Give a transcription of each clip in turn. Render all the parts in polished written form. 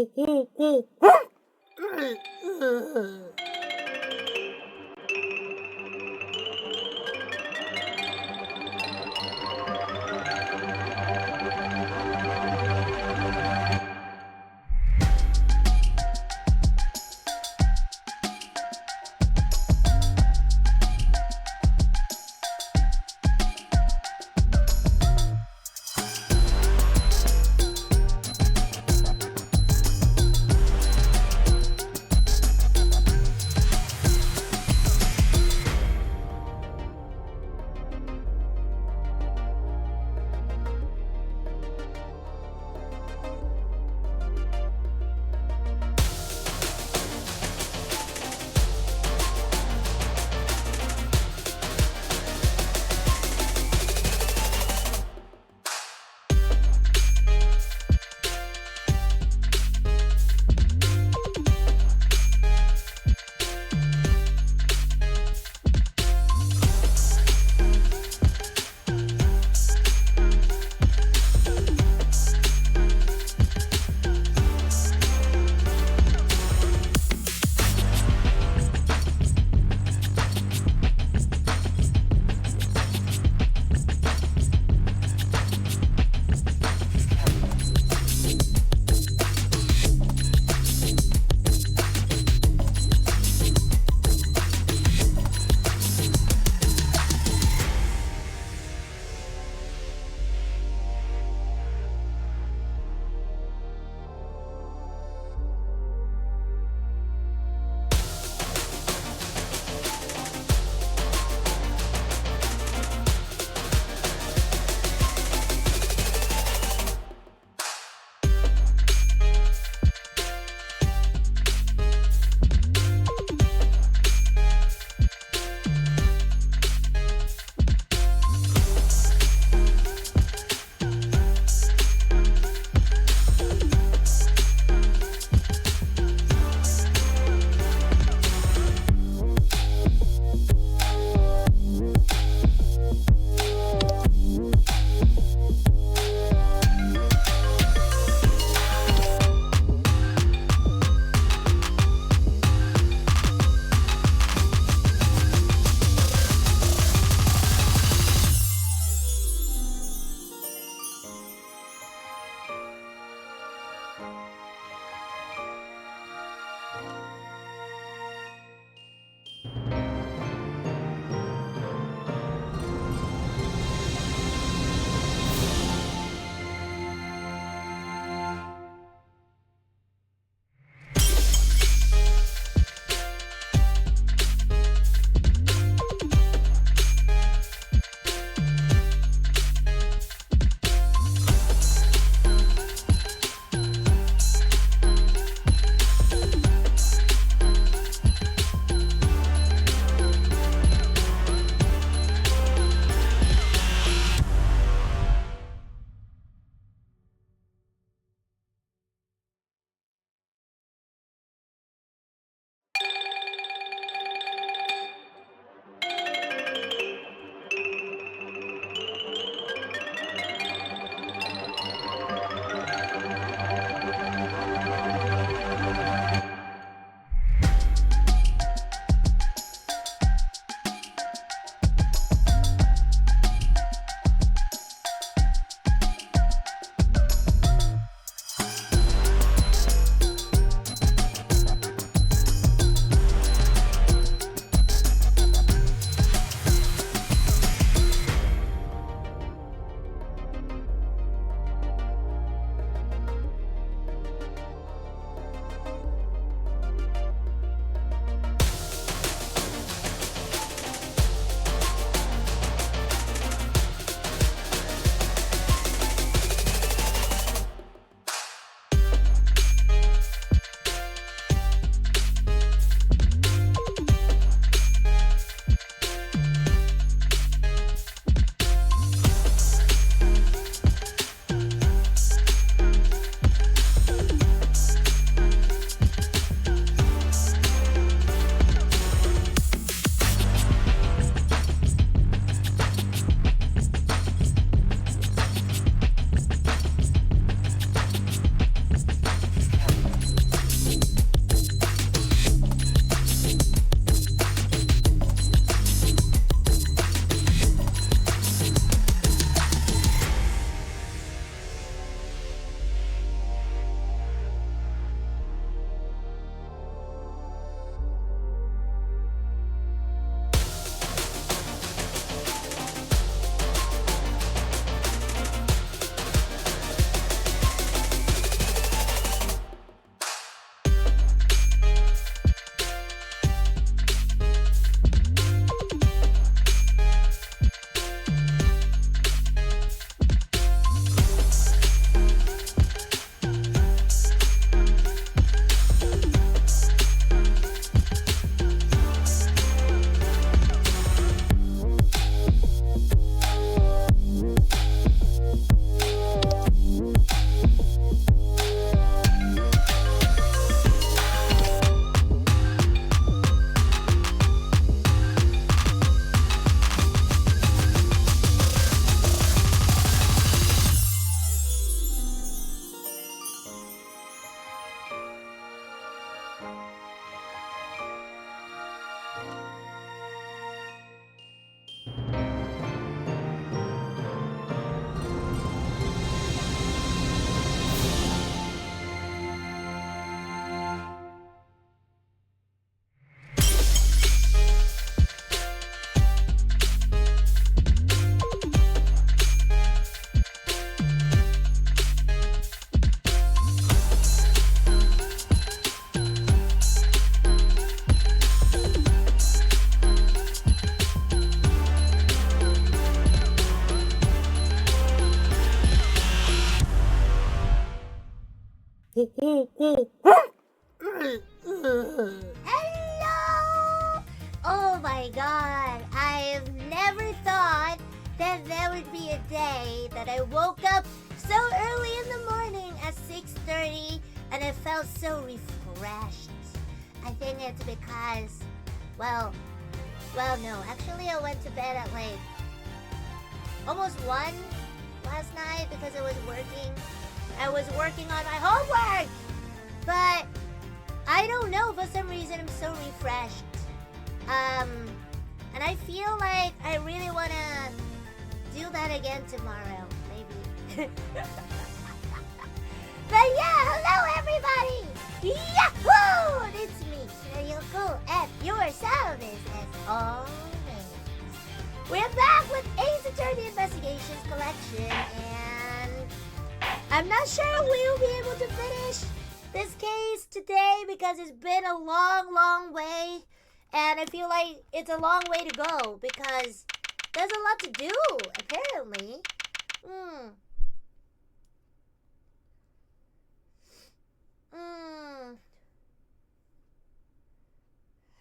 Hello! Oh my god, I've never thought that there would be a day that I woke up so early in the morning at 6:30 and I felt so refreshed. I think it's because, well, no, actually I went to bed at like almost 1 last night because I was working. I was working on my homework, but I don't know, for some reason I'm so refreshed. And I feel like I really want to do that again tomorrow, maybe. But yeah, hello everybody! Yahoo! It's me, Hoku, at your service as always. We're back with Ace Attorney Investigations Collection, and I'm not sure we'll be able to finish this case today because it's been a long way, and I feel like it's a long way to go because there's a lot to do, apparently.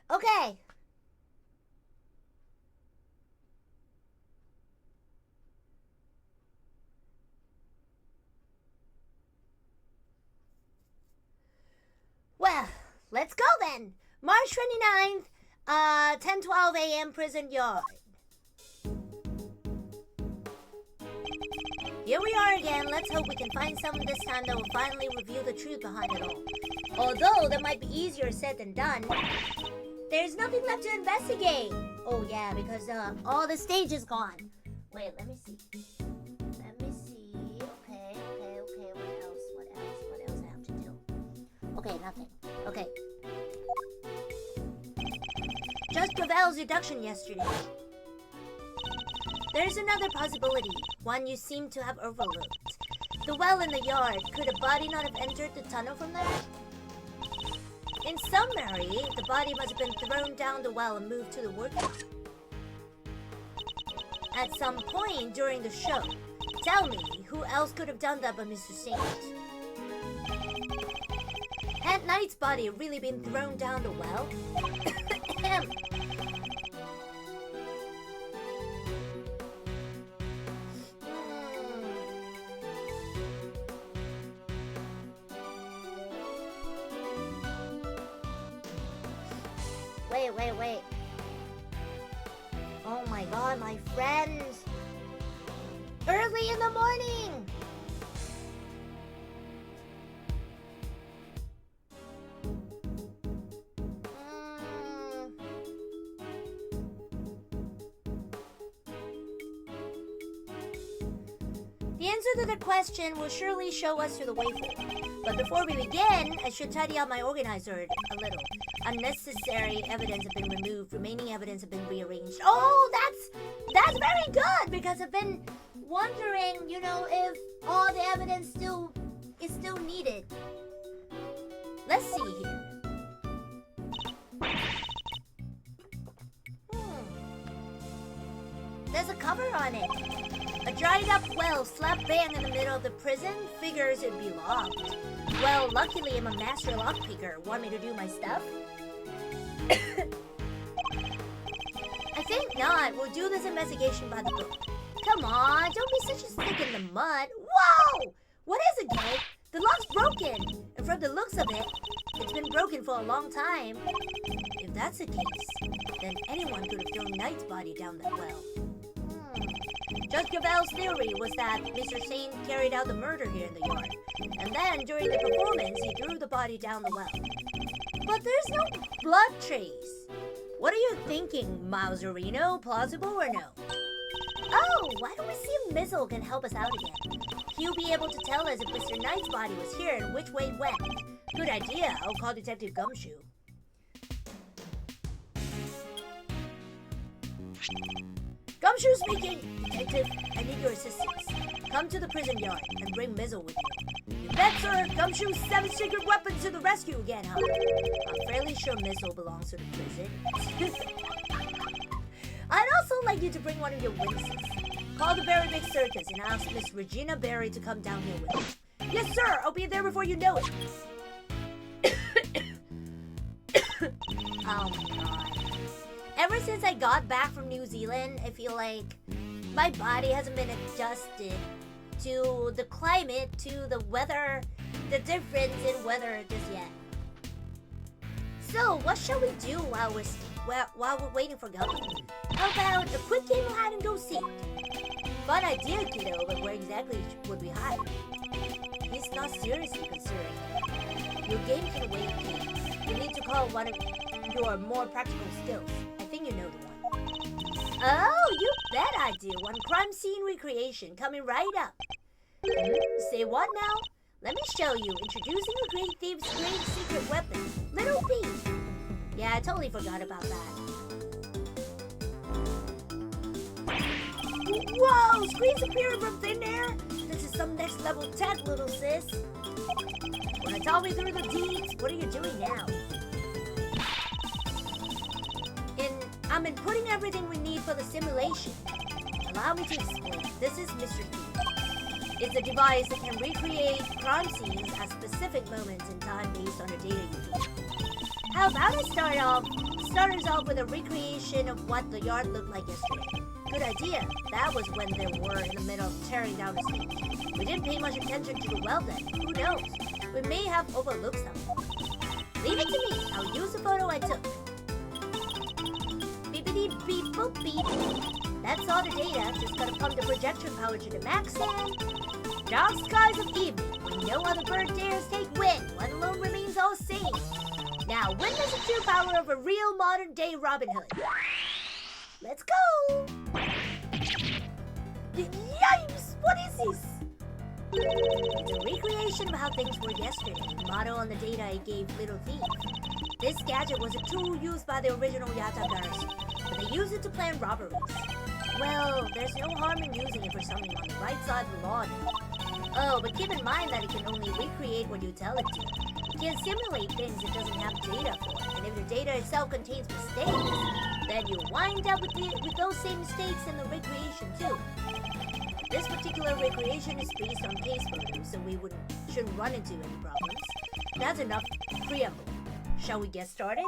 Okay. Well, let's go then. March 29th, 10:12 a.m. prison yard. Here we are again. Let's hope we can find someone this time that will finally reveal the truth behind it all. Although that might be easier said than done. There's nothing left to investigate. Oh yeah, because all the stage is gone. Wait, let me see. Okay. What else I have to do? Okay, nothing. Okay. Just Gravel's deduction yesterday. There's another possibility, one you seem to have overlooked. The well in the yard, could a body not have entered the tunnel from there? In summary, the body must have been thrown down the well and moved to the workshop. At some point during the show, tell me, who else could have done that but Mr. Saint? Had Knight's body really been thrown down the well? Wait. Oh my god, my friends! Early in the morning! The answer to the question will surely show us to the way forward. But before we begin, I should tidy up my organizer a little. Unnecessary evidence have been removed, remaining evidence have been rearranged. Oh, that's very good, because I've been wondering, if all the evidence is still needed. Let's see here. There's a cover on it. A dried up well slap bang in the middle of the prison, figures it'd be locked. Well, luckily I'm a master lockpicker. Want me to do my stuff? I think not. We'll do this investigation by the book. Come on, don't be such a stick in the mud. Whoa! What is it, Gabe? The lock's broken. And from the looks of it, it's been broken for a long time. If that's the case, then anyone could have thrown Knight's body down that well. Judge Gravel's theory was that Mr. Saint carried out the murder here in the yard. And then, during the performance, he threw the body down the well. But there's no blood trace. What are you thinking, Mauserino? Plausible or no? Oh, why don't we see if Mizzle can help us out again? He'll be able to tell us if Mr. Knight's body was here and which way it went. Good idea. I'll call Detective Gumshoe. Gumshoe speaking! Detective, I need your assistance. Come to the prison yard and bring Mizzle with you. You bet, sir! Gumshoe's 7 secret weapons to the rescue again, huh? I'm fairly sure Mizzle belongs to the prison. I'd also like you to bring one of your witnesses. Call the Very Big Circus and ask Miss Regina Berry to come down here with you. Yes, sir. I'll be there before you know it. Oh my god. Ever since I got back from New Zealand, I feel like my body hasn't been adjusted to the climate, to the weather, the difference in weather just yet. So, what shall we do while we're waiting for Gambit? How about a quick game of hide and go seek? Fun idea, kiddo, but where exactly would we hide? He's not seriously concerned. Your game can wait, please. You need to call one of your more practical skills. I think you know the one. Oh, you bet I do. One crime scene recreation coming right up. Say what now? Let me show you. Introducing a great thief's great secret weapon, Little Thief. Yeah, I totally forgot about that. Whoa! Screens appearing from thin air? This is some next level tech, little sis. Wanna talk me through the deeds? What are you doing now? I'm inputting everything we need for the simulation. Allow me to explain. This is Mr. Thief. It's a device that can recreate crime scenes at specific moments in time based on the data you feed. How about I start us off with a recreation of what the yard looked like yesterday. Good idea. That was when they were in the middle of tearing down the stage. We didn't pay much attention to the well then. Who knows? We may have overlooked something. Leave it to me. I'll use the photo I took. Beep boop beep. That's all the data. Just gotta pump the projection power to the max and dark skies of evening when no other bird dares take wind. One alone remains all sane. Now witness the true power of a real modern day Robin Hood. Let's go! Yikes! What is this? It's a recreation of how things were yesterday, model on the data I gave Little Thief. This gadget was a tool used by the original Yatagars, but they used it to plan robberies. Well, there's no harm in using it for something on the right side of the law now. Oh, but keep in mind that it can only recreate what you tell it to. It can't simulate things it doesn't have data for, and if the data itself contains mistakes, then you wind up with those same mistakes in the recreation too. This particular recreation is based on case photos, so we shouldn't run into any problems. That's enough preamble. Shall we get started?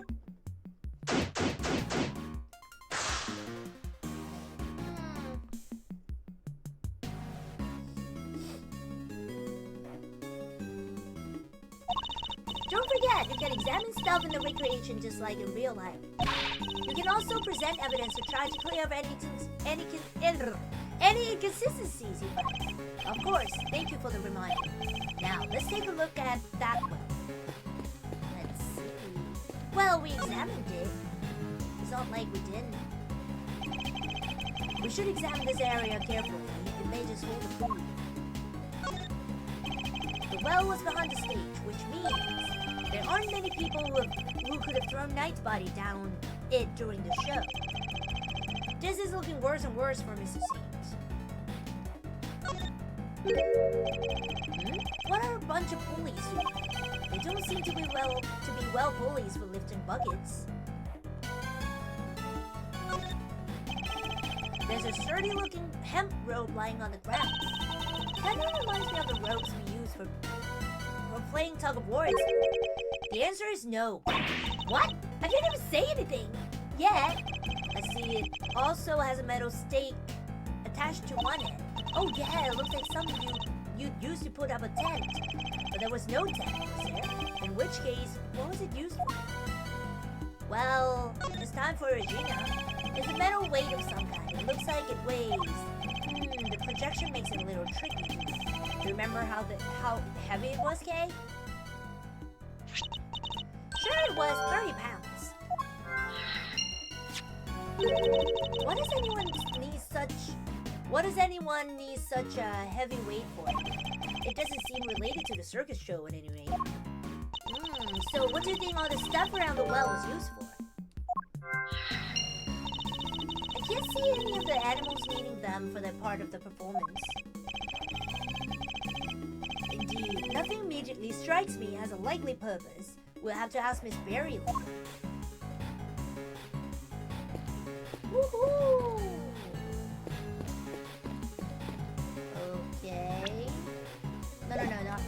Don't forget, you can examine stuff in the recreation just like in real life. You can also present evidence to try to clear up any inconsistencies you find. Of course, thank you for the reminder. Now, let's take a look at that one. Let's see. Well, we examined it. It's not like we didn't. We should examine this area carefully. It may just hold a clue. The well was behind the stage, which means there aren't many people who could have thrown Knight's body down it during the show. This is looking worse and worse for Mr. Saint. What are a bunch of bullies doing? They don't seem to be well bullies for lifting buckets. There's a sturdy-looking hemp rope lying on the ground. Kind of reminds me of the ropes we use for playing tug of war. The answer is no. What? I can't even say anything yet. I see it also has a metal stake attached to one end. Oh yeah, it looks like something you'd use to put up a tent. But there was no tent, was there? In which case, what was it used for? Well, it's time for Regina. It's a metal weight of some kind. It looks like it weighs. The projection makes it a little tricky. Do you remember how heavy it was, Kay? Sure, it was 30 pounds. What does anyone need such a heavy weight for? It doesn't seem related to the circus show at any rate. So what do you think all the stuff around the well was used for? I can't see any of the animals needing them for their part of the performance. Indeed, nothing immediately strikes me as a likely purpose. We'll have to ask Miss Berry later. Woohoo! Okay. No, not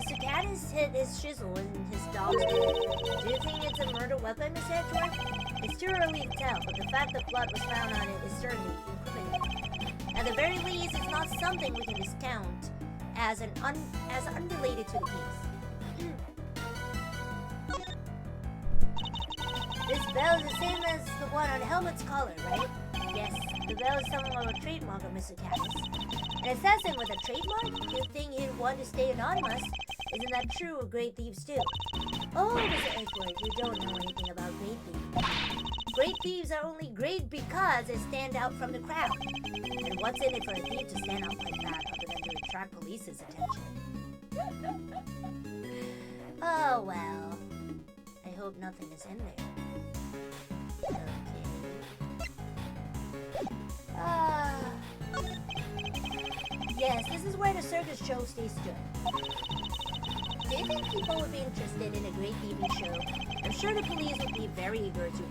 Mr. Caddis hid his chisel in his dog's food. Do you think it's a murder weapon, Miss Edgeworth? It's too early to tell, but the fact that blood was found on it is certainly incriminating. At the very least, it's not something we can discount as unrelated to the case. This bell is the same as the one on Helmut's collar, right? Yes, the bell is somewhat of a trademark of Mr. Caddis. An assassin with a trademark? You think he'd want to stay anonymous? Isn't that true of great thieves too? Oh, Mr. Edgeworth, you don't know anything about great thieves. Great thieves are only great because they stand out from the crowd. And what's in it for a thief to stand out like that other than to attract police's attention? Oh well. I hope nothing is in there. Okay. Yes, this is where the circus show stays stood. Do you think people would be interested in a great thieving show? I'm sure the police would be very eager to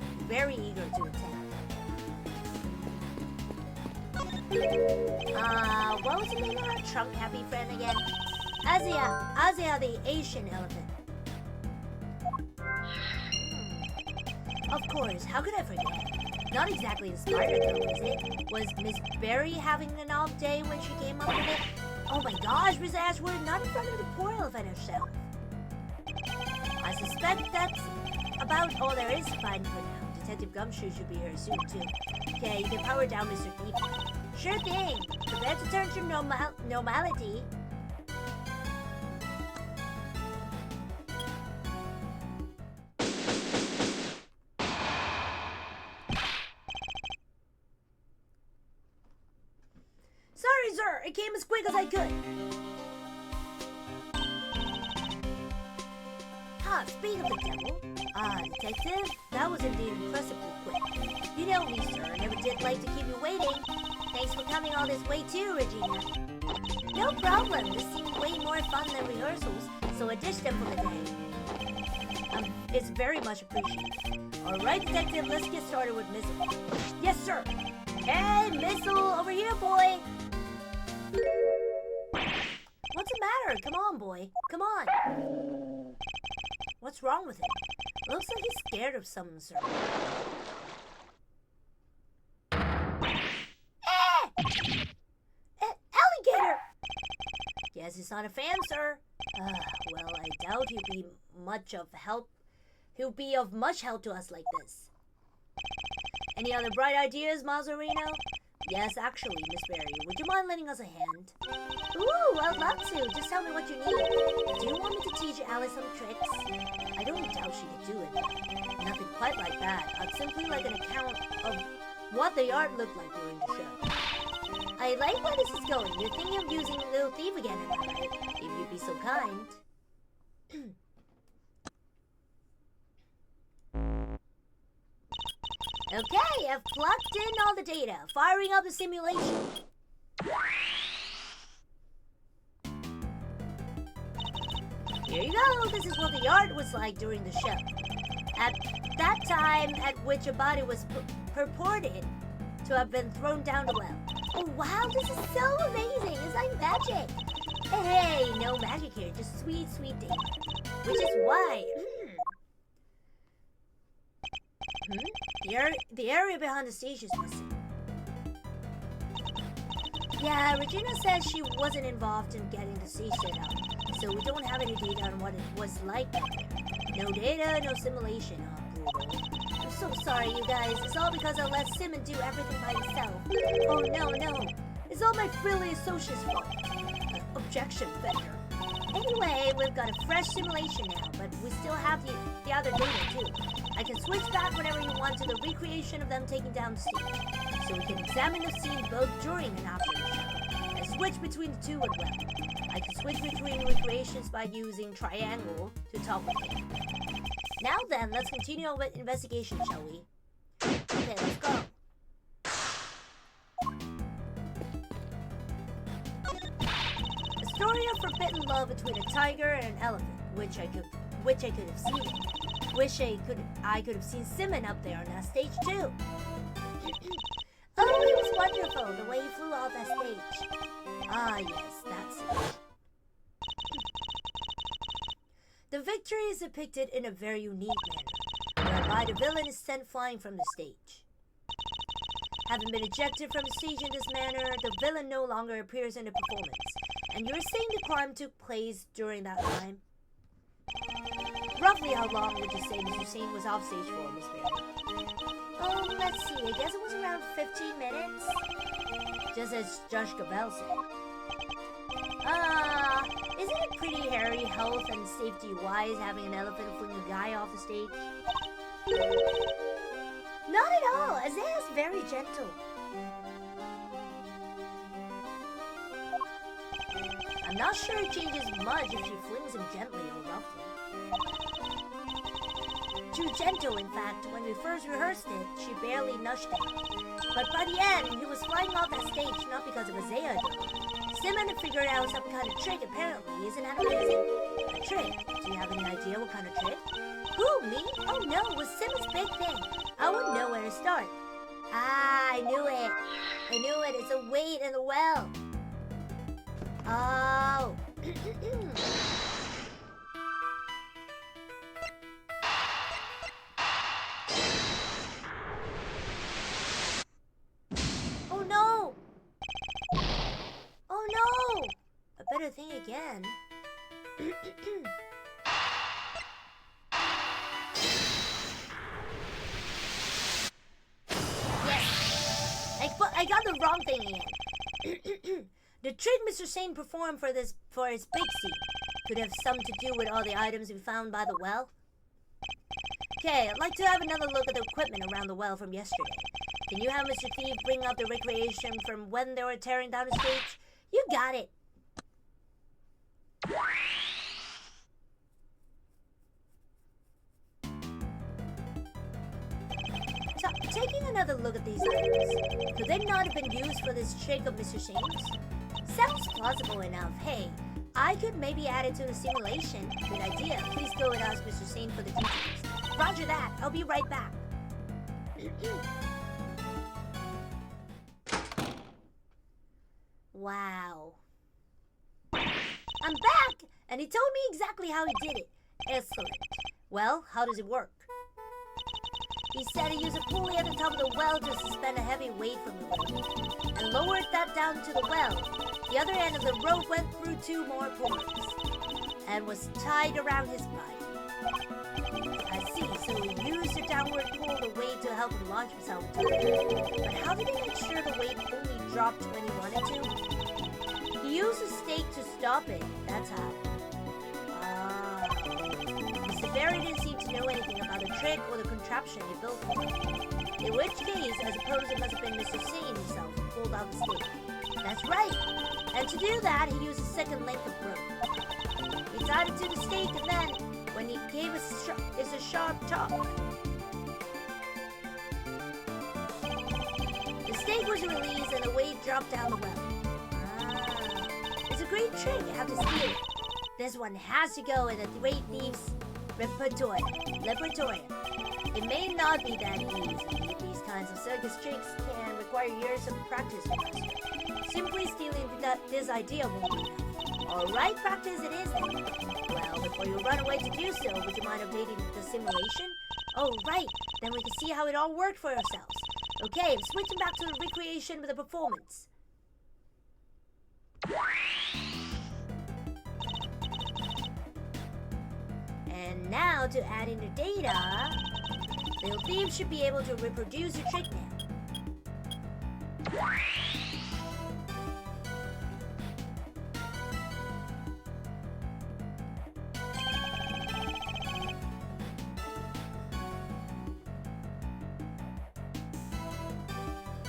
attend. What was the name of our trunk happy friend again? Azia the Asian elephant. Of course, how could I forget? Not exactly inspired though, is it? Was Miss Berry having an off day when she came up with it? Oh my gosh, Miss Ashwood, not in front of the poor elephant herself. I suspect that's about all there is to find for now. Detective Gumshoe should be here soon too. Okay, you can power down Mr. Thief. Sure thing. Prepare to turn to normality. Sorry, sir. It came as quick as I could. Speaking of the devil. Detective, that was indeed impressively quick. You know me, sir. Never did like to keep you waiting. Thanks for coming all this way too, Regina. No problem. This seemed way more fun than rehearsals, so I ditched them for the day. It's very much appreciated. Alright, Detective, let's get started with Missile. Yes, sir. Hey, Missile, over here, boy. What's the matter? Come on, boy. Come on. What's wrong with him? Looks like he's scared of something, sir. Alligator! Guess he's not a fan, sir. Well, I doubt he'll be of much help to us like this. Any other bright ideas, Mazzarino? Yes, actually, Miss Berry. Would you mind lending us a hand? Ooh, I'd love to. Just tell me what you need. Do you want me to teach Alice some tricks? I don't doubt she could do it. Nothing quite like that. I'd simply like an account of what the art looked like during the show. I like where this is going. You're thinking of using Little Thief again, am I right? If you'd be so kind. Okay, I've plugged in all the data. Firing up the simulation. Here you go. This is what the art was like during the show. At that time at which a body was purported to have been thrown down the well. Oh wow, this is so amazing. It's like magic. Hey, no magic here. Just sweet, sweet data. Which is why... The area behind the stage is missing. Yeah, Regina says she wasn't involved in getting the stage set up, so we don't have any data on what it was like back there. No data, no simulation. Oh, brutal. I'm so sorry, you guys. It's all because I let Simon do everything by himself. Oh, no. It's all my frilly associate's fault. Objection, vendor. Anyway, we've got a fresh simulation now, but we still have the other data too. I can switch back whenever you want to the recreation of them taking down the stage, so we can examine the scene both during and after the show, and switch between the two as well. I can switch between recreations by using triangle to toggle them. Now then, let's continue our investigation, shall we? Okay, let's go. A story of forbidden love between a tiger and an elephant, which I could have seen. Wish I could have seen Simon up there on that stage too. Oh, it was wonderful the way he flew off that stage. Ah, yes, that's it. The victory is depicted in a very unique manner, whereby the villain is sent flying from the stage. Having been ejected from the stage in this manner, the villain no longer appears in the performance, and you're saying the crime took place during that time? Roughly how long would you say Mr. Sane was off stage for, Miss Mary? Let's see, I guess it was around 15 minutes. Just as Josh Gabel said. Isn't it pretty hairy health and safety-wise having an elephant fling a guy off the stage? Not at all, Isaiah is very gentle. I'm not sure it changes much if she flings him gently or roughly. Too gentle, in fact. When we first rehearsed it, she barely nudged him. But by the end, he was flying off that stage not because of Isaiah though. Sim had figured out some kind of trick apparently. Isn't that amazing? A trick? Do you have any idea what kind of trick? Who, me? Oh no, it was Sim's big thing. I wouldn't know where to start. I knew it. It's a weight in the well. Oh. Oh no! Oh no! I better think again. I got the wrong thing again. The trick Mr. Sane performed for his big scene could have something to do with all the items we found by the well. Okay, I'd like to have another look at the equipment around the well from yesterday. Can you have Mr. Thief bring up the recreation from when they were tearing down the stage? You got it. So, taking another look at these items, could they not have been used for this trick of Mr. Sane's? Sounds plausible enough. Hey, I could maybe add it to the simulation. Good idea. Please go and ask Mr. Sane for the details. Roger that. I'll be right back. Wow. I'm back! And he told me exactly how he did it. Excellent. Well, how does it work? He said he used a pulley at the top of the well to suspend a heavy weight from the rope, and lowered that down to the well. The other end of the rope went through two more pulleys, and was tied around his body. I see, so he used the downward pull of the weight to help him launch himself into the air. But how did he make sure the weight only dropped when he wanted to? He used a stake to stop it, that's how. Mr. Barry didn't seem to know anything about the trick or the contraption he built for him. In which case, I suppose it must have been Mr. Sane himself who pulled out the stake. That's right! And to do that, he used a second length of rope. He tied it to the stake, and then, when he gave us a sharp tuck, the stake was released and the weight dropped down the well. It's a great trick, I have to see it. This one has to go in the Great Thief's repertoire. It may not be that easy. These kinds of circus tricks can require years of practice to master. Simply stealing this idea won't be enough. Alright, practice it is then. Well, before you run away to do so, would you mind updating the simulation? Oh, right. Then we can see how it all worked for ourselves. Okay, switching back to the recreation with the performance. And now to add in the data, Little Thief should be able to reproduce the trick now.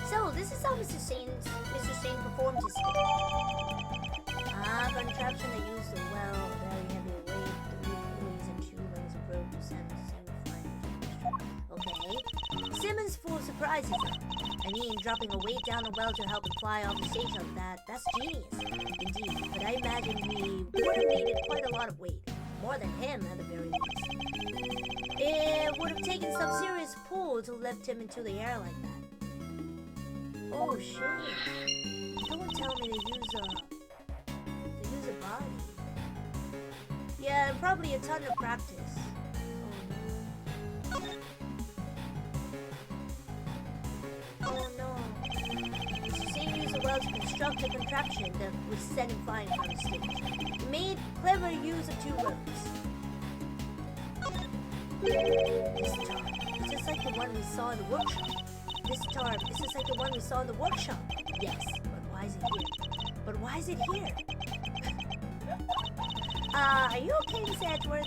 So this is how Mr. Sane performed his trick. Contraption that used the well, very heavy weight, 3 pulleys and 2 lengths of rope to send a single flying. Okay. Simmons full of surprises. I mean, dropping a weight down the well to help him fly off the stage like that's genius. Indeed, but I imagine he would have needed quite a lot of weight. More than him, at the very least. It would have taken some serious pull to lift him into the air like that. Oh shit. Don't tell me they use a body. Yeah, and probably a ton of practice. Oh no. Lucene used a well to construct a contraption that would send him flying from the stage. He made clever use of 2 ropes. This tarp, it's just like the one we saw in the workshop. This tarp, it's just like the one we saw in the workshop. Yes, but why is it here? But why is it here? Are you okay, Miss Edgeworth?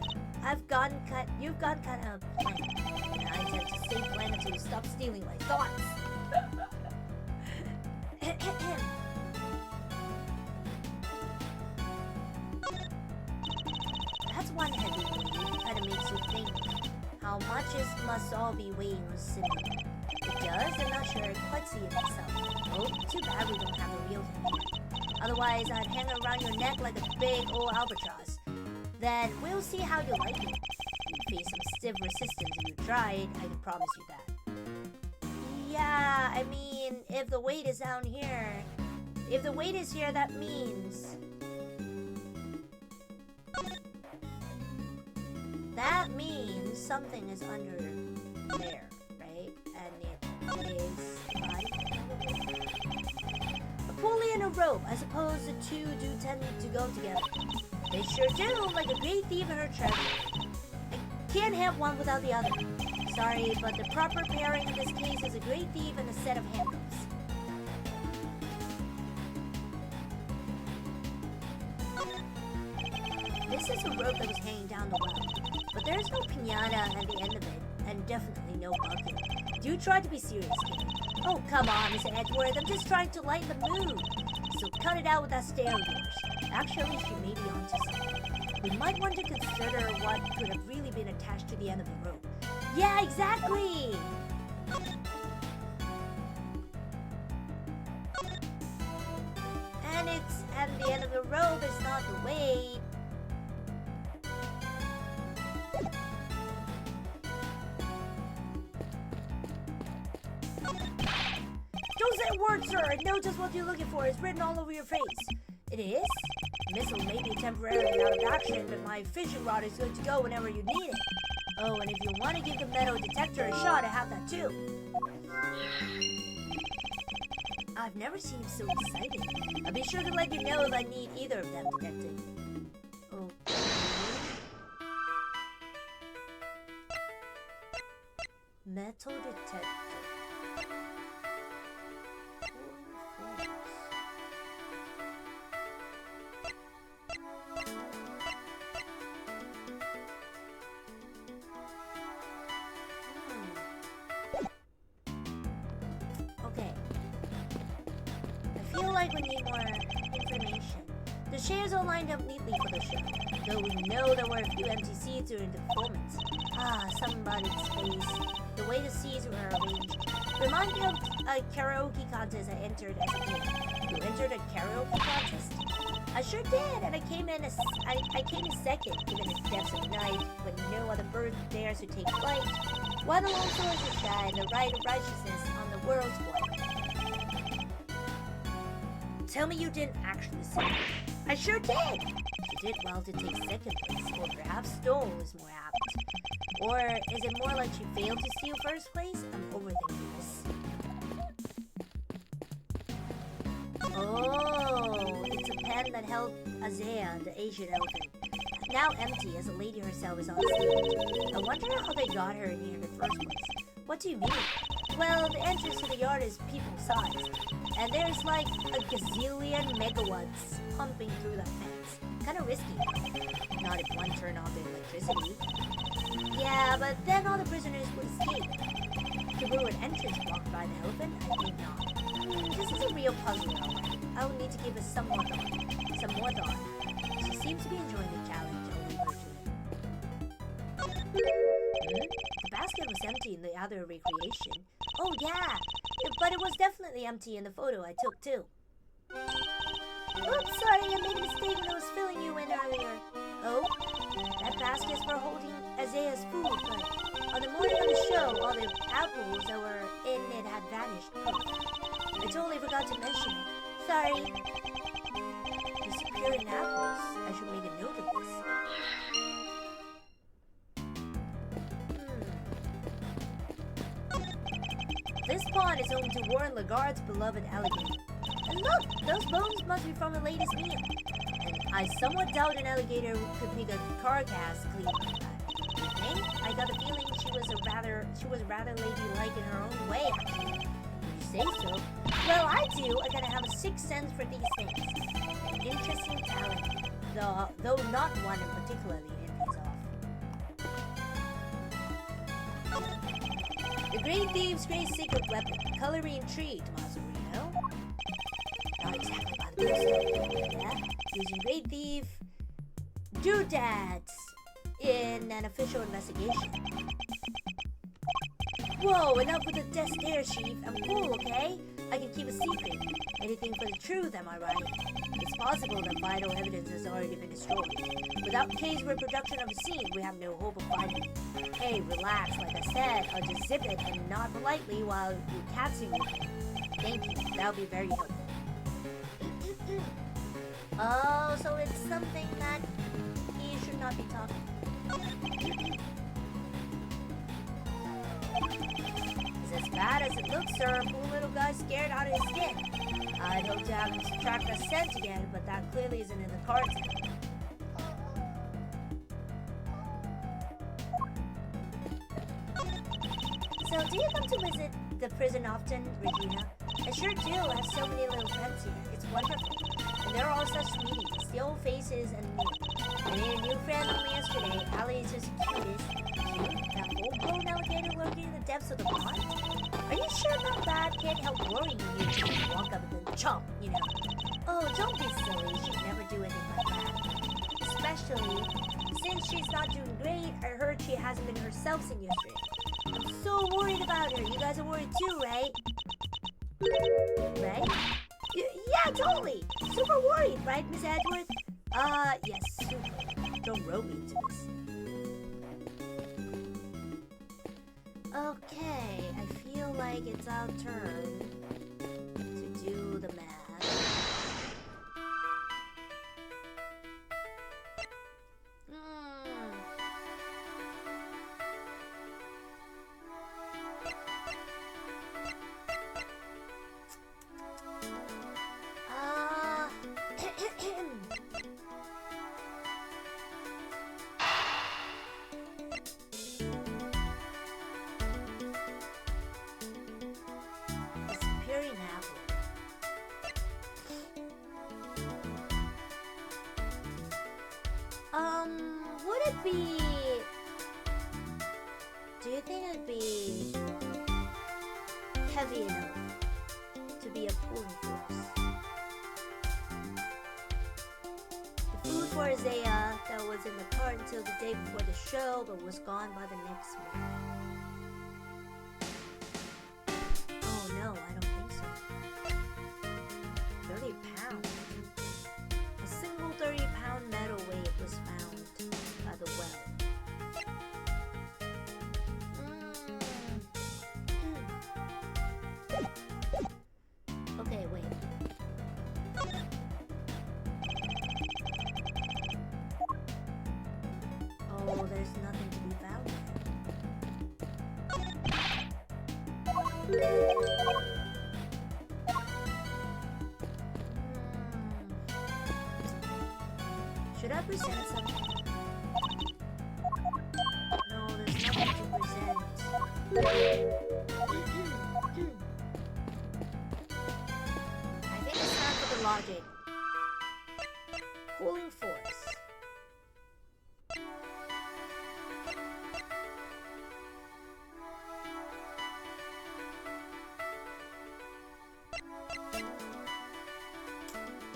You've gone kind of plain. And I intend to stay plain until you stop stealing my thoughts. That's one heavy weight. Kind of makes you think. How much must all be weighing on Cindy? It does? I'm not sure I quite see it myself. Oh, too bad we don't have a real thing here. Otherwise, I'd hang around your neck like a big old albatross. Then we'll see how you like it. You'd face some stiff resistance if you tried, I can promise you that. Yeah, I mean, if the weight is down here... If the weight is here, that means... That means something is under there, right? And it is body. A pulley and a rope. I suppose the two do tend to go together. They sure do, like a great thief and her treasure. I can't have one without the other. Sorry, but the proper pairing in this case is a great thief and a set of handcuffs. This is a rope that was hanging down the well. But there's no piñata at the end of it, and definitely no bucket. Do try to be serious, kid. Oh, come on, Miss Edgeworth, I'm just trying to lighten the mood. So cut it out with that stare of yours. Actually, she may be onto something. We might want to consider what could have really been attached to the end of the rope. Yeah, exactly! And the end of the rope is not the weight. Don't say a word, sir! I know just what you're looking for. It's written all over your face. It is? The missile may be temporarily out of action, but my fishing rod is good to go whenever you need it. Oh, and if you want to give the metal detector a shot, I have that too. I've never seen him so excited. I'll be sure to let you know if I need either of them detected. Okay. Metal detector. Okay. I feel like we need more information. The chairs are lined up neatly for the show, though we know there were a few empty seats during the performance. Ah, somebody's face. The way the seats were arranged. Remind me of a karaoke contest I entered as a kid. You entered a karaoke contest? I sure did, and I came in second, given the depths of night, when no other bird dares to take flight. One alone soars to shine, the right of righteousness on the world's blood. Tell me you didn't actually sing. I sure did! You did well to take second place, or perhaps stole is more apt. Or is it more like she failed to steal first place? I'm overthinking this. Oh, it's a pen that held Azea, the Asian elephant. Now empty, as the lady herself is on stage. I wonder how they got her in here in the first place. What do you mean? Well, the entrance to the yard is people-sized. And there's like a gazillion megawatts pumping through that fence. Kinda risky. Not if one turned off the electricity. Yeah, but then all the prisoners would escape. To ruin entrance blocked by the elephant? I think not. This is a real puzzle, alright. I will need to give it some more thought. She seems to be enjoying the challenge. I'll leave her to it. The basket was empty in the other recreation. Oh yeah, but it was definitely empty in the photo I took too. Oops, sorry, I made a mistake when I was filling you in earlier. Oh? That basket's for holding Isaiah's food, but on the morning of the show, all the apples that were in it had vanished. I totally forgot to mention it. Sorry. Disappearing apples. I should make a note of this. This pond is home to Warren Lagarde's beloved alligator. And look, those bones must be from her latest meal. And I somewhat doubt an alligator could pick a carcass clean like that. You think? I got the feeling she was rather ladylike in her own way, actually. You say so? Well, I do. I gotta have a sixth sense for these things. An interesting talent, though not one in particularly it pays off. The Great Thief's great secret weapon. Color intrigued, Mazurino. Not exactly by the books, yeah? Using Great Thief doodads in an official investigation. Whoa, enough with the death stare, Chief. I'm cool, okay? I can keep a secret. Anything for the truth, am I right? It's possible that vital evidence has already been destroyed. Without case reproduction of the scene, we have no hope of finding it. Hey, relax. Like I said, I'll just zip it and nod politely while you capsule with me. Thank you. That'll be very helpful. Oh, so it's something that he should not be talking. It's as bad as it looks, sir. Poor little guy scared out of his skin. I'd hope to have him subtract a cent again, but that clearly isn't in the cards. So, do you come to visit the prison often, Regina? I sure do. I have so many little friends here. It's wonderful. And they're all such sweeties. The old faces and me. I made a new friend only yesterday. Allie is just the cutest. That full-blown alligator lurking in the depths of the pond? Are you sure about that? Can't help worrying you when you walk up and then chomp, you know. Oh, don't be silly. She'd never do anything like that. Especially since she's not doing great. I heard she hasn't been herself since yesterday. I'm so worried about her. You guys are worried too, right? Right? Yeah, totally. Super worried, right, Miss Edgeworth? Yes, super. Don't rope me into this. Okay, I feel like it's our turn to do the math. Would it be... Do you think it'd be heavy enough to be a pulling force? The food for Isaiah that was in the cart until the day before the show, but was gone by the next morning. Oh no, I don't think so. 30 pounds. A single 30-pound metal weight was found by the well. Okay, wait. Oh, there's nothing to be found there. Should I present something? No, there's nothing to present. I think it's time for the logic. Cooling force.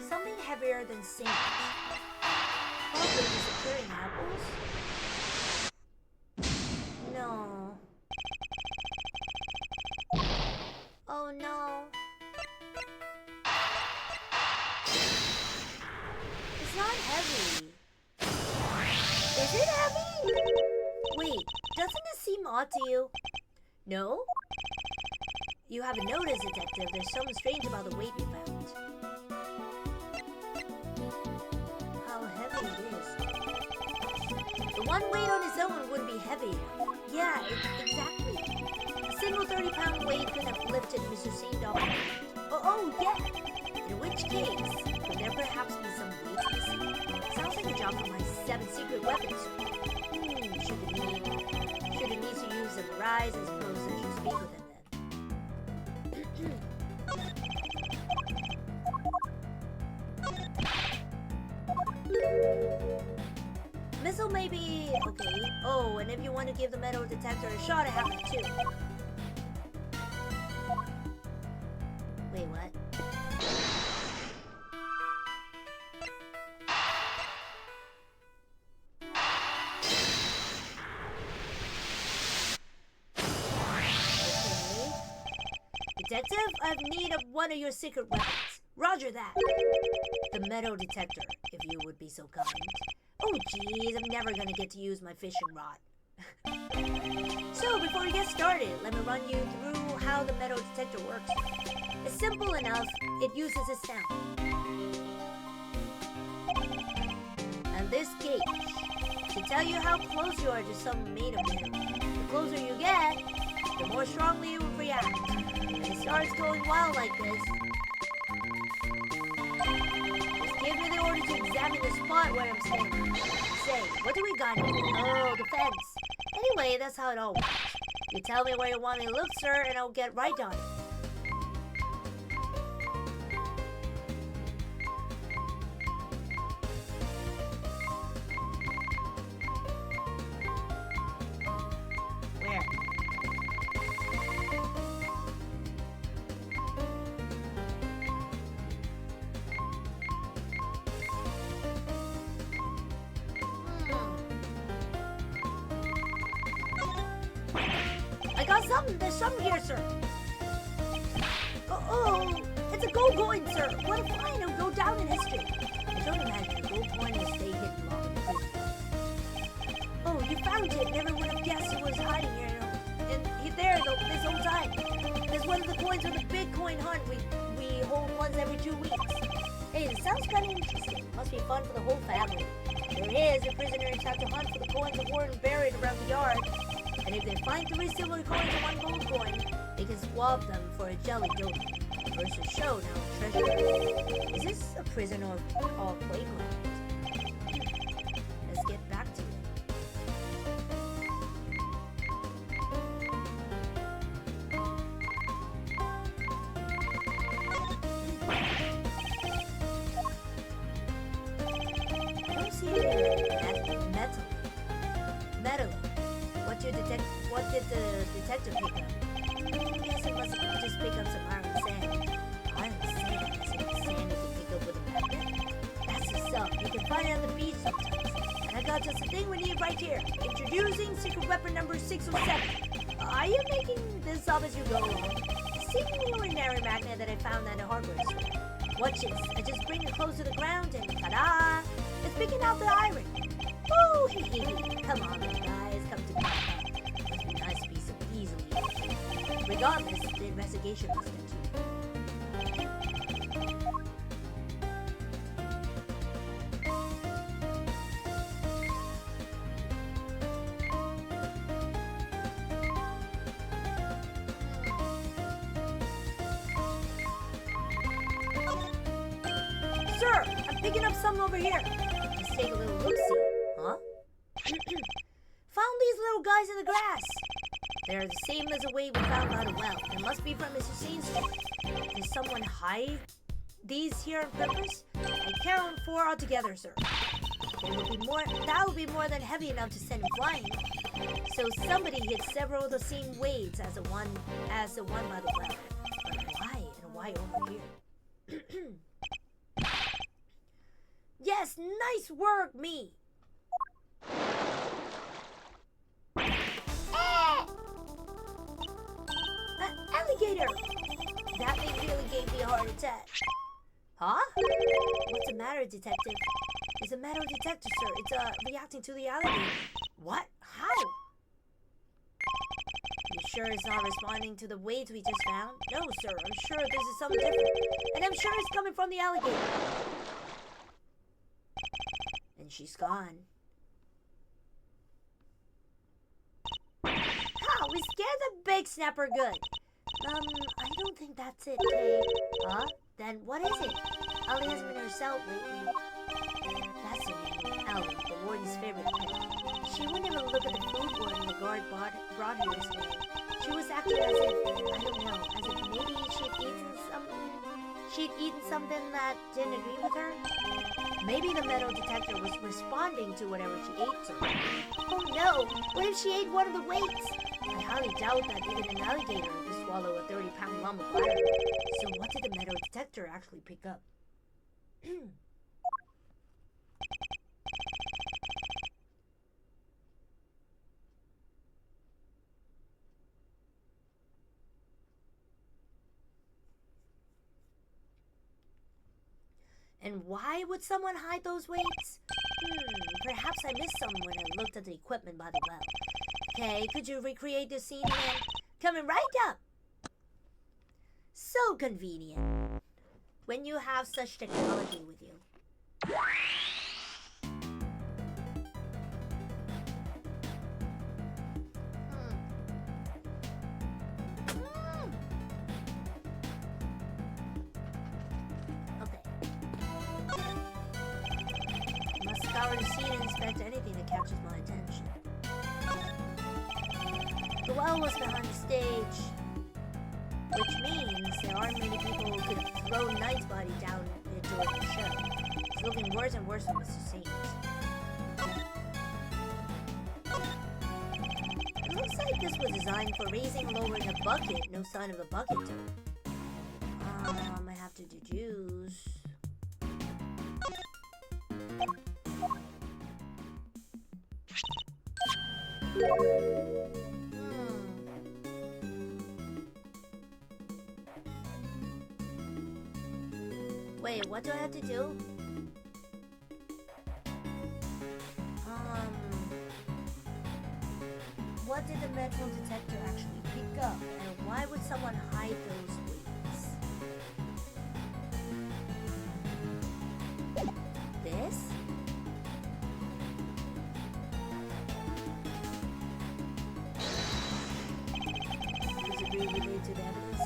Something heavier than sand. Probably disappearing apples? No. Oh no. It's not heavy. Is it heavy? Wait, doesn't it seem odd to you? No? You haven't noticed, Detective. There's something strange about the weight we found. one weight on its own wouldn't be heavy enough. Yeah, exactly. A single 30-pound weight could have lifted Mr. Scene off. Oh, yeah. In which case, could there perhaps be some weights missing? Sounds like a job for my 7 secret weapons. Should the need to use them rise, I suppose I should speak with them then. Missile maybe... okay. Oh, and if you want to give the metal detector a shot, I have it too. Wait, what? Okay. Detective, I have need of one of your secret weapons. Roger that. The metal detector, if you would be so kind. Oh geez, I'm never gonna get to use my fishing rod. So before we get started, let me run you through how the metal detector works. It's simple enough, it uses a sound. And this gauge, to tell you how close you are to something made of metal. The closer you get, the more strongly it will react. When it starts going wild like this, give me the order to examine the spot where I'm standing. Say, what do we got here? Oh, the fence. Anyway, that's how it all works. You tell me where you want me to look, sir, and I'll get right on it. Where? I got something. There's something here, sir. Oh, it's a gold coin, sir. What a find! It'll go down in history. I don't imagine a gold coin will stay hidden long in the prison. Oh, you found it. Never would have guessed it was hiding here. And there, this whole time. There's one of the coins on the big coin hunt. We hold ones every 2 weeks. Hey, this sounds kind of interesting. Must be fun for the whole family. There is. The prisoners have to hunt for the coins of Warden buried around the yard. And if they find 3 silver coins and 1 gold coin, they can swap them for a jelly donut. First to show, now treasure. Is this a prison or a playground? Let's get back to it. I don't see any metal. What did the detective pick up? Guess it must have just picked up some iron sand. Iron sand? Is it sand you can pick up with a magnet? That's the stuff. You can find it on the beach sometimes. And I got just the thing we need right here. Introducing secret weapon number 607. Are you making this up as you go along? A seemingly ordinary magnet that I found at a hardware store. Watch this. I just bring it close to the ground and ta-da! It's picking out the iron. Ooh, hee hee hee. Come on, little guys. Come to me. Must be nice to be so easily. Regardless, the investigation must continue. Sir, I'm picking up some over here. Let's take a little look-see. Huh? Found these little guys in the grass. They're the same as the way we found by the well. It must be from Mr. Scene's store. Did someone hide these here on purpose? I count 4 altogether, sir. That would be more than heavy enough to send him flying. So somebody hid several of the same weights as the one by the well. But why? And why over here? Yes, nice work, me. Alligator! That thing really gave me a heart attack. Huh? What's the matter, detective? It's a metal detector, sir. It's reacting to the alligator. What? How? You sure it's not responding to the weights we just found? No, sir. I'm sure this is something different. And I'm sure it's coming from the alligator. And she's gone. the big snapper good? I don't think that's it, Kay. Huh? Then what is it? Ellie hasn't been herself lately. That's her name, Ellie, the warden's favorite pet. She wouldn't even look at the food warden the guard brought her yesterday. She was acting as if, I don't know, as if maybe she'd eaten something that didn't agree with her? Maybe the metal detector was responding to whatever she ate to her. Oh no! What if she ate one of the weights? I highly doubt that even an alligator could swallow a 30-pound lump of iron. So what did the metal detector actually pick up? And why would someone hide those weights? Perhaps I missed some when I looked at the equipment by the well. Okay, could you recreate the scene again? Coming right up! So convenient. When you have such technology with you. Scour the scene and inspect anything that catches my attention. The well was behind the stage, which means there aren't many people who could have thrown Knight's body down during the show. It's looking worse and worse for Mr. Saint. It looks like this was designed for raising and lowering a bucket. No sign of a bucket though. I have to deduce. Wait, what do I have to do? What did the metal detector actually pick up? And why would someone hide those weights? This? Disagree related to the evidence?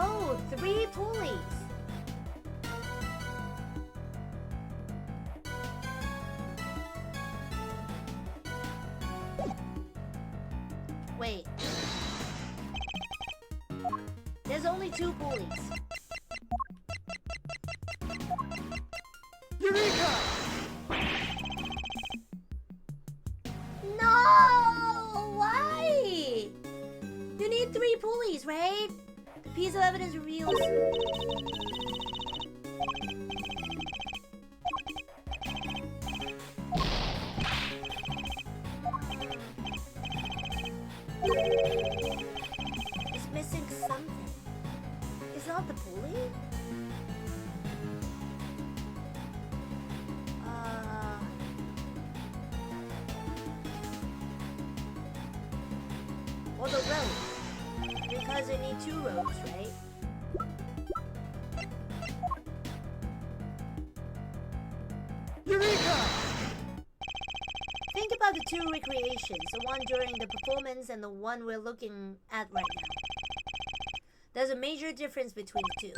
Oh, 3 pulleys. Wait. There's only 2 pulleys. Eureka! No! Why? You need 3 pulleys, right? The piece of evidence reveals... It's missing something. It's not the pulley? Or the rope. Because they need 2 ropes, right? Eureka! Think about the 2 recreations, the one during the performance and the one we're looking at right now. There's a major difference between the 2.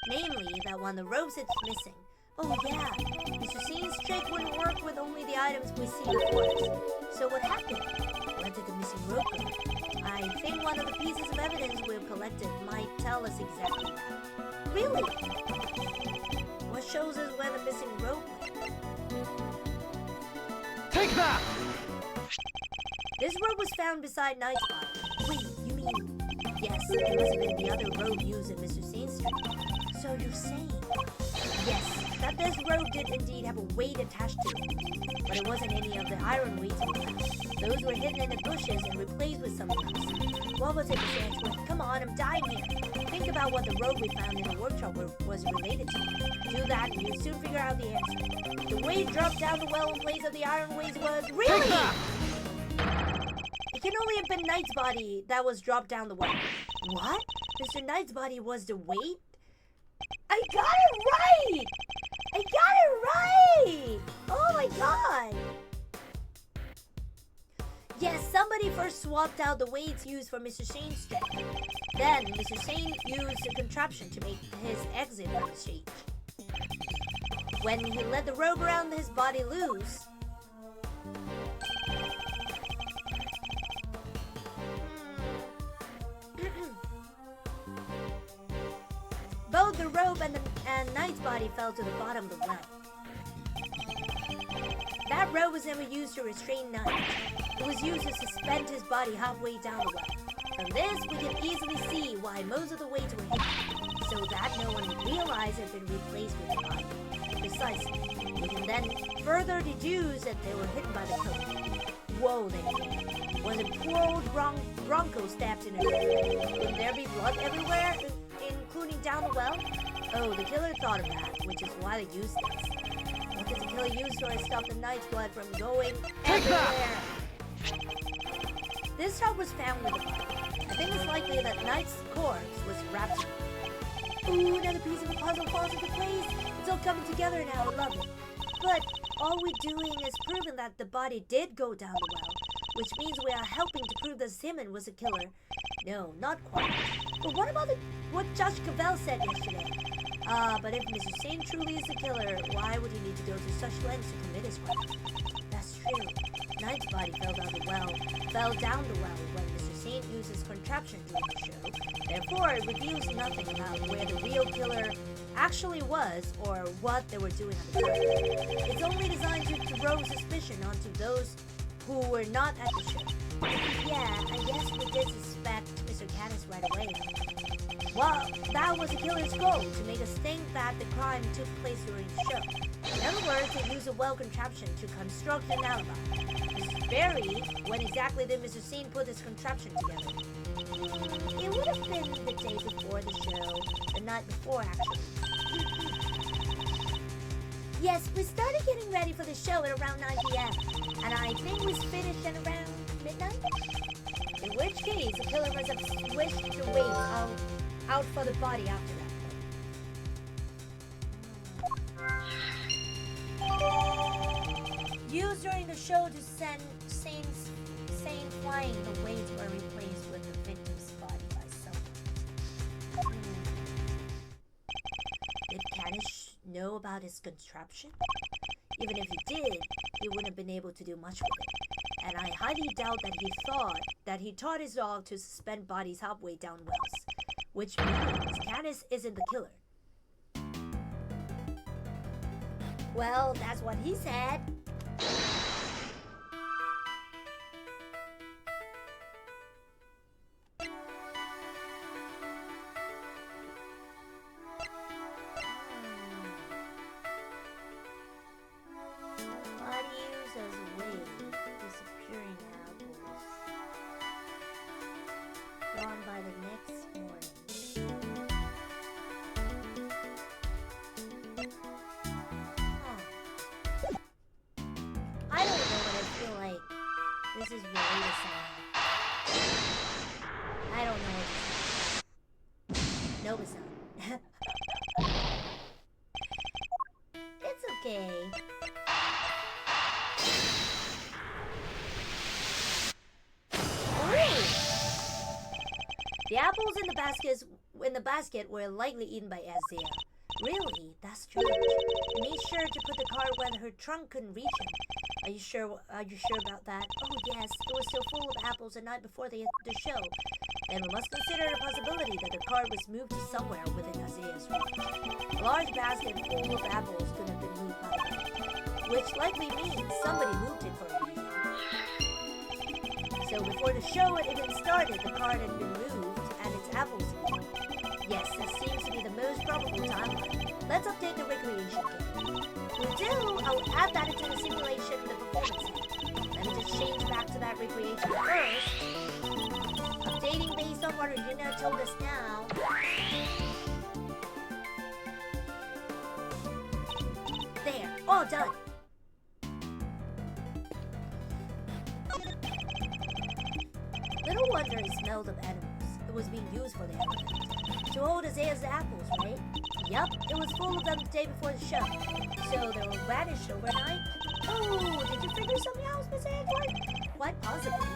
Namely, that when the ropes it's missing. Oh yeah, Mr. C's trick wouldn't work with only the items we see before us. So what happened? Where did the missing rope go? I think one of the pieces of evidence we've collected might tell us exactly that. Really? What shows us where the missing rope went? Take that! This rope was found beside Knight's body. Wait, you mean... Yes, it must have been the other rope used in Mr. C's trick. So you're saying... Yes, that this rope did indeed have a weight attached to it, but it wasn't any of the iron weights in the past. Those were hidden in the bushes and replaced with something else. What was it, Mr. Answorth? Come on, I'm dying here. Think about what the rope we found in the workshop was related to. Do that and you'll soon figure out the answer. The weight dropped down the well in place of the iron weights was... Really? It can only have been Knight's body that was dropped down the well. What? Mr. Knight's body was the weight? I got it right! I got it right! Oh my god! Yes, somebody first swapped out the weights used for Mr. Shane's strength. Then, Mr. Shane used a contraption to make his exit from the stage. When he let the rope around his body loose, both the rope and Knight's body fell to the bottom of the well. That rope was never used to restrain Knight. It was used to suspend his body halfway down the well. From this, we can easily see why most of the weights were hidden, so that no one would realize it had been replaced with the body. Precisely. We can then further deduce that they were hidden by the coat. Whoa, then. Was it poor old Bronco stabbed in a nerve? Would there be blood everywhere, including down the well? Oh, the killer thought of that, which is why they used this. What did the killer use to stop the Knight's blood from going everywhere? This top was found with the body. I think it's likely that Knight's corpse was wrapped in. Ooh, another piece of the puzzle falls into place. It's all coming together now. I love it. But all we're doing is proving that the body did go down the well, which means we are helping to prove that Simon was a killer. No, not quite. But what about what Judge Cavell said yesterday? But if Mr. Shane truly is a killer, why would he need to go to such lengths to commit his crime? That's true. Knight's body fell down the well when Mr. Shane used his contraption during the show. Therefore, it reveals nothing about where the real killer actually was or what they were doing at the time. It's only designed to throw suspicion onto those who were not at the show. Yeah, I guess we did suspect Mr. Caddis right away. Well, that was the killer's goal, to make us think that the crime took place during the show. In other words, they used a well contraption to construct an alibi. Mrs. Barry, when exactly did Mr. Shane put this contraption together? It would have been the day before the show, the night before actually. Yes, we started getting ready for the show at around 9 p.m. And I think we finished at around midnight? In which case, the killer must have switched the weight out for the body after that. Used during the show to send Sane flying, the weights were replaced with the victim's body by someone. Did Caddis know about his contraption? Even if he did, he wouldn't have been able to do much with it. And I highly doubt that he taught his dog to suspend bodies halfway down wells. Which means Caddis isn't the killer. Well, that's what he said. This is really the sound. I don't know what to say. No, it's not. It's okay. Ooh. The apples in the basket were likely eaten by Azia. Really? That's strange. He made sure to put the cart where her trunk couldn't reach him. Are you sure about that? Oh yes, it was so full of apples the night before the show. Then we must consider the possibility that the cart was moved to somewhere within Azia's reach. A large basket full of apples could have been moved by the cart, which likely means somebody moved it for a reason. So before the show had even started, the cart had been moved and its apples eaten. Yes, this seems to be the most probable timeline. Let's update the recreation game. you do, I'll add that into the simulation in the performance center. Let me just change back to that recreation first. Updating based on what Regina told us now. There, all done. Little wonder it smelled of animals. It was being used for the elephant. To hold Isaiah's apples, right? Yup, it was full of them the day before the show. So they were vanished overnight? Oh, did you figure something else, Miss Edward? Quite possibly.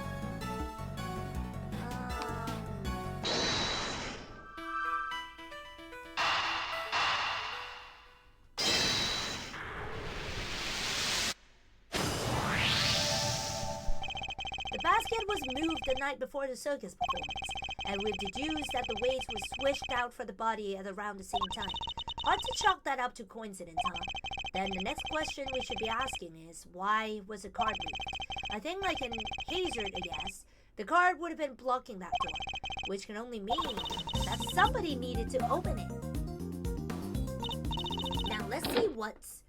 The basket was moved the night before the circus performance, and we've deduced that the weights were swished out for the body at around the same time. Hard to chalk that up to coincidence, huh? Then the next question we should be asking is, why was the card moved? I think like in hazard, I guess, the card would have been blocking that door, which can only mean that somebody needed to open it. Now let's see what's...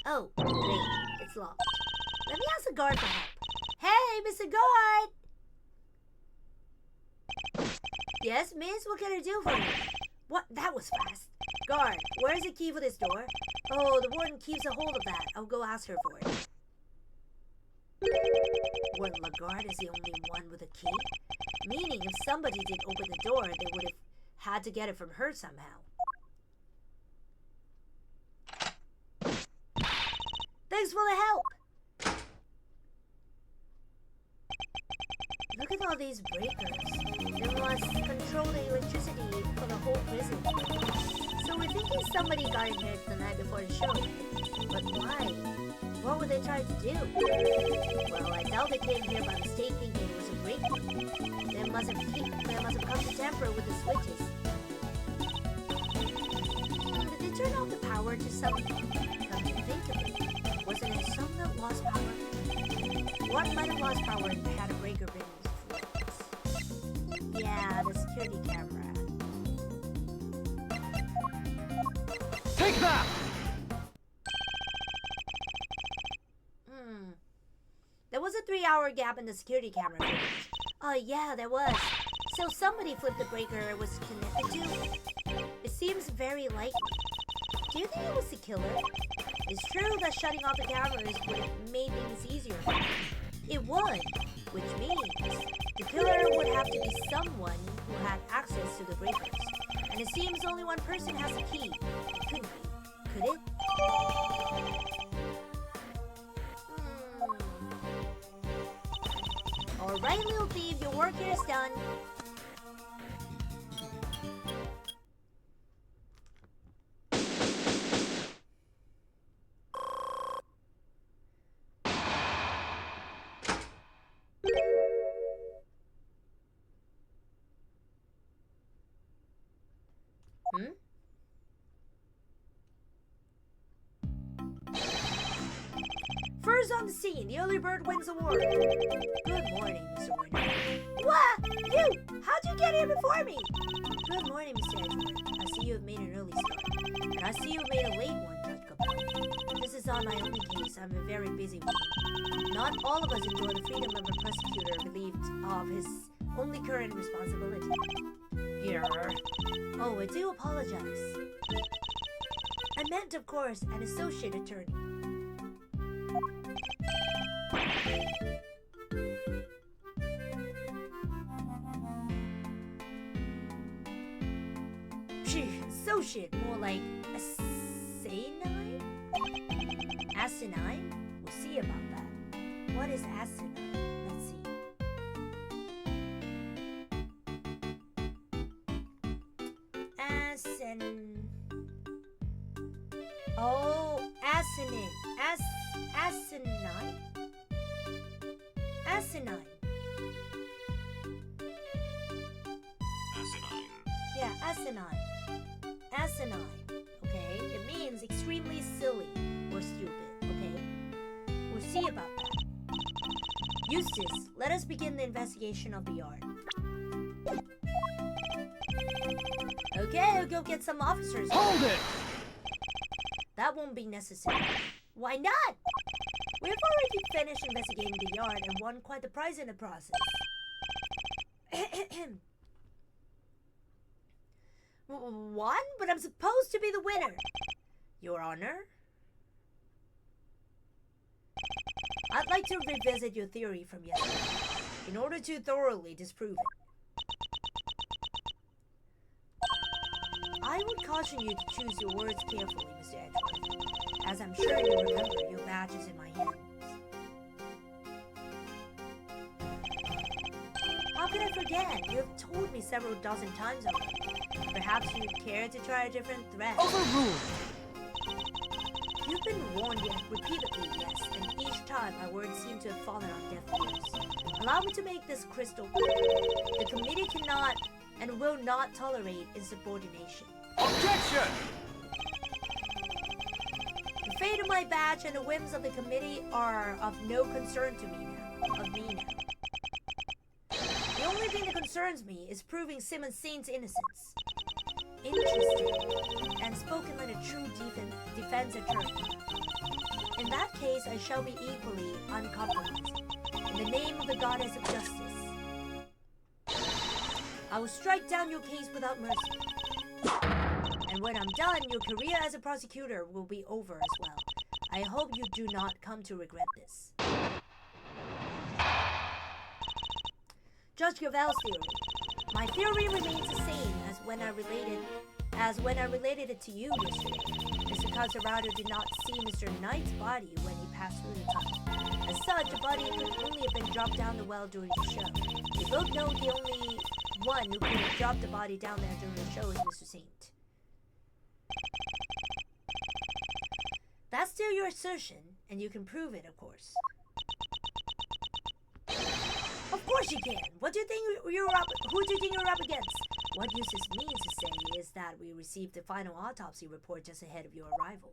Oh, great, it's locked. Let me ask the guard for help. Hey, Mr. Guard! Yes, miss, what can I do for you? What? That was fast. Guard, where's the key for this door? Oh, the warden keeps a hold of that. I'll go ask her for it. Warden Lagarde is the only one with a key? Meaning if somebody did open the door, they would have had to get it from her somehow. Thanks for the help! Look at all these breakers. They must control the electricity for the whole prison. So we're thinking somebody got in here the night before the show. But why? What were they trying to do? Well, I doubt they came here by mistake thinking it was a break. They must have come to tamper with the switches. Did they turn off the power to something? Come to think of it, wasn't it some that lost power? What might have lost power and had a breaker been? Yeah, the security camera. Take that! There was a 3-hour gap in the security camera footage. Oh yeah, there was. So somebody flipped the breaker it was connected to. It seems very likely. Do you think it was the killer? It's true that shutting off the cameras would have made things easier. It would, which means the killer would have to be someone who had access to the breakers. And it seems only one person has the key. It couldn't be. Could it? Alright, little thief, your work here is done. First on the scene, the early bird wins the award. Good morning, Mr. Winner. What? You? How'd you get here before me? Good morning, Mr. Edward. I see you have made an early start. And I see you have made a late one, Judge Capone. This is not my only case. I'm a very busy one. Not all of us enjoy the freedom of a prosecutor relieved of his only current responsibility. Yeah. Oh, I do apologize. I meant, of course, an associate attorney. Associate, more like asinine? Asinine? We'll see about that. What is asinine? Let's see. Oh, asinine. Asinine? Asinine. Asinine. Yeah, asinine. Asinine, okay? It means extremely silly or stupid, okay? We'll see about that. Eustace, let us begin the investigation of the yard. Okay, I'll go get some officers. Hold it! That won't be necessary. Why not? We've already finished investigating the yard and won quite the prize in the process. Won? But I'm supposed to be the winner. Your Honor? I'd like to revisit your theory from yesterday in order to thoroughly disprove it. I would caution you to choose your words carefully, Mr. Edgeworth, as I'm sure you remember your badge is in my hands. How could I forget? You have told me several dozen times already. Perhaps you'd care to try a different thread. Overruled! You've been warned repeatedly, yes, and each time my words seem to have fallen on deaf ears. Allow me to make this crystal clear. The committee cannot and will not tolerate insubordination. Objection! The fate of my badge and the whims of the committee are of no concern to me now. The only thing that concerns me is proving Simmons Saint's innocence. Interesting, and spoken like a true defense attorney. In that case, I shall be equally uncompromising. In the name of the goddess of justice, I will strike down your case without mercy. And when I'm done, your career as a prosecutor will be over as well. I hope you do not come to regret this. Judge Gavel's theory. My theory remains the same as when I related it to you yesterday. Mr. Caserado did not see Mr. Knight's body when he passed through the tunnel. As such, the body could only have been dropped down the well during the show. We both know the only one who could have dropped the body down there during the show is Mr. Saint. That's still your assertion, and you can prove it, of course. Of course you can. What do you think you're up? Who do you think you're up against? What use this means to say is that we received the final autopsy report just ahead of your arrival.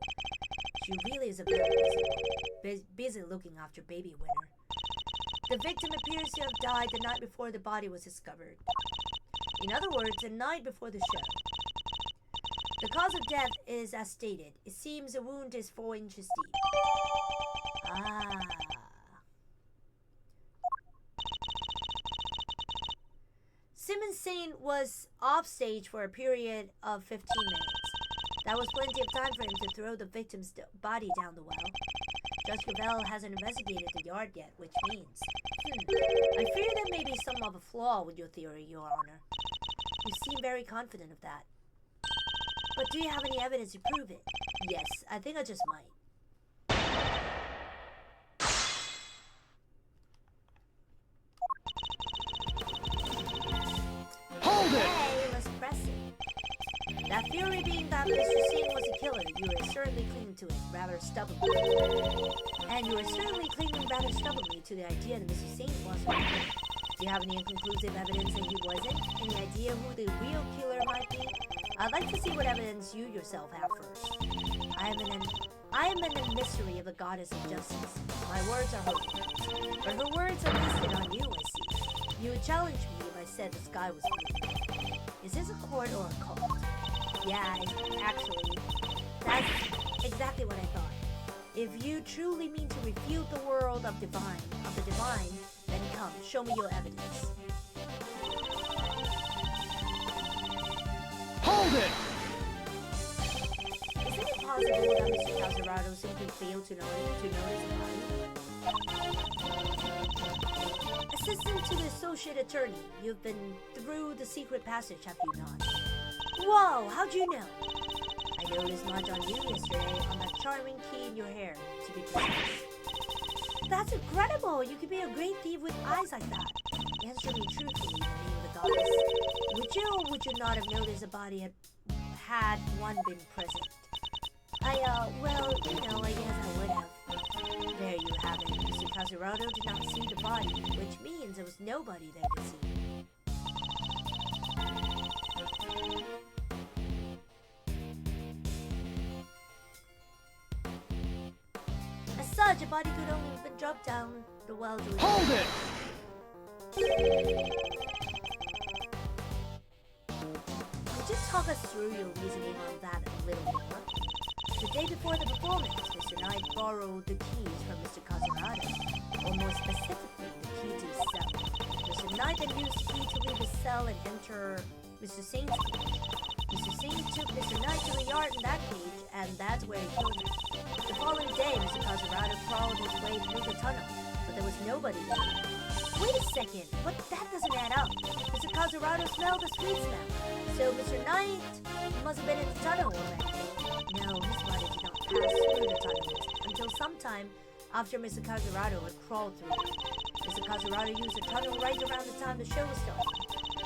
She really is a very busy looking after baby winner. The victim appears to have died the night before the body was discovered. In other words, the night before the show. The cause of death is as stated. It seems the wound is 4 inches deep. Ah. Simmons Saint was off stage for a period of 15 minutes. That was plenty of time for him to throw the victim's body down the well. Judge Gavel hasn't investigated the yard yet, which means... I fear there may be some of a flaw with your theory, Your Honor. You seem very confident of that. But do you have any evidence to prove it? Yes, I think I just might. Hold it! Hey, let's press it. That theory being that Mr. Singh was a killer, you are certainly clinging to it rather stubbornly. And you are certainly clinging rather stubbornly to the idea that Mr. Singh was a killer. Do you have any inconclusive evidence that he wasn't? Any idea who the real killer might be? I'd like to see what evidence you yourself have first. I am an emissary of the goddess of justice. My words are her words. But her words are listed on you, I see. You would challenge me if I said the sky was blue. Is this a court or a cult? Yeah, actually, that's exactly what I thought. If you truly mean to refute the world of the divine, then come, show me your evidence. Hold it! Isn't it possible that Mr. Caserado simply failed to notice the body? Assistant to the associate attorney, you've been through the secret passage, have you not? Whoa, how'd you know? I noticed much on you yesterday on that charming key in your hair, to be precise. That's incredible! You could be a great thief with eyes like that. Answer me truthfully in the name of the goddess. Would you or would you not have noticed the body had one been present? Well, you know, I guess I would have. There you have it. Mr. Caserado did not see the body, which means there was nobody there to see. As such, a body could only have been dropped down the well during... Hold it! Could you talk us through your reasoning on that a little more? The day before the performance, Mr. Knight borrowed the keys from Mr. Kazurado, or more specifically, the key to his cell. Mr. Knight then used the key to leave his cell and enter Mr. Saint's cage. Mr. Saint took Mr. Knight to the yard in that cage, and that's where he killed him. The following day, Mr. Kazurado crawled his way through the tunnel, but there was nobody there. Wait a second, but that doesn't add up. Mr. Kazurado smelled a sweet smell, so Mr. Knight must have been in the tunnel already. No, his body did not pass through the tunnel until sometime after Mr. Kazurado had crawled through it. Mr. Kazurado used the tunnel right around the time the show was starting.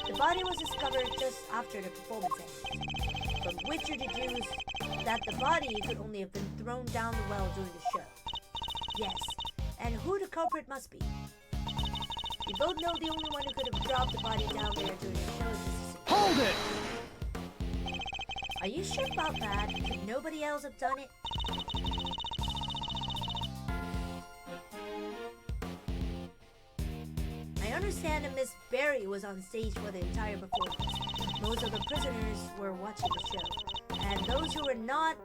The body was discovered just after the performance ended, from which you deduce that the body could only have been thrown down the well during the show. Yes, and who the culprit must be. We both know the only one who could have dropped the body down there during the show is Mr. Saint. Hold it! Are you sure about that? Could nobody else have done it? I understand that Miss Berry was on stage for the entire performance. Most of the prisoners were watching the show, and those who were not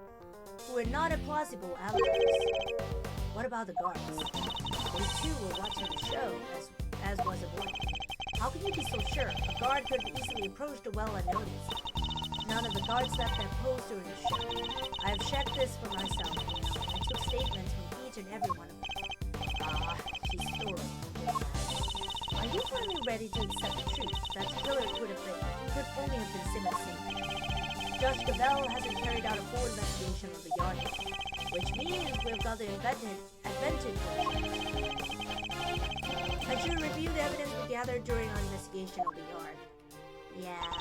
a plausible alibis. What about the guards? They too were watching the show, as was a boy. How can you be so sure? A guard could have easily approached the well unnoticed. None of the guards left their post during the show. I have checked this for myself. I took statements from each and every one of them. She's thorough. Are you finally ready to accept the truth that the killer could only have been Simmons Singh? Judge Gabel hasn't carried out a full investigation of the yard yet, which means we've got the advantage. I should review the evidence we gathered during our investigation of the yard. Yeah.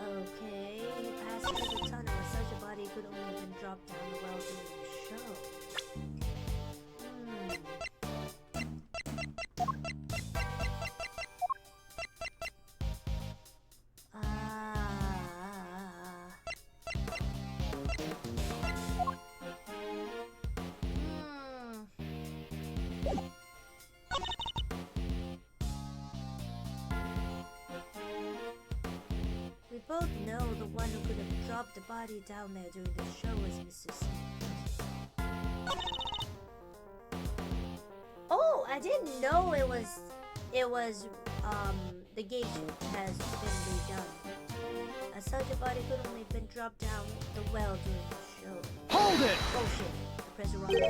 Okay, he passed through the tunnel where such a body could only have been dropped down the well during the show. We both know the one who could have dropped the body down there during the show was Mr. Saint. Oh, I didn't know it was the gate has been redone. Such a body could only have been dropped down the well during the show. Hold it! Bullshit. Press the wrong button.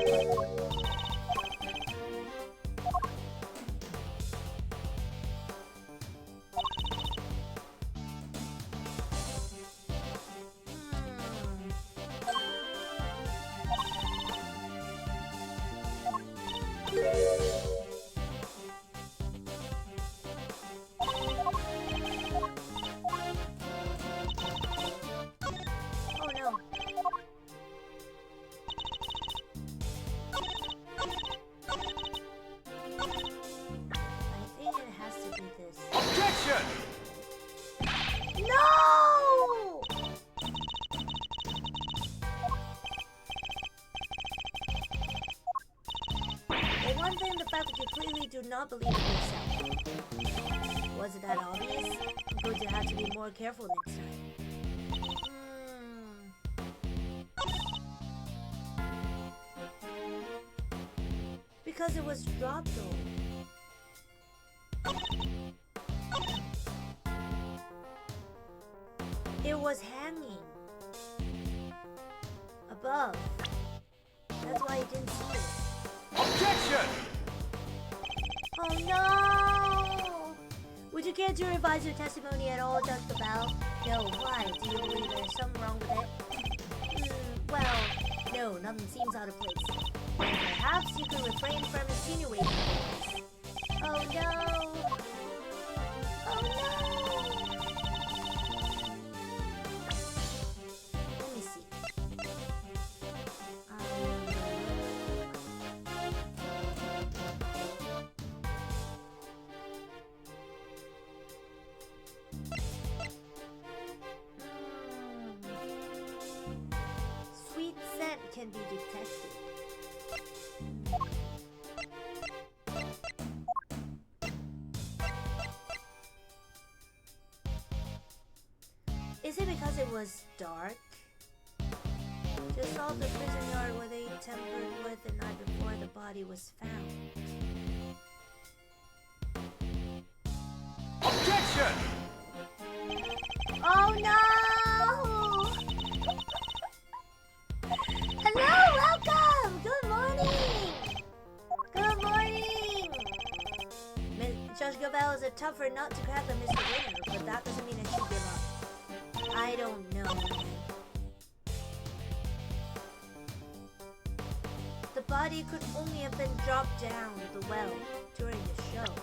Oh no. I think it has to be this. Objection! No! For one thing, the fact that you clearly do not believe in yourself. Was it that obvious? I'm going to have to be more careful next time. Because it was dropped though. It was hanging above. That's why you didn't see it. Objection! Oh no! Would you care to revise your testimony at all, Judge Cabell? No, why? Do you believe there's something wrong with it? Well, no, nothing seems out of place. Perhaps you could refrain from insinuating things. Oh no! Oh no! Let me see. Sweet scent can be detected. Is it because it was dark? Just saw the prison yard where they tampered with the night before the body was found. Objection! Oh no! Hello, welcome! Good morning! Good morning! Judge Gabelle is a tougher nut to crack than Mr. Winner, but that doesn't mean I should give up. I don't know. The body could only have been dropped down the well during the show.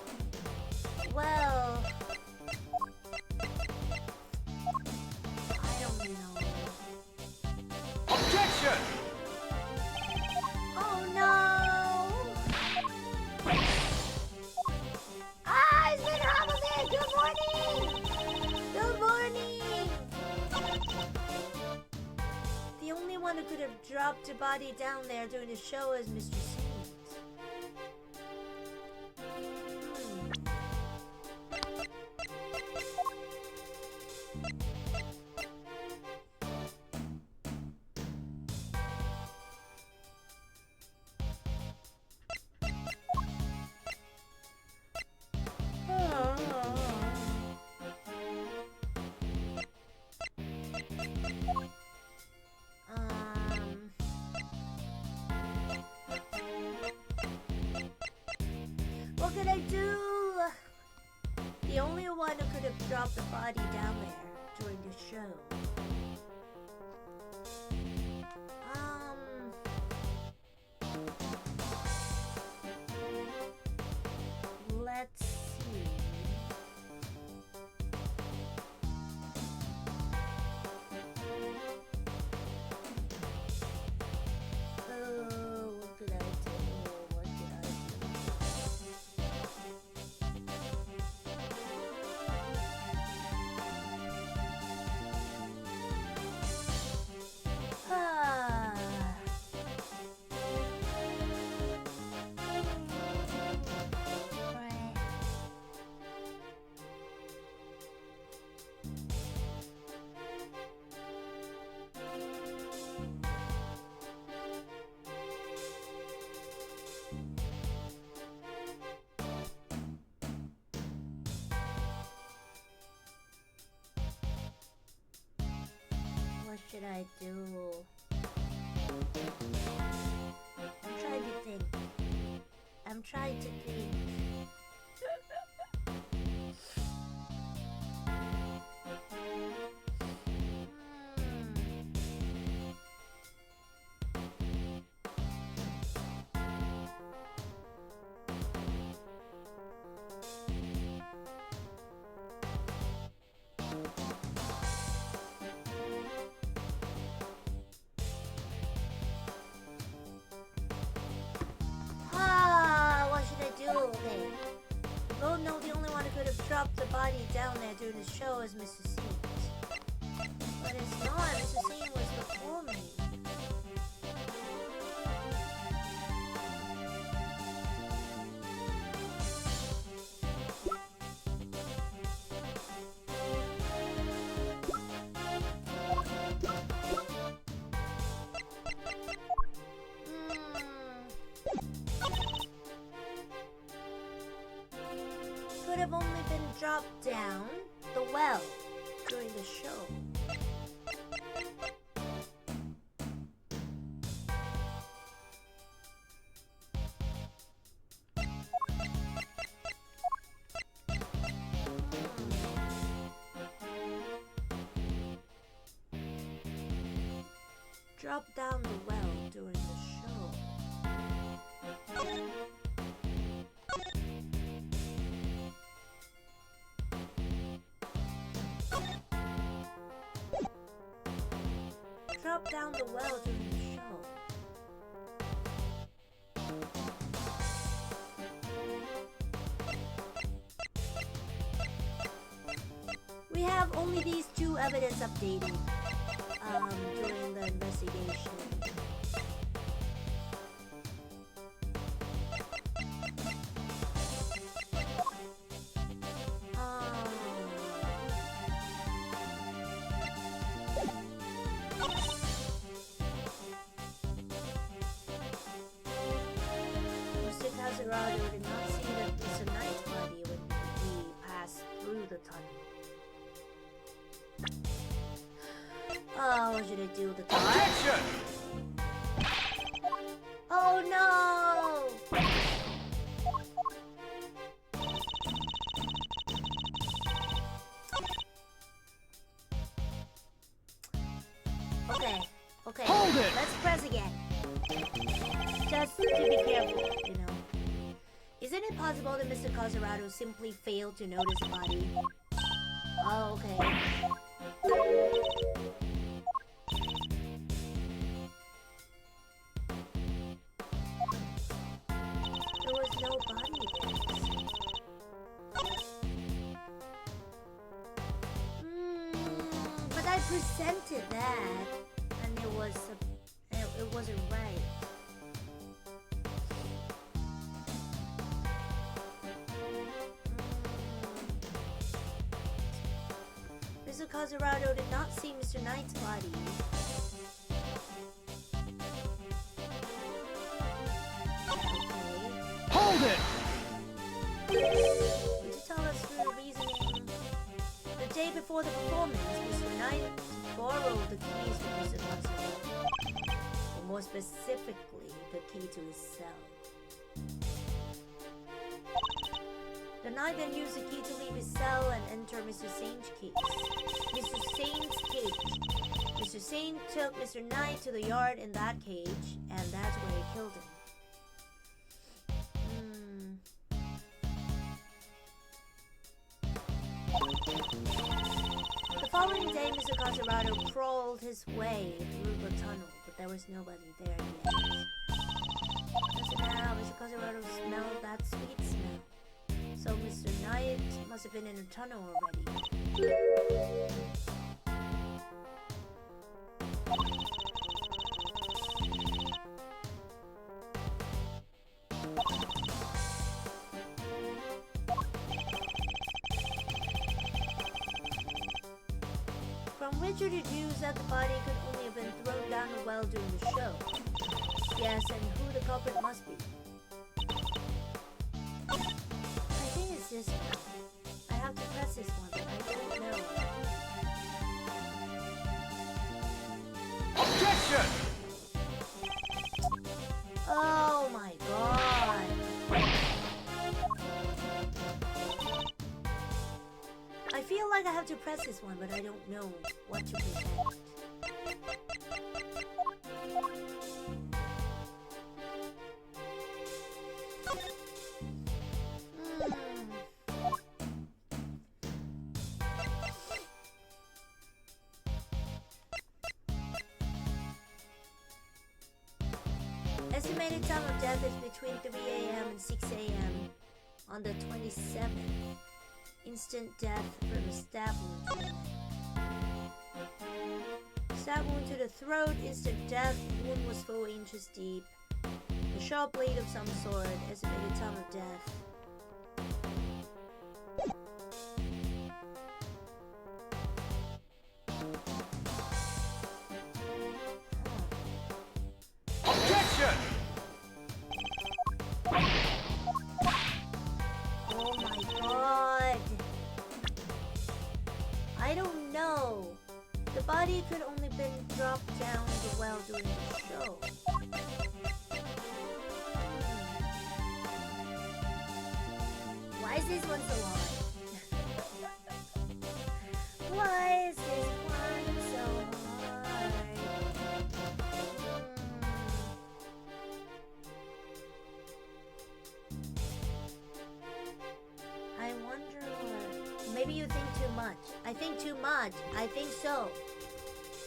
Well, I don't know. Objection! Oh no! Ah, it's been there. Good morning! Good morning! The only one who could have dropped a body down there during the show is Mr. Sims. What could I do? The only one who could have dropped the body down there during the show. Let's see. What could I do? What could I do? Right. What should I do? I'm trying to think. I'm trying to think. What should I do? Okay. We both know the only one who could have dropped the body down there during the show is Mr. Seams. But it's not. Mr. Seams was performing. Could have only been dropped down the well during the show. Drop down the well during the show. Drop down the well during the show. We have only these two evidence updated during the investigation. want you to do the thought. Objection! Oh no! Okay, okay. Hold it! Let's press again. Just to be careful, you know. Isn't it possible that Mr. Coserato simply failed to notice the body? Oh, okay. There was no body there. But I presented that, and it wasn't right. Mr. Coserato did not see Mr. Knight's body. Hold it! Would you tell us through the reasoning? The day before the performance, Mr. Knight borrowed the keys from Mr. Coserato. Or more specifically, the key to his cell. The Knight then used the key to leave his cell and enter Mr. Saint's cage. Mr. Saint took Mr. Knight to the yard in that cage, and that's where he killed him. The following day, Mr. Coserato crawled his way through the tunnel, but there was nobody there yet. So now, Mr. Coserato smelled that sweet smell. So Mr. Knight must have been in a tunnel already. From which you deduce that the body could only have been thrown down a well during the show. Yes, and who the culprit must be. I think it's this one. I have to press this one, but I don't know. Objection! Oh my god. I feel like I have to press this one, but I don't know what to present. Estimated time of death is between 3 a.m. and 6 a.m. on the 27th. Instant death from a stab wound to the neck. Stab wound to the throat, instant death, wound was 4 inches deep. A sharp blade of some sort, estimated time of death. Objection! Oh my god. I don't know. The body could only been dropped down the well during the show. Why is this one so hard? Why is this one so hard? I wonder what... Maybe you think too much. I think too much. I think so.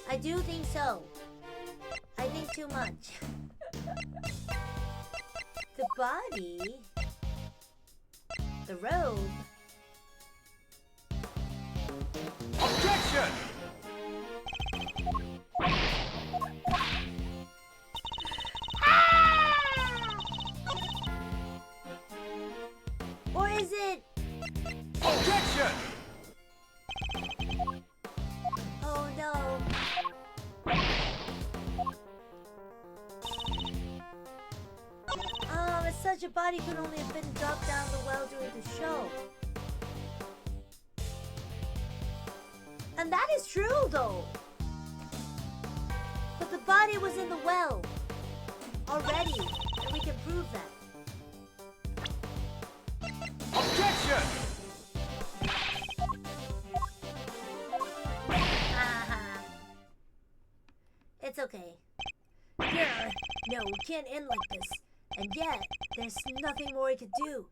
I do think so. I think too much. The body... The robe... Objection! Or is it... Objection! Oh no. Such a body could only have been dropped down the well during the show. And that is true though. body was in the well already, and we can prove that. Objection! It's okay. Yeah, no, we can't end like this. And yet, there's nothing more we could do.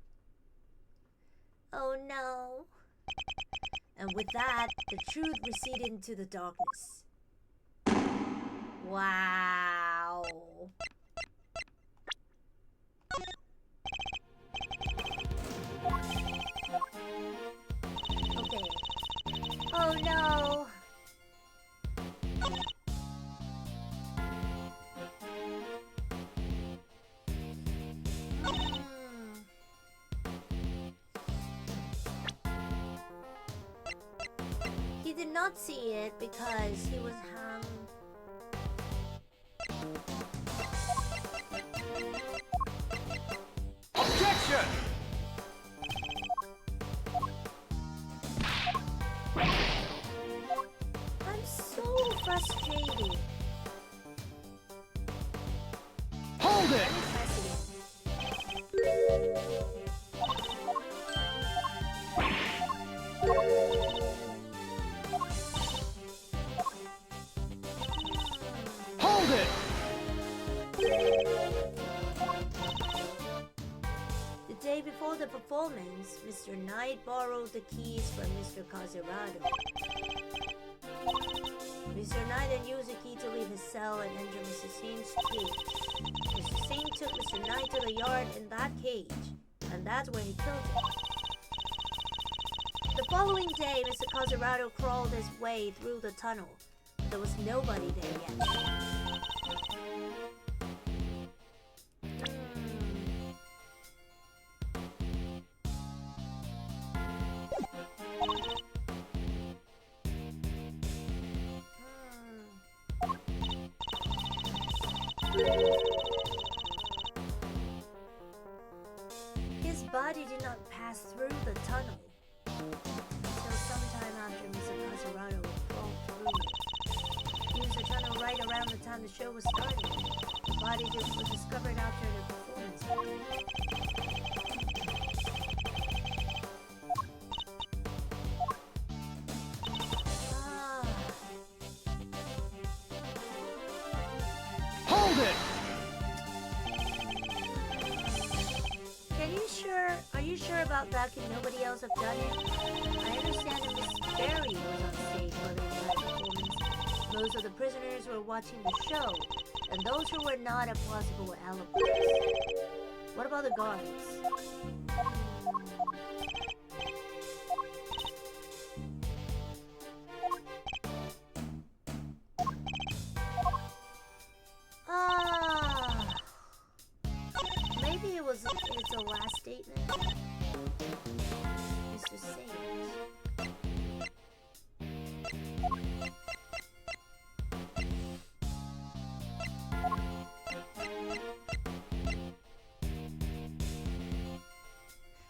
Oh no. And with that, the truth receded into the darkness. Wow. Okay. Oh no. He did not see it because he was hung. Objection! I'm so frustrated. Hold it! Let me press it. Hold it! The day before the performance, Mr. Knight borrowed the keys from Mr. Cazerado. Mr. Knight then used the key to leave his cell and enter Mr. Singh's cage. Mr. Singh took Mr. Knight to the yard in that cage, and that's where he killed him. The following day, Mr. Cazerado crawled his way through the tunnel. There was nobody there yet. His body did not pass through the tunnel until sometime after Mr. Cazerado crawled through it. He used the tunnel right around the time the show was starting. The body was discovered after the performance. Hold it! Are you sure about that? Can nobody else have done it? I understand that Miss Berry was on stage while they had performance. Most of the prisoners were watching the show, and those who were not have possible alibis. What about the guards? Maybe it's a last statement. Mr. Sage.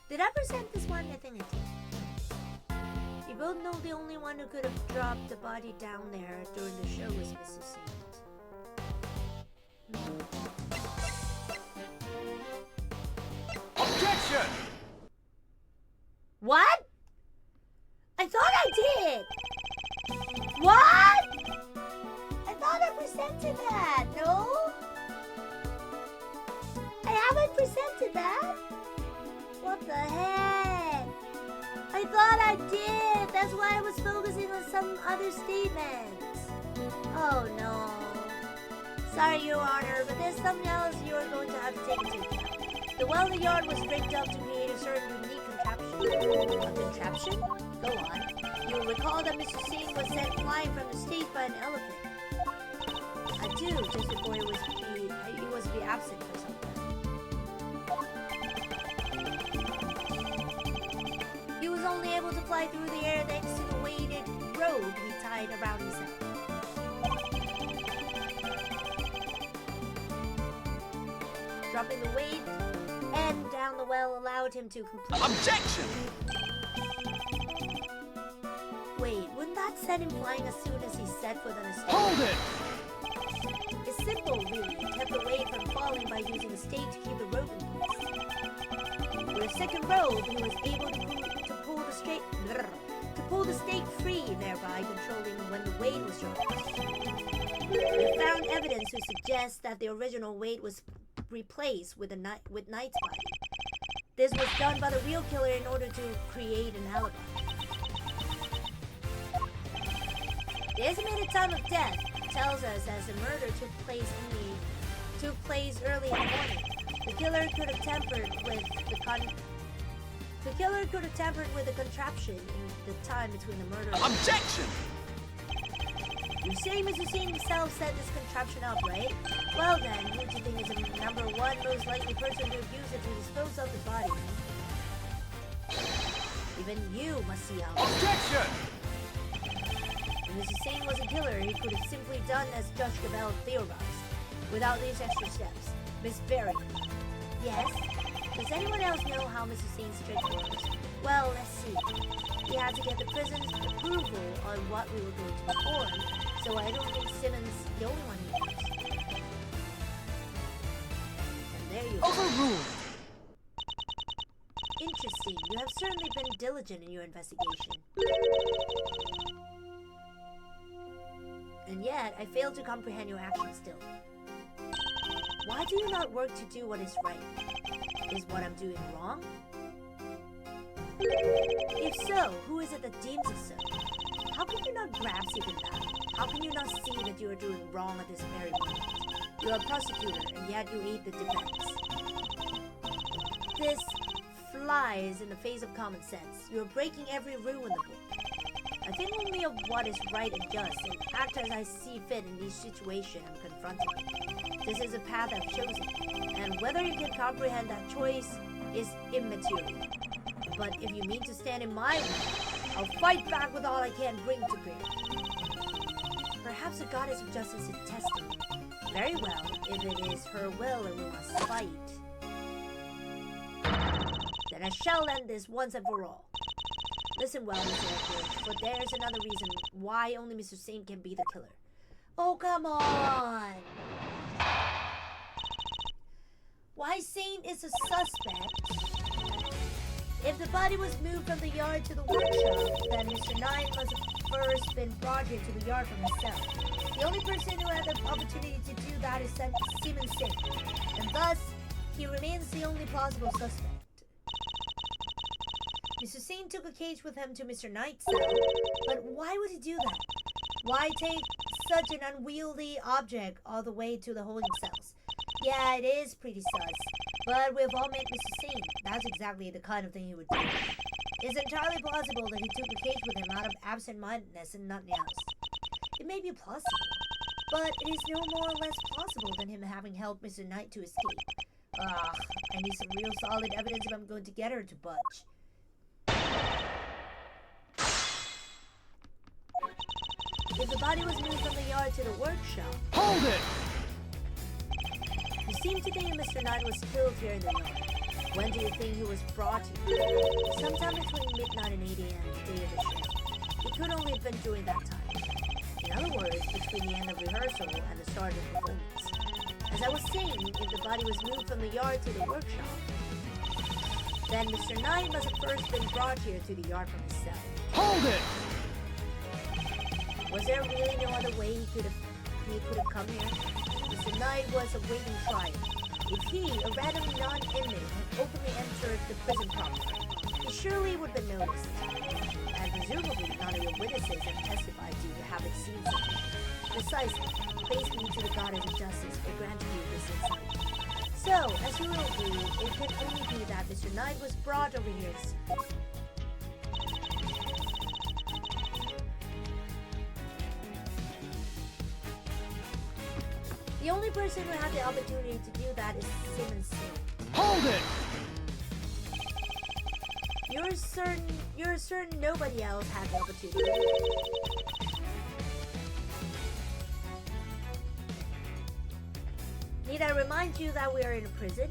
Did I present this one? I think I did. You both know the only one who could have dropped the body down there during the show was Mr. Sage. Objection! What? I thought I did! What? I thought I presented that, no? I haven't presented that? What the heck? I thought I did! That's why I was focusing on some other statements. Oh no. Sorry, Your Honor, but there's something else you are going to have to take into account. The well in the yard was rigged up to create a certain unique contraption. A contraption? Go on. You'll recall that Mr. Singh was sent flying from the stage by an elephant. I do, just before he was to be absent for some time. He was only able to fly through the air thanks to the weighted robe he tied around himself. Dropping the weight and down the well allowed him to complete. Objection! Wait, wouldn't that send him flying as soon as he set foot on a stage? Hold it! second robe, he was able to pull the state free, thereby controlling when the weight was dropped. We found evidence to suggest that the original weight was replaced with Knight's body. This was done by the real killer in order to create an alibi. The estimated time of death tells us as the murder took place early in the morning. The killer could have tampered with the contraption in the time between the murder. Objection! You say Mr. Scene himself set this contraption up, right? Well then, who do you think is the number one most likely person to abuse it to dispose of the body? Even you must see how. Objection! If Mr. Scene was a killer, he could have simply done as Judge Gabel theorized, without these extra steps. Miss Berry. Yes? Does anyone else know how Mr. Scene's trick works? Well, let's see. We had to get the prison's approval on what we were going to perform, so I don't think Simmons the only one who knows. And there you are. Overruled! Interesting. You have certainly been diligent in your investigation. And yet, I fail to comprehend your actions still. Why do you not work to do what is right? Is what I'm doing wrong? If so, who is it that deems it so? How can you not grasp even that? How can you not see that you are doing wrong at this very moment? You are a prosecutor, and yet you aid the defense. This flies in the face of common sense. You are breaking every rule in the book. I think only of what is right and just, and act as I see fit in each situation I'm confronted with. This is a path I've chosen, and whether you can comprehend that choice is immaterial. But if you mean to stand in my way, I'll fight back with all I can bring to bear. Perhaps the goddess of justice is testing me. Very well, if it is her will and we must fight, then I shall end this once and for all. Listen well, Mr. Edward, for there's another reason why only Mr. Saint can be the killer. Oh, come on! Why Saint is a suspect? If the body was moved from the yard to the workshop, then Mr. Knight must have first been brought here to the yard from himself. The only person who had the opportunity to do that is Simon Saint, and thus, he remains the only plausible suspect. Mr. Saint took a cage with him to Mr. Knight's cell, but why would he do that? Why take such an unwieldy object all the way to the holding cells? Yeah, it is pretty sus, but we've all met Mr. Saint. That's exactly the kind of thing he would do. It's entirely plausible that he took a cage with him out of absent-mindedness and nothing else. It may be plausible, but it is no more or less plausible than him having helped Mr. Knight to escape. I need some real solid evidence if I'm going to get her to budge. If the body was moved from the yard to the workshop... Hold it! You seem to think that Mr. Knight was killed here in the yard. When do you think he was brought here? Sometime between midnight and 8 a.m. the day of the show. It could only have been during that time. In other words, between the end of rehearsal and the start of the performance. As I was saying, if the body was moved from the yard to the workshop, then Mr. Knight must have first been brought here to the yard from his cell. Hold it! Was there really no other way he could have come here? Mr. Knight was awaiting trial. If he, a random non-inmate, had openly entered the prison proper, he surely would have been noticed. And presumably none of your witnesses have testified to having seen something. Precisely, praise be to the goddess of justice for granting you this insight. So, as you will agree, it can only be that Mr. Knight was brought over here to see. The only person who had the opportunity to do that is Simon Singh. Hold it! You're certain nobody else had the opportunity. Need I remind you that we are in a prison?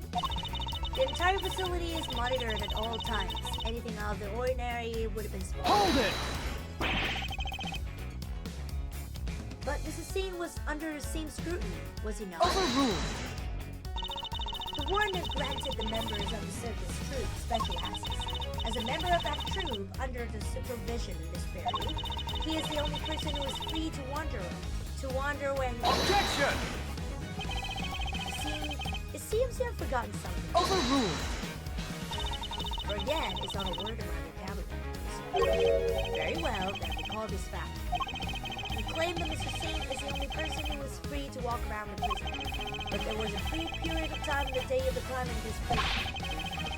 The entire facility is monitored at all times. Anything out of the ordinary would have been spotted. Hold it! But Mrs. Singh was under the same scrutiny, was he not? Overruled! The warden had granted the members of the circus troop special access. As a member of that troop, under the supervision of Miss Berry, he is the only person who is free to wander where he Objection! It seems you have forgotten something. Overruled! Forget is not a word in my vocabulary. Very well, then recall this fact. You claim that Mr. Saint is the only person who is free to walk around the prison. But there was a brief period of time in the day of the crime in this prison.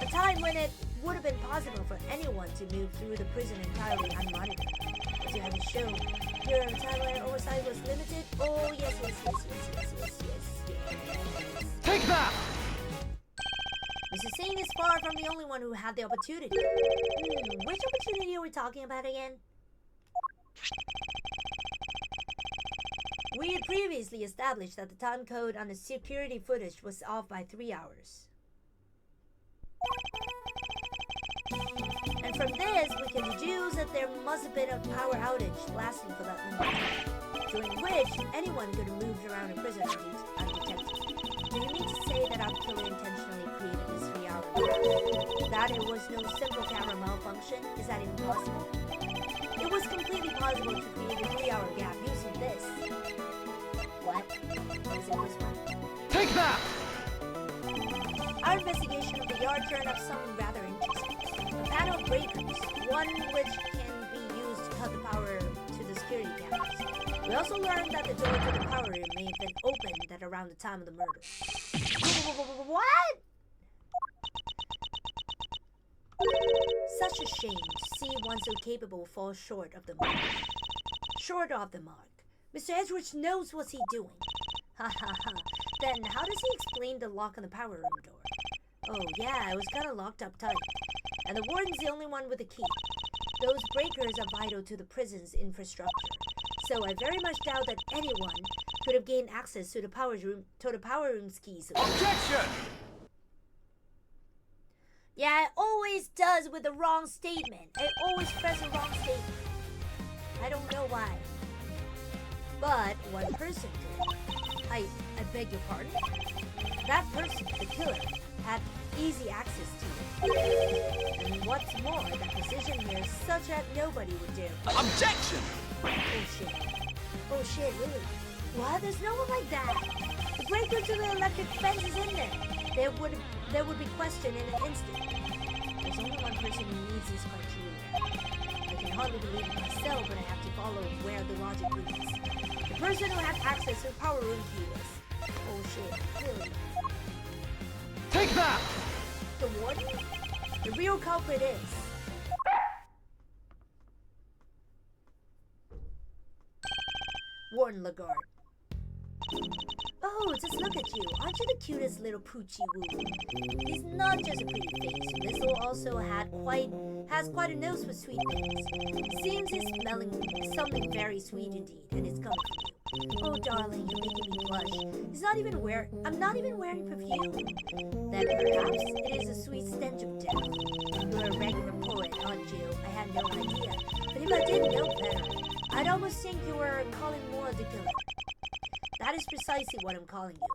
A time when it would have been possible for anyone to move through the prison entirely unmonitored. As you have shown, here in a time when oversight was limited. Oh, yes. Take that! Mr. Saint is far from the only one who had the opportunity. Which opportunity are we talking about again? We had previously established that the time code on the security footage was off by 3 hours. And from this, we can deduce that there must have been a power outage lasting for that length of time, during which anyone could have moved around a prison undetected. Do you mean to say that our killer intentionally created this 3 hour gap? That it was no simple camera malfunction? Is that even possible? It was completely possible to create a 3 hour gap using this. What? What is it this one? Take that! Our investigation of the yard turned up something rather interesting. A panel of breakers, one which can be used to cut the power to the security cameras. We also learned that the door to the power room may have been opened at around the time of the murder. What? Such a shame to see one so capable fall short of the mark. Mr. Edwards knows what he's doing. Ha ha ha. Then how does he explain the lock on the power room door? Oh yeah, it was kind of locked up tight. And the warden's the only one with the key. Those breakers are vital to the prison's infrastructure. So I very much doubt that anyone could have gained access to the power room's keys. Objection! Yeah, it always does with the wrong statement. It always press the wrong statement. I don't know why. But one person did. I beg your pardon? That person, the killer, had easy access to it. And what's more, the precision here is such that nobody would dare. Objection! Oh shit, really? What? There's no one like that. The breaker to the electric fence is in there. There would be question in an instant. There's only one person who needs this criteria. I can hardly believe it myself, but I have to follow where the logic leads. The person who had access to the power room key was... Oh shit, really? Take that! The warden? The real culprit is... Warden Lagarde. Oh, just look at you. Aren't you the cutest little poochie woo? He's not just a pretty face. Missile also has quite a nose for sweet things. Seems he's smelling something very sweet indeed, and it's coming from you. Oh, darling, you're making me blush. I'm not even wearing perfume. Then perhaps it is a sweet stench of death. You're a regular poet, aren't you? I had no idea. But if I didn't know better, I'd almost think you were calling Moore the killer. That is precisely what I'm calling you.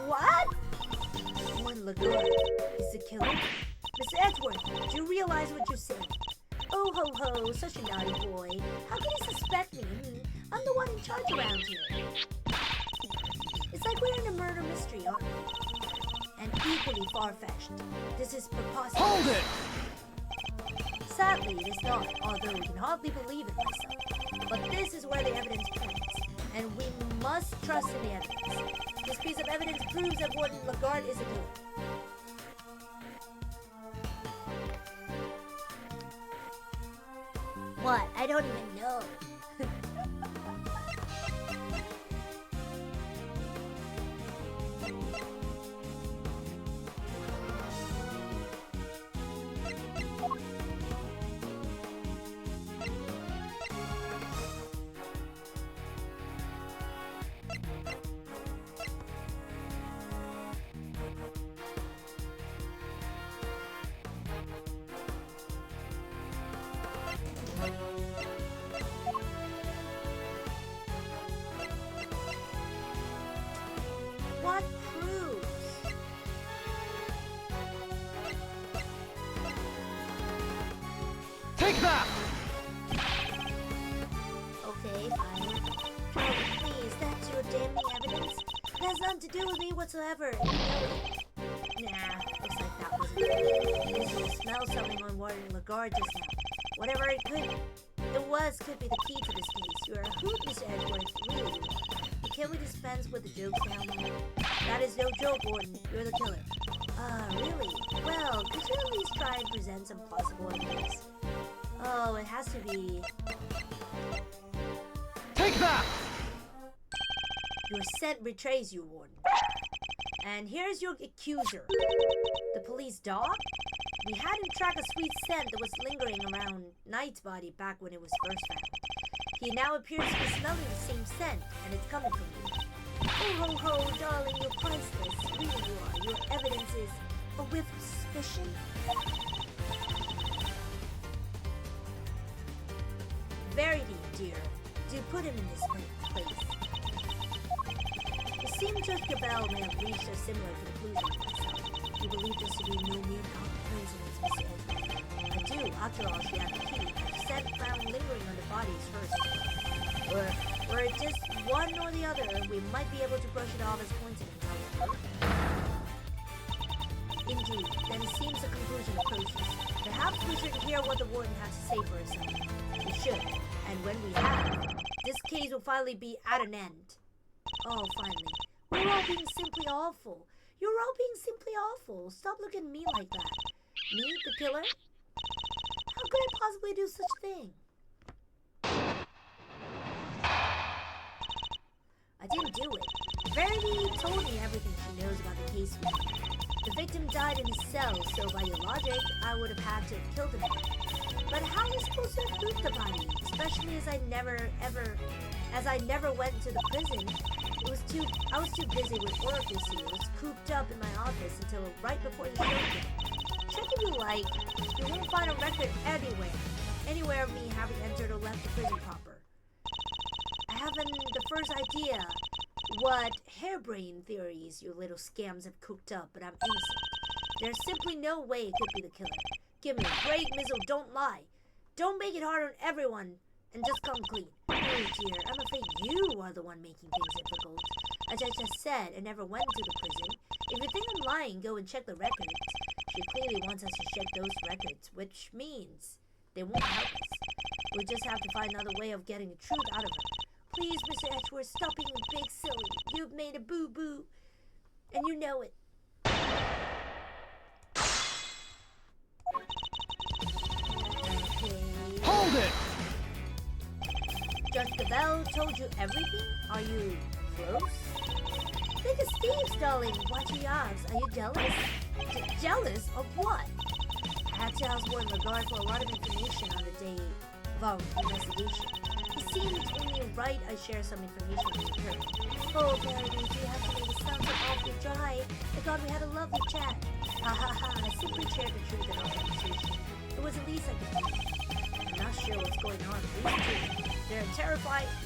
What? Warden Lagarde is the killer? Mr. Edward, do you realize what you're saying? Oh ho ho, such a naughty boy. How can you suspect me? I'm the one in charge around here. It's like we're in a murder mystery, aren't we? And equally far-fetched. This is preposterous. Hold it! Sadly, it is not, although we can hardly believe it myself. But this is where the evidence points, and we must trust in the evidence. This piece of evidence proves that Warden Lagarde is a killer. What? I don't even know. nothing to do with me whatsoever. Nah, looks like that wasn't it. I used to smell something on Warden Lagarde just now. Whatever it could be the key to this case. You are a hoot, Mr. Edwards, really. But can we dispense with the jokes now? That is no joke, Warden. You're the killer. Really? Well, could you at least try and present some plausible evidence? Oh, it has to be... Take that! Your scent betrays you, Warden. And here's your accuser. The police dog? We had him track a sweet scent that was lingering around Knight's body back when it was first found. He now appears to be smelling the same scent, and it's coming from you. Oh ho ho, darling, you're priceless. Really you are. Your evidence is a whiff of suspicion. Verity, dear. Do put him in this place. It seems Judge Gabelle may have reached a similar conclusion myself. You believe this to be no mere coincidence, Mr. Edwards? I do. After all, she had the key. The scent found lingering on the body is hers. Were it just one or the other, we might be able to brush it off as coincidence, however. Indeed, then it seems the conclusion approaches. Perhaps we should hear what the warden has to say for herself. We should, and when we have, this case will finally be at an end. Oh, finally. We're all being simply awful. You're all being simply awful. Stop looking at me like that. Me, the killer? How could I possibly do such a thing? I didn't do it. Verity told me everything she knows about the case. The victim died in his cell, so by your logic, I would have had to have killed him. But how am I supposed to have moved the body? Especially as I never went to the prison. I was too busy with work, you see. I was cooped up in my office until right before the show. Check if you like. You won't find a record anywhere of me having entered or left the prison proper. I haven't the first idea what harebrained theories you little scams have cooked up, but I'm innocent. There's simply no way it could be the killer. Give me a break, Mizzle, don't lie. Don't make it hard on everyone, and just come clean. Oh dear, I'm afraid you are the one making things difficult. As I just said, I never went to the prison. If you think I'm lying, go and check the records. She clearly wants us to check those records, which means they won't help us. We'll just have to find another way of getting the truth out of her. Please, Mr. Edgeworth, stop being big silly. You've made a boo-boo, and you know it. Okay. Hold it! Judge Gabelle told you everything? Are you close? Think of Steve's, darling. Watch your eyes. Are you jealous? Jealous of what? I had to ask Warden Lagarde for a lot of information on the day of our investigation. It seemed only right I share some information with her. Oh, Verity, do you have to make it sound so awfully dry? I thought we had a lovely chat. Ha ha ha, I simply shared the truth in our conversation. It was the least I could do. I'm not sure what's going on with these two. They're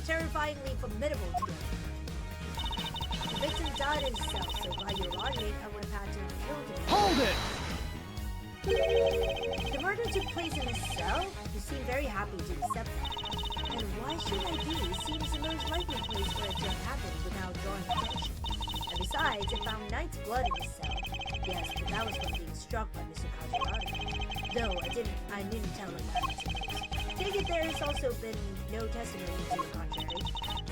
terrifyingly formidable together. The victim died in his cell, so by your logic, I would have had to have killed him. Hold it! The murder took place in his cell? You seem very happy to accept that. And why should I be? It seems the most likely place for it to have happened without drawing attention. And besides, it found Knight's blood in his cell. Yes, but that was from being struck by Mr. Casuardi. Though I didn't tell him that, I suppose. Take it there has also been no testimony to the contrary.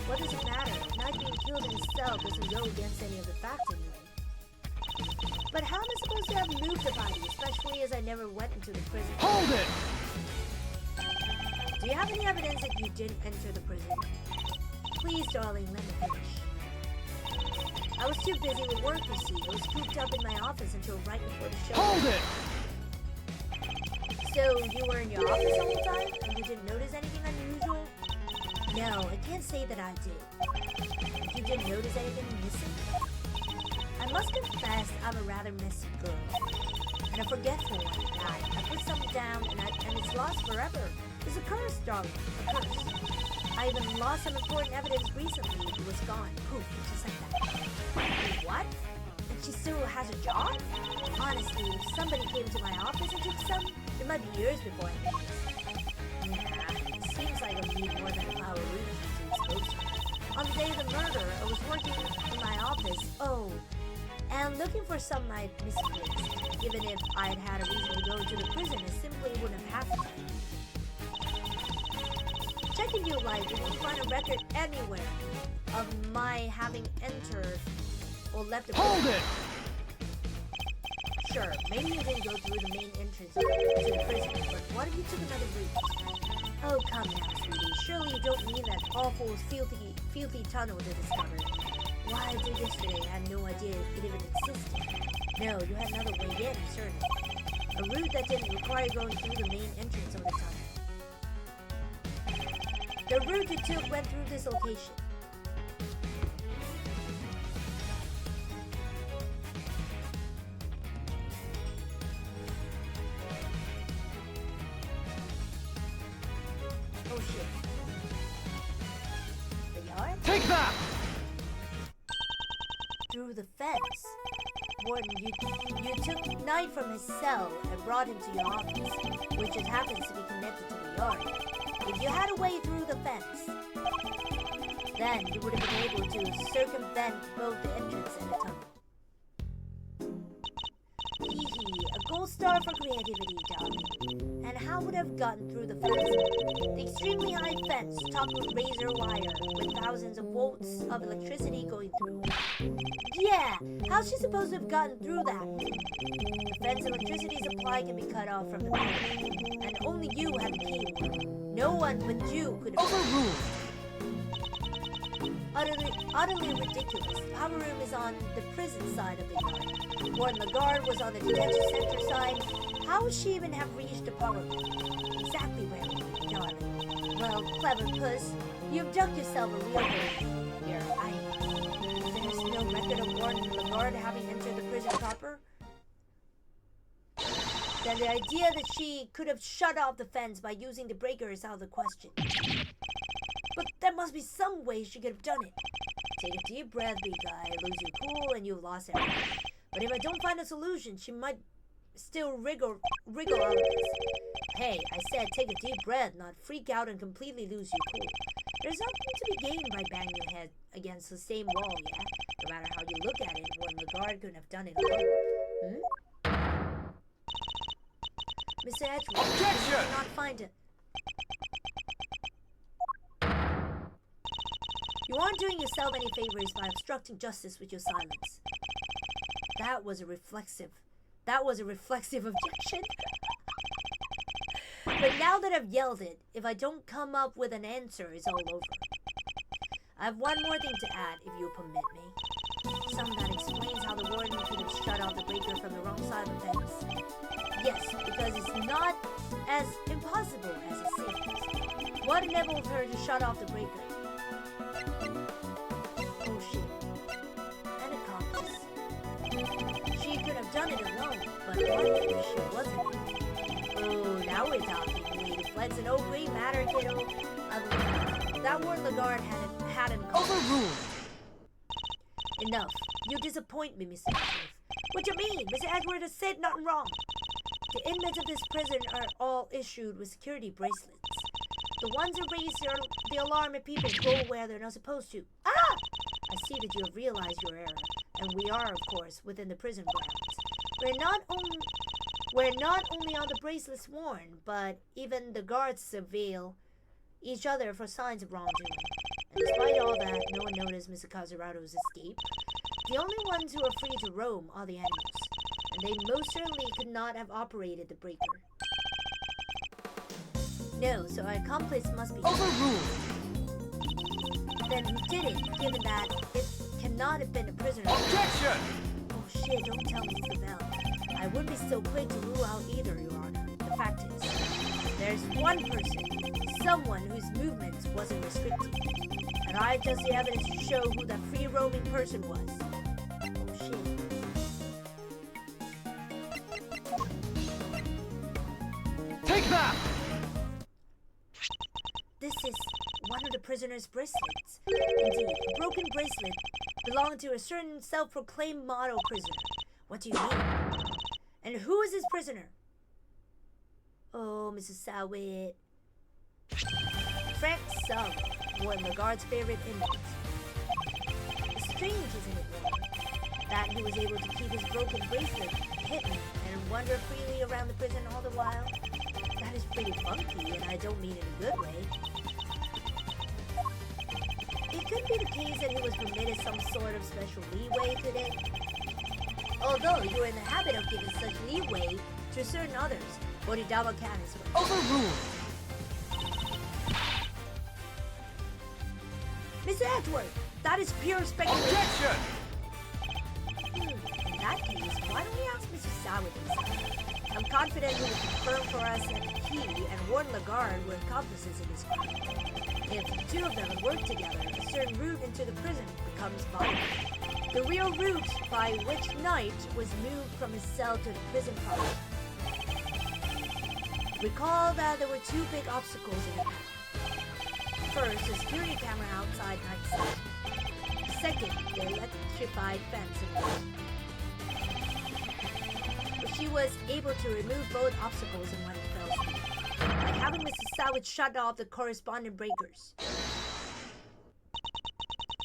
What does it matter? Knight being killed in his cell doesn't go against any of the facts anyway. But how am I supposed to have moved the body, especially as I never went into the prison? Hold it! Do you have any evidence that you didn't enter the prison? Please, darling, let me finish. I was too busy with work, you see. I was cooped up in my office until right before the show. Hold it! So, you were in your office all the time, and you didn't notice anything unusual? No, I can't say that I did. You didn't notice anything missing? I must confess, I'm a rather messy girl. And a forgetful one at that. I put something down, and it's lost forever. It's a curse, darling. A curse. I even lost some important evidence recently. It was gone. Poof, just like that. Wait, what? And she still has a job? Honestly, if somebody came to my office and took some, it might be years before I knew this. Nah, it seems like I'll need more than a power routine to expose her. On the day of the murder, I was working in my office. Oh, and looking for some I'd misplaced. Even if I'd had a reason to go to the prison, it simply wouldn't have happened. Check if you like, if you find a record anywhere of my having entered or left the Hold prison. it! Sure, maybe you didn't go through the main entrance to the prison, but what if you took another route? Oh, come now, sweetie. Surely you don't mean that awful, filthy tunnel to discover. Why, I did yesterday, I had no idea it even existed. No, you had another way in, certainly. A route that didn't require going through the main entrance of the tunnel. The route you took went through this location. Oh shit. The yard? Take that! Through the fence. Warden, you took Knight from his cell and brought him to your office, which just happens to be connected to the yard. If you had a way through the fence, then you would have been able to circumvent both the entrance and the tunnel. Hee hee, a gold star for creativity, darling. And how would I have gotten through the fence? The extremely high fence topped with razor wire with thousands of volts of electricity going through it. Yeah, how's she supposed to have gotten through that? The fence electricity supply can be cut off from the power, and only you have the key. No one but you could have Overruled! Utterly ridiculous. The power room is on the prison side of the yard. Warden Lagarde was on the detention center side. How would she even have reached the power room? Exactly where, darling. Well, clever puss, you've dug yourself a real grave here. There's no record of Warden Lagarde having entered the prison proper? Then the idea that she could have shut off the fence by using the breaker is out of the question. But there must be some way she could have done it. Take a deep breath, big guy. Lose your cool and you've lost everything. But if I don't find a solution, she might still wriggle out of this. Hey, I said take a deep breath, not freak out and completely lose your cool. There's nothing to be gained by banging your head against the same wall, yeah? No matter how you look at it, Warden Lagarde couldn't have done it alone. Mr. Edgewood, Objection! I cannot find it. You aren't doing yourself any favors by obstructing justice with your silence. That was a reflexive objection. But now that I've yelled it, if I don't come up with an answer, it's all over. I have one more thing to add, if you'll permit me. Something that explains how the warden could have shut off the breaker from the wrong side of the fence. Yes, because it's not as impossible as it seems. What enabled her to shut off the breaker? Oh shit. An accomplice. She could have done it alone, but what if she wasn't? Oh, now we're talking. We flex an old green matter, kiddo. That Warden Lagarde had an Overruled! Enough. You disappoint me, Mr. Edgeworth. What you mean? Mr. Edgeworth has said nothing wrong. The inmates of this prison are all issued with security bracelets. The ones that raise the alarm if people go where they're not supposed to. Ah! I see that you have realized your error, and we are, of course, within the prison grounds. We're not only on the bracelets worn, but even the guards surveil each other for signs of wrongdoing. And despite all that, no one noticed Mr. Caserado's escape. The only ones who are free to roam are the animals, and they most certainly could not have operated the breaker. No, so our accomplice must be Overruled! Then who did it, given that it cannot have been a prisoner? Objection! Oh shit, don't tell me it's the bell. I wouldn't be so quick to rule out either, Your Honor. The fact is, there's one person, someone whose movements wasn't restricted. And I have just the evidence to show who that free-roaming person was. Oh shit. Take that! This is one of the prisoner's bracelets. Indeed, a broken bracelet belonging to a certain self-proclaimed model prisoner. What do you mean? And who is this prisoner? Oh, Mrs. Sowit. Frank Sung, Warden Lagarde's favorite inmate. strange, isn't it, Warren? That he was able to keep his broken bracelet hidden and wander freely around the prison all the while? That is pretty funky, and I don't mean in a good way. It could be the case that he was permitted some sort of special leeway today. Although you were in the habit of giving such leeway to certain others, Bodhidharma Canis was Overruled. Mr. Edgeworth, that is pure speculation. Objection! In that case, why don't we ask Mr. Sawit himself? I'm confident he will confirm for us that he and Warren Lagarde were accomplices in this crime. If the two of them work together, a certain route into the prison becomes viable. The real route by which Knight was moved from his cell to the prison proper. Recall that there were two big obstacles in the path. First, a security camera outside Knight's cell. Second, the electrified fence in front. But she was able to remove both obstacles in one fell swoop, by having Mrs. Sawit shut off the corresponding breakers.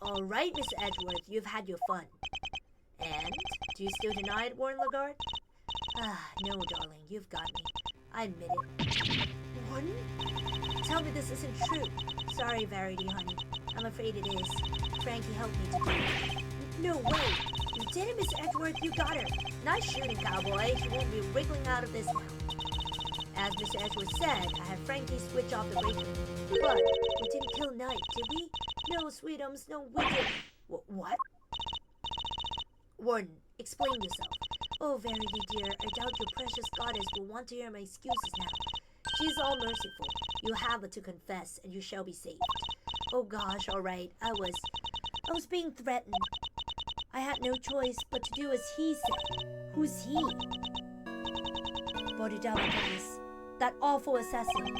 Alright, Mr. Edgeworth, you've had your fun. And? Do you still deny it, Warren Lagarde? No, darling, you've got me. I admit it. Warren? Tell me this isn't true. Sorry, Verity, honey. I'm afraid it is. Frankie helped me to do it. No way! You did it, Mr. Edgeworth, you got her. Nice shooting, cowboy. She won't be wriggling out of this now. As Mr. Edgeworth said, I had Frankie switch off the breaker. But we didn't kill Knight, did we? No, sweetums, no, we didn't. What? Warden, explain yourself. Oh, Verity dear, I doubt your precious goddess will want to hear my excuses now. She is all merciful. You have but to confess, and you shall be saved. Oh gosh, alright, I was being threatened. I had no choice but to do as he said. Who's he? Bodhidharma Canis, that awful assassin.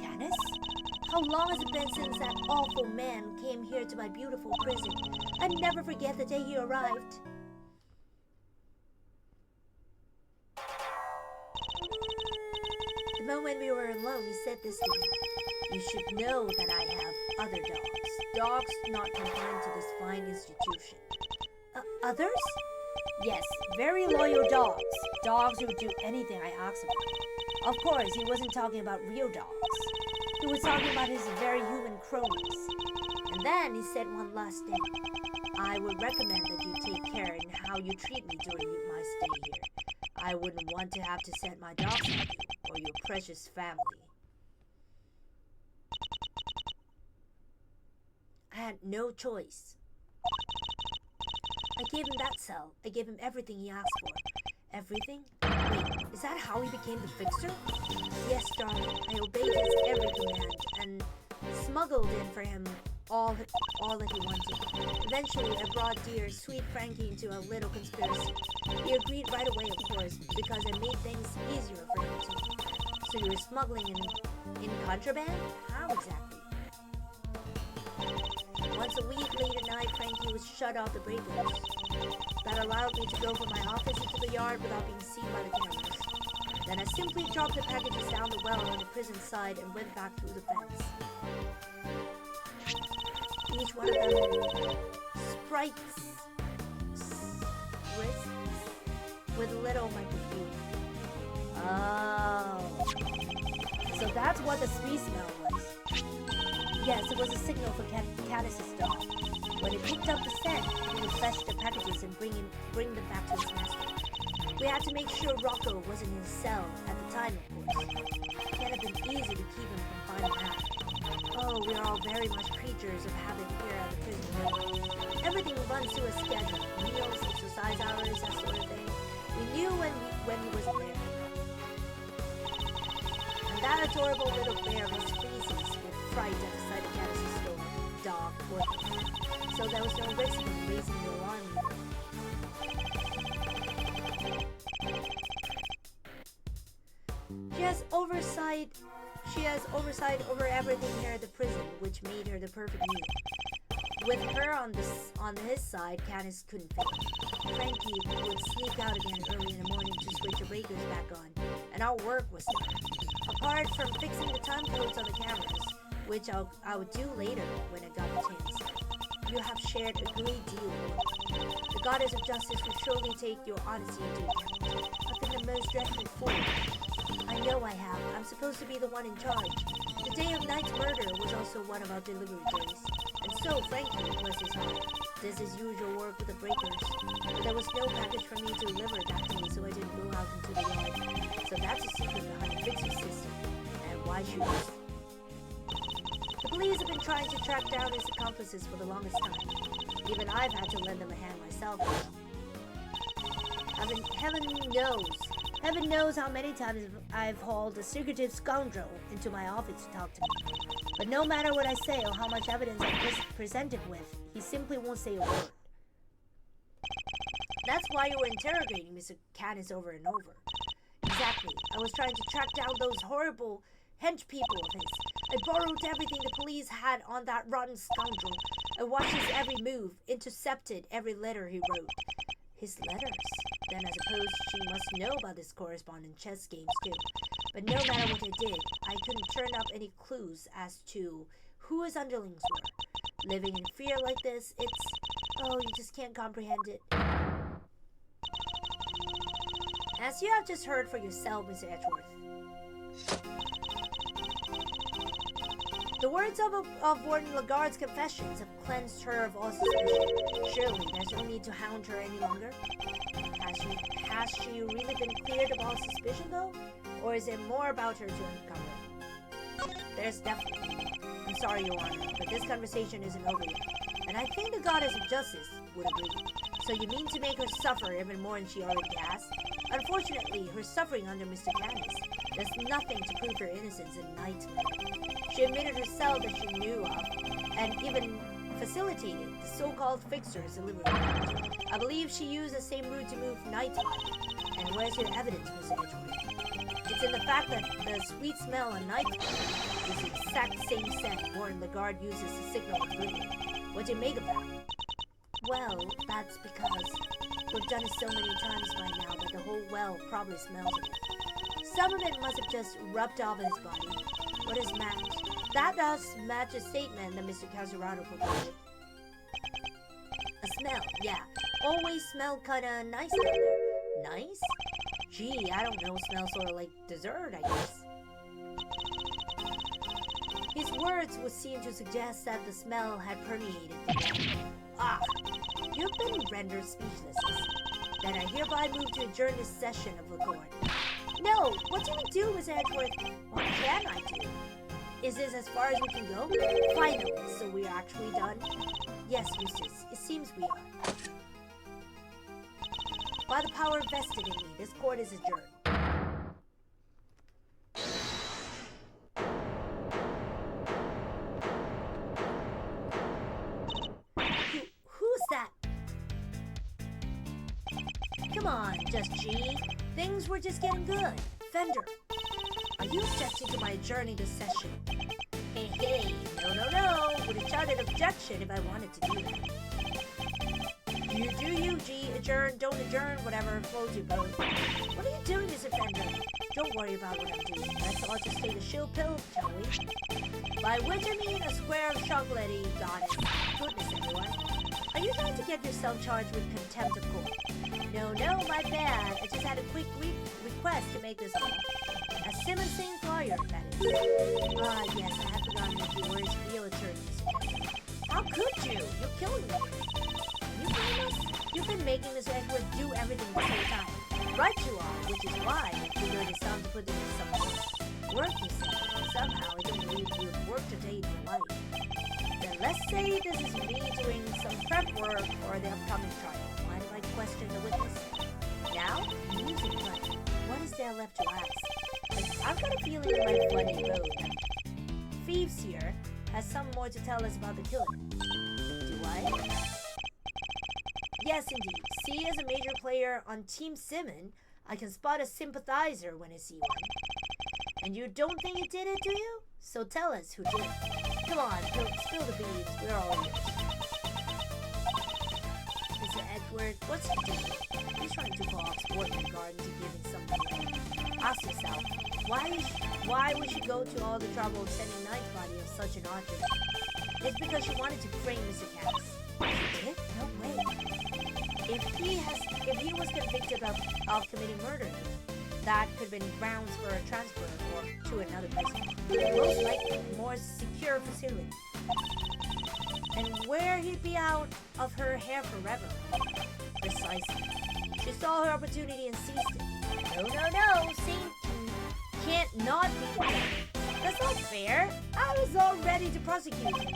Canis? How long has it been since that awful man came here to my beautiful prison? I'd never forget the day he arrived. The moment we were alone, he said this to me. You should know that I have other dogs. Dogs not confined to this fine institution. Others? Yes, very loyal dogs. Dogs who would do anything I ask of them. Of course, he wasn't talking about real dogs. He was talking about his very human cronies. And then he said one last thing. I would recommend that you take care in how you treat me during my stay here. I wouldn't want to have to send my dogs on you or your precious family. I had no choice. I gave him that cell. I gave him everything he asked for. Everything? Wait, is that how he became the fixer? Yes, darling. I obeyed his every command and smuggled in for him all that he wanted. Eventually, I brought dear, sweet Frankie into a little conspiracy. He agreed right away, of course, because I made things easier for him too. So you were smuggling in contraband? How exactly? Once a week late at night, Frankie would shut off the breakers. That allowed me to go from my office into the yard without being seen by the cameras. Then I simply dropped the packages down the well on the prison side and went back through the fence. Each one of them sprites wrists with a little microphone. Oh. So that's what the spree smell was. Yes, it was a signal for Canis's dog. When it picked up the scent, he would fetch the packages and bring them back to his master. We had to make sure Rocco was in his cell at the time, of course. It can't have been easy to keep him from finding out. Oh, we are all very much creatures of habit here at the prison room. Everything runs to a schedule. Meals, exercise hours, that sort of thing. We knew when he wasn't there. And that adorable little bear was freezes with fright at the sight of Canis's dog, so there was no risk of raising the alarm. She has oversight over everything here at the prison, which made her the perfect mule. With her on his side, Canis couldn't fail. Frankie would sneak out again early in the morning to switch the breakers back on, and our work was done. Apart from fixing the time codes on the cameras, which I would do later when I got the chance. You have shared a great deal. The goddess of justice will surely take your honesty into account. I've been the most dreadful fool. I know I have. I'm supposed to be the one in charge. The day of Knight's murder was also one of our delivery days. And so, frankly, bless his heart, this is usual work with the breakers. But there was no package for me to deliver that day, so I didn't go out into the yard. So that's the secret behind the fixer system. And why should we? The police have been trying to track down his accomplices for the longest time. Even I've had to lend them a hand myself. Heaven knows how many times I've hauled a secretive scoundrel into my office to talk to me. But no matter what I say or how much evidence I present him with, he simply won't say a word. That's why you were interrogating Mr. Canis over and over. Exactly. I was trying to track down those horrible hench people of his. I borrowed everything the police had on that rotten scoundrel. I watched his every move, intercepted every letter he wrote. His letters? Then I suppose she must know about his correspondent chess games too. But no matter what I did, I couldn't turn up any clues as to who his underlings were. Living in fear like this, it's... oh, you just can't comprehend it. As you have just heard for yourself, Mr. Edgeworth. The words of Warden Lagarde's confessions have cleansed her of all suspicion. Surely there's no need to hound her any longer. Has she really been cleared of all suspicion though? Or is there more about her to uncover? There's definitely. I'm sorry, Your Honor, but this conversation isn't over yet. And I think the goddess of justice would agree. So you mean to make her suffer even more than she already has? Unfortunately, her suffering under Mr. Canis does nothing to prove her innocence in Knight's murder. She admitted herself that she knew of, and even facilitated the so-called fixer's delivery. I believe she used the same route to move Knight's body. And where's your evidence, Mr. Edgeworth? It's in the fact that the sweet smell on Knight's body is the exact same scent Warren Lagarde uses to signal oblivion. What do you make of that? Well, that's because we've done it so many times by now that the whole well probably smells of it. Some of it must have just rubbed off his body. What does match? That does match a statement that Mr. Casarado provided. A smell, yeah. Always smell kinda nice down there. Nice? Gee, I don't know, smells sorta like dessert, I guess. His words would seem to suggest that the smell had permeated the air. Ah! You've been rendered speechless. Then I hereby move to adjourn this session of the court. No! What do we do, Miss Edgeworth? What can I do? Is this as far as we can go? Finally, so we are actually done? Yes, Eustace, it seems we are. By the power vested in me, this court is adjourned. Who's that? Come on, Just G. Things were just getting good. Fender, are you objecting to my adjourning this session? Hey, no. Would have shouted objection if I wanted to do that. You do you, G. Adjourn, don't adjourn, whatever floats your boat. What are you doing, Mr. Fender? Don't worry about what I'm doing. Let's all just take a chill pill, shall we? By which I mean a square of chocolatey goddess. Goodness, everyone. Are you trying to get yourself charged with contempt of court? No, my bad. I just had a quick request to make this all. A Simmonsing lawyer, that is. Ah, yes, I had forgotten that you were his real attorney, Mr. Fender. How could you? You're killing me. You killing us? You've been making Mr. Edgeworth do everything at the same time. Right you are, which is why I figured it's time to put this in some work. Work, you said. Somehow I don't believe you've worked a day in your life. Then let's say this is me doing some prep work for the upcoming trial. Mind if I question the witness? Now, music playing. What is there left to ask? I've got a feeling in my bloody road that Thieves here has some more to tell us about the killing. Do I? Yes, indeed. See, as a major player on Team Simon, I can spot a sympathizer when I see one. And you don't think it did it, do you? So tell us who did. Come on, spill the beans. We're all in it. Mr. Edgeworth, what's he doing? He's trying to call off sport in the garden to give him something. Ask yourself, why would she go to all the trouble of sending Knight's body of such an object? It's because she wanted to frame Mr. Cass. convicted of committing murder. That could have been grounds for a transfer or to another prison. Most likely, more secure facility. And where he'd be out of her hair forever. Precisely. She saw her opportunity and seized it. No. Saint can't not be the one. That's not fair. I was all ready to prosecute him.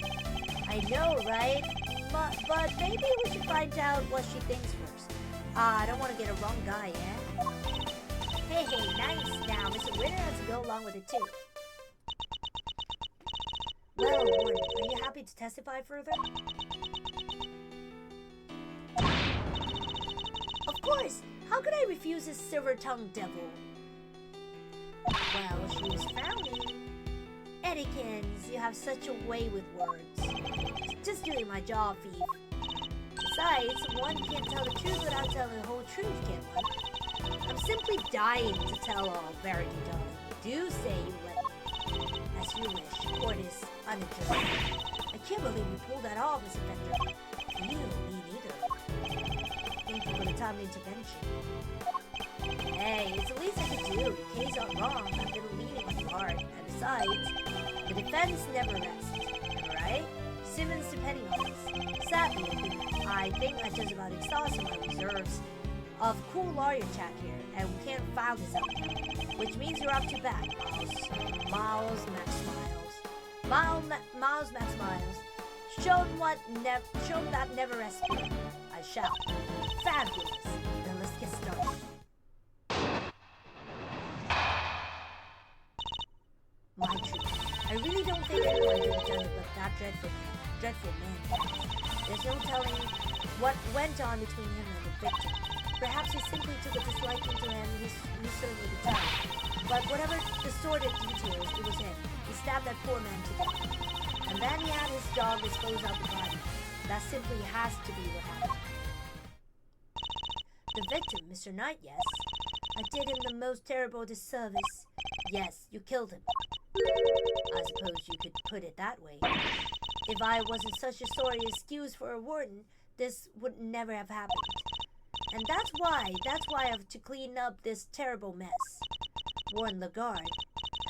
I know, right? But maybe we should find out what she thinks first. I don't want to get a wrong guy, eh? Hey, nice. Now, Mr. Winter has to go along with it too. Well, Warden, are you happy to testify further? Of course! How could I refuse this silver-tongued devil? Well, she was frowning. Eddykins, you have such a way with words. Just doing my job, thief. Besides, one can't tell the truth without telling the whole truth, can one? I'm simply dying to tell all, Verity darling. Do say you let me. As you wish. Court is unadjourned. I can't believe you pulled that off, Miss Inspector. You, me neither. Thank you for the timely intervention. Hey, it's the least I could do. The case aren't wrong. I've been leading on guard. And besides, the defense never rests. Alright? Simmons depending on this. Sadly, I think I just about exhausted my reserves of cool lawyer chat here, and we can't file this out now. Which means you're up to bat, Miles Max Miles. Miles Max Miles. Shown that never rests here. I shall. Fabulous. Then let's get started. My truth. I really don't think anyone could have done it but that dreadful man. There's no telling what went on between him and the victim. Perhaps he simply took a disliking to him, he certainly could tell. But whatever distorted details, it was him. He stabbed that poor man to death. And then he had his dog dispose of the body. That simply has to be what happened. The victim, Mr. Knight, yes? I did him the most terrible disservice. Yes, you killed him. I suppose you could put it that way. If I wasn't such a sorry excuse for a warden, this would never have happened. And that's why I have to clean up this terrible mess. Warden Lagarde,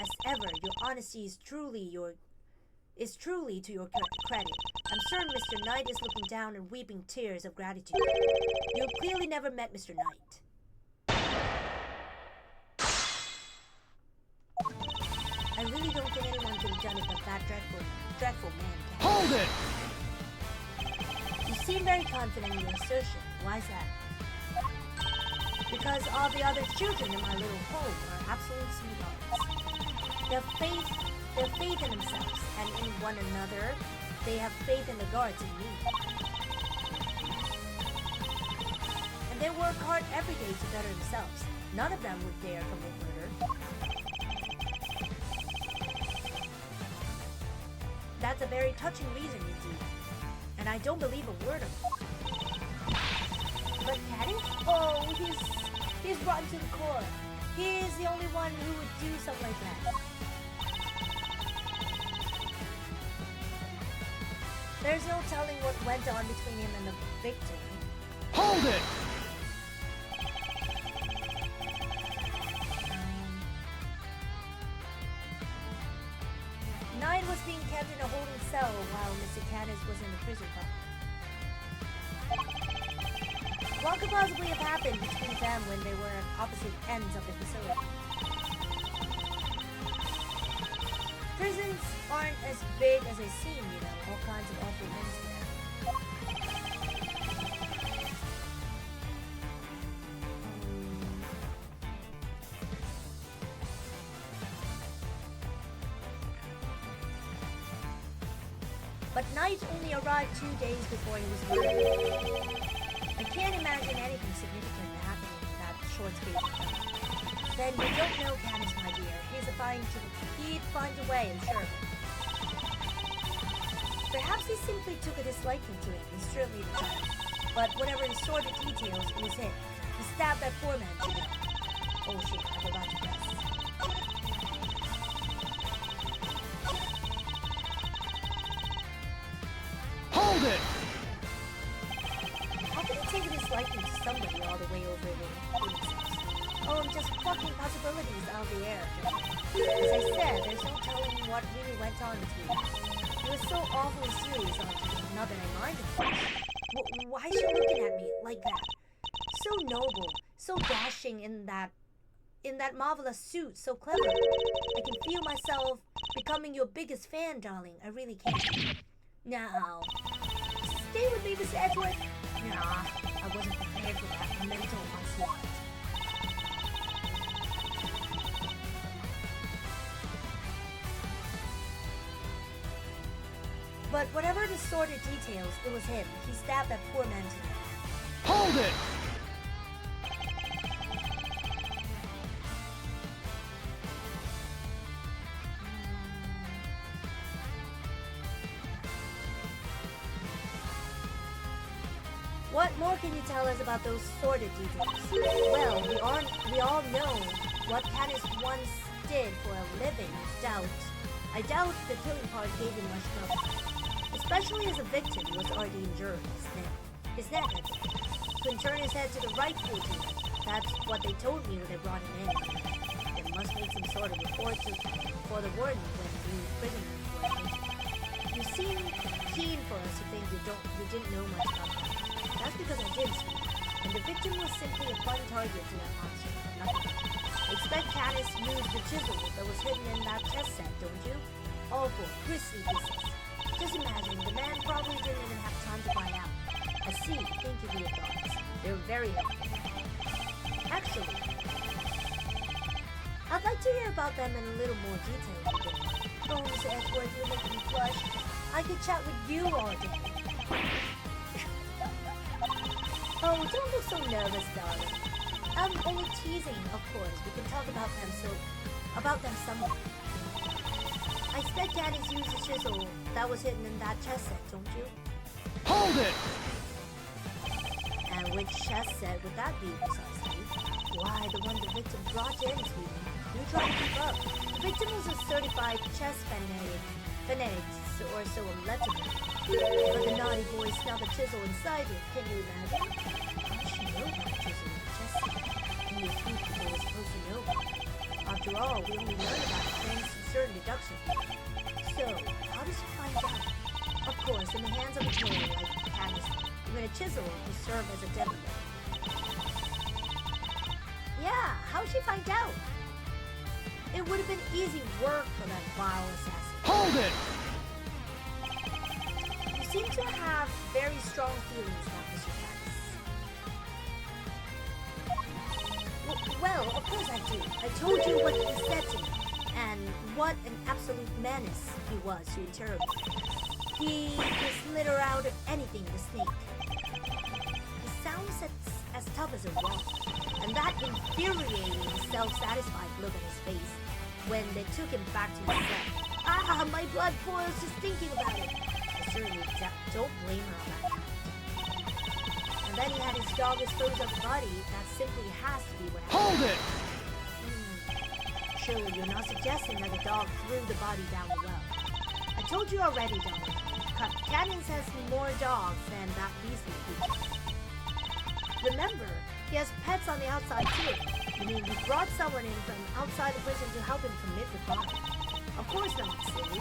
as ever, your honesty is truly to your credit. I'm certain Mr. Knight is looking down and weeping tears of gratitude. You clearly never met Mr. Knight. I really don't think anyone could have done it but that dreadful man can. Hold it! You seem very confident in your assertion. Why is that? Because all the other children in my little home are absolute sweethearts. Their faith in themselves and in one another. They have faith in the guards and me. And they work hard every day to better themselves. None of them would dare commit murder. That's a very touching reason indeed. And I don't believe a word of it. But Caddy? Oh, he's rotten to the core. He is the only one who would do something like that. There's no telling what went on between him and the victim. Hold it! Knight was being kept in a holding cell while Mr. Canis was in the prison car. What could possibly have happened between them when they were at opposite ends of the facility? Prisons aren't as big as they seem, you know, all kinds of awful things to them. But Knight only arrived 2 days before he was murdered. I can't imagine anything significant happening in that short space of time. Then you don't know Canis, my dear. He'd find a way, I'm sure of it. Perhaps he simply took a disliking to him. He certainly did. But whatever the sordid details, it was him. He stabbed that poor man to death. Oh shit, I forgot to press. Hold it! How could he take a disliking to somebody all the way over in Phoenix. Oh, I'm just plucking possibilities out of the air. As I said, there's no telling what really went on between us. He was so awfully serious on me, not that I minded. Why is she looking at me like that? So noble, so dashing in that marvelous suit, so clever. I can feel myself becoming your biggest fan, darling. I really can. Now, stay with me, Miss Edward. Nah, I wasn't prepared for that mental onslaught. But whatever the sordid details, it was him. He stabbed that poor man to death. Hold it! What more can you tell us about those sordid details? Well, we all know what Canis once did for a living. I doubt the killing part gave him much trouble. Especially as a victim was already injured. His neck, I think. Couldn't turn his head to the right for too. That's what they told me when they brought him in. They must make some sort of report for the warden when new prisoners were admitted. You seem keen for us to think you didn't know much about that. That's because I did, sweetie. And the victim was simply a fun target to that monster. Nothing. Expect Canis used the chisel that was hidden in that chest set, don't you? Awful, grisly pieces. Just imagine, the man probably didn't even have time to find out. I see, thank you for your thoughts. They were very helpful. Actually, I'd like to hear about them in a little more detail today. Oh, Mr. Edward, you're making me blush. I could chat with you all day. Oh, don't look so nervous, darling. I'm only teasing, of course. We can talk about them somewhere. I expect Daddy's used the chisel that was hidden in that chest set, don't you? Hold it! And which chest set would that be, precisely? Why, the one the victim brought in, sweetie. You try to keep up. The victim was a certified chess fanatic, or so allegedly. But the naughty boy snuck a chisel inside it. Can you imagine? How does she know about the chisel in the chest set? And you think people were supposed to know about it. After all, we only learn about it thanks to certain deductions. So, how does she find out? Of course, in the hands of a killer like Canis, even a chisel will serve as a deadly weapon. Yeah, how'd she find out? It would have been easy work for that vile assassin. Hold it! You seem to have very strong feelings about Mr. Canis. Well, of course I do. I told you what he said to me, and what an absolute menace he was to interrogate. He could slither out anything to sneak. He sounds as tough as a rock, and that infuriating, self-satisfied look on his face when they took him back to his cell. Ah, my blood boils just thinking about it. I certainly don't blame her on that count. And then he had his dog exposed on the body. That simply has to be what happened. Hold it! Surely you're not suggesting that the dog threw the body down the well. I told you already, darling. Canis has more dogs than that beastly creature. Remember, he has pets on the outside too. You mean he brought someone in from outside the prison to help him commit the crime? Of course not, silly.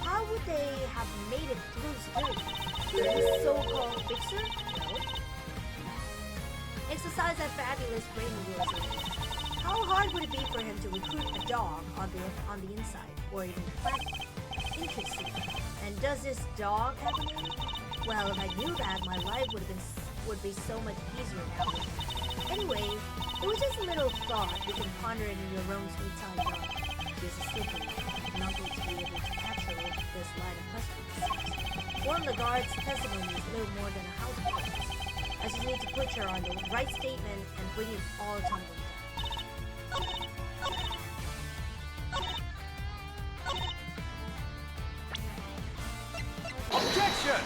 How would they have made it through security? This so-called fixer? No. Exercise that fabulous brain of yours. How hard would it be for him to recruit a dog on the inside, or even plant? Interesting. And does this dog have a name? Well, if I knew that, my life would be so much easier now. Anyway, it was just a little thought you can ponder it in your own sweet time, dog. She's a slippery, not going to be able to capture this line of questions. One of the guard's testimony is little more than a house party. I just need to put her on the right statement and bring it all tumbling down. Objection!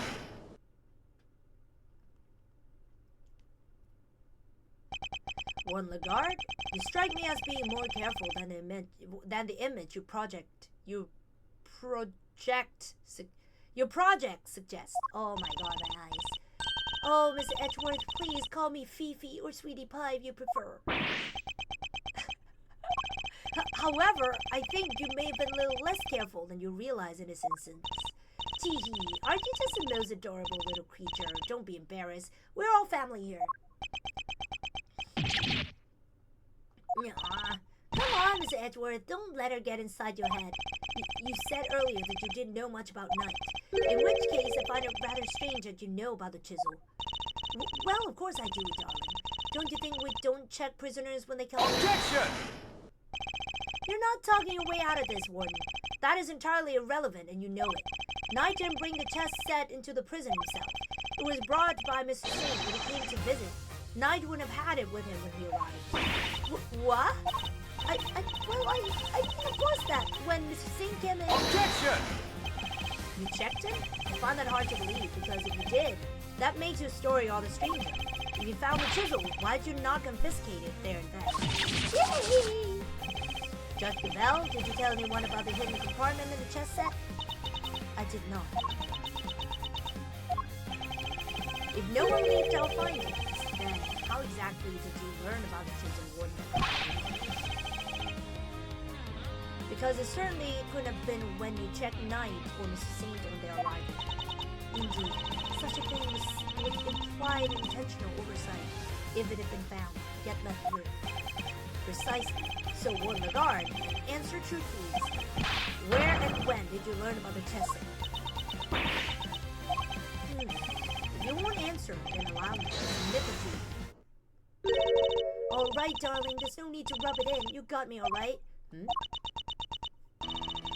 Warren Lagarde, you strike me as being more careful than the image your project suggests. Oh my god, my eyes. Oh, Mr. Edgeworth, please call me Fifi or Sweetie Pie if you prefer. However, I think you may have been a little less careful than you realize in this instance. Teehee, aren't you just the most adorable little creature? Don't be embarrassed. We're all family here. Aw. Come on, Mr. Edgeworth, don't let her get inside your head. You said earlier that you didn't know much about Knight. In which case, I find it rather strange that you know about the chisel. Well, of course I do, darling. Don't you think we don't check prisoners when they come in? Objection! You're not talking your way out of this, Warden. That is entirely irrelevant, and you know it. Knight didn't bring the chess set into the prison himself. It was brought by Mr. Singh when he came to visit. Knight wouldn't have had it with him when he arrived. What? I of course that. When Mr. Singh came in... Objection! You checked him? I find that hard to believe, because if you did, that makes your story all the stranger. If you found the chisel, why did you not confiscate it there and then? Yay! Judge Gabelle, did you tell anyone about the hidden compartment in the chess set? I did not. If no one leaked out findings, then how exactly did you learn about the chisel, Warden? Because it certainly couldn't have been when you checked Knight or Mr. Saint on their arrival. Indeed, such a thing would imply an intentional oversight if it had been found, yet left through. Precisely. So, Warden Lagarde, answer truthfully. Where and when did you learn about the chess set? If you won't answer, then allow me to submit it to you. Alright, darling, there's no need to rub it in. You got me, alright?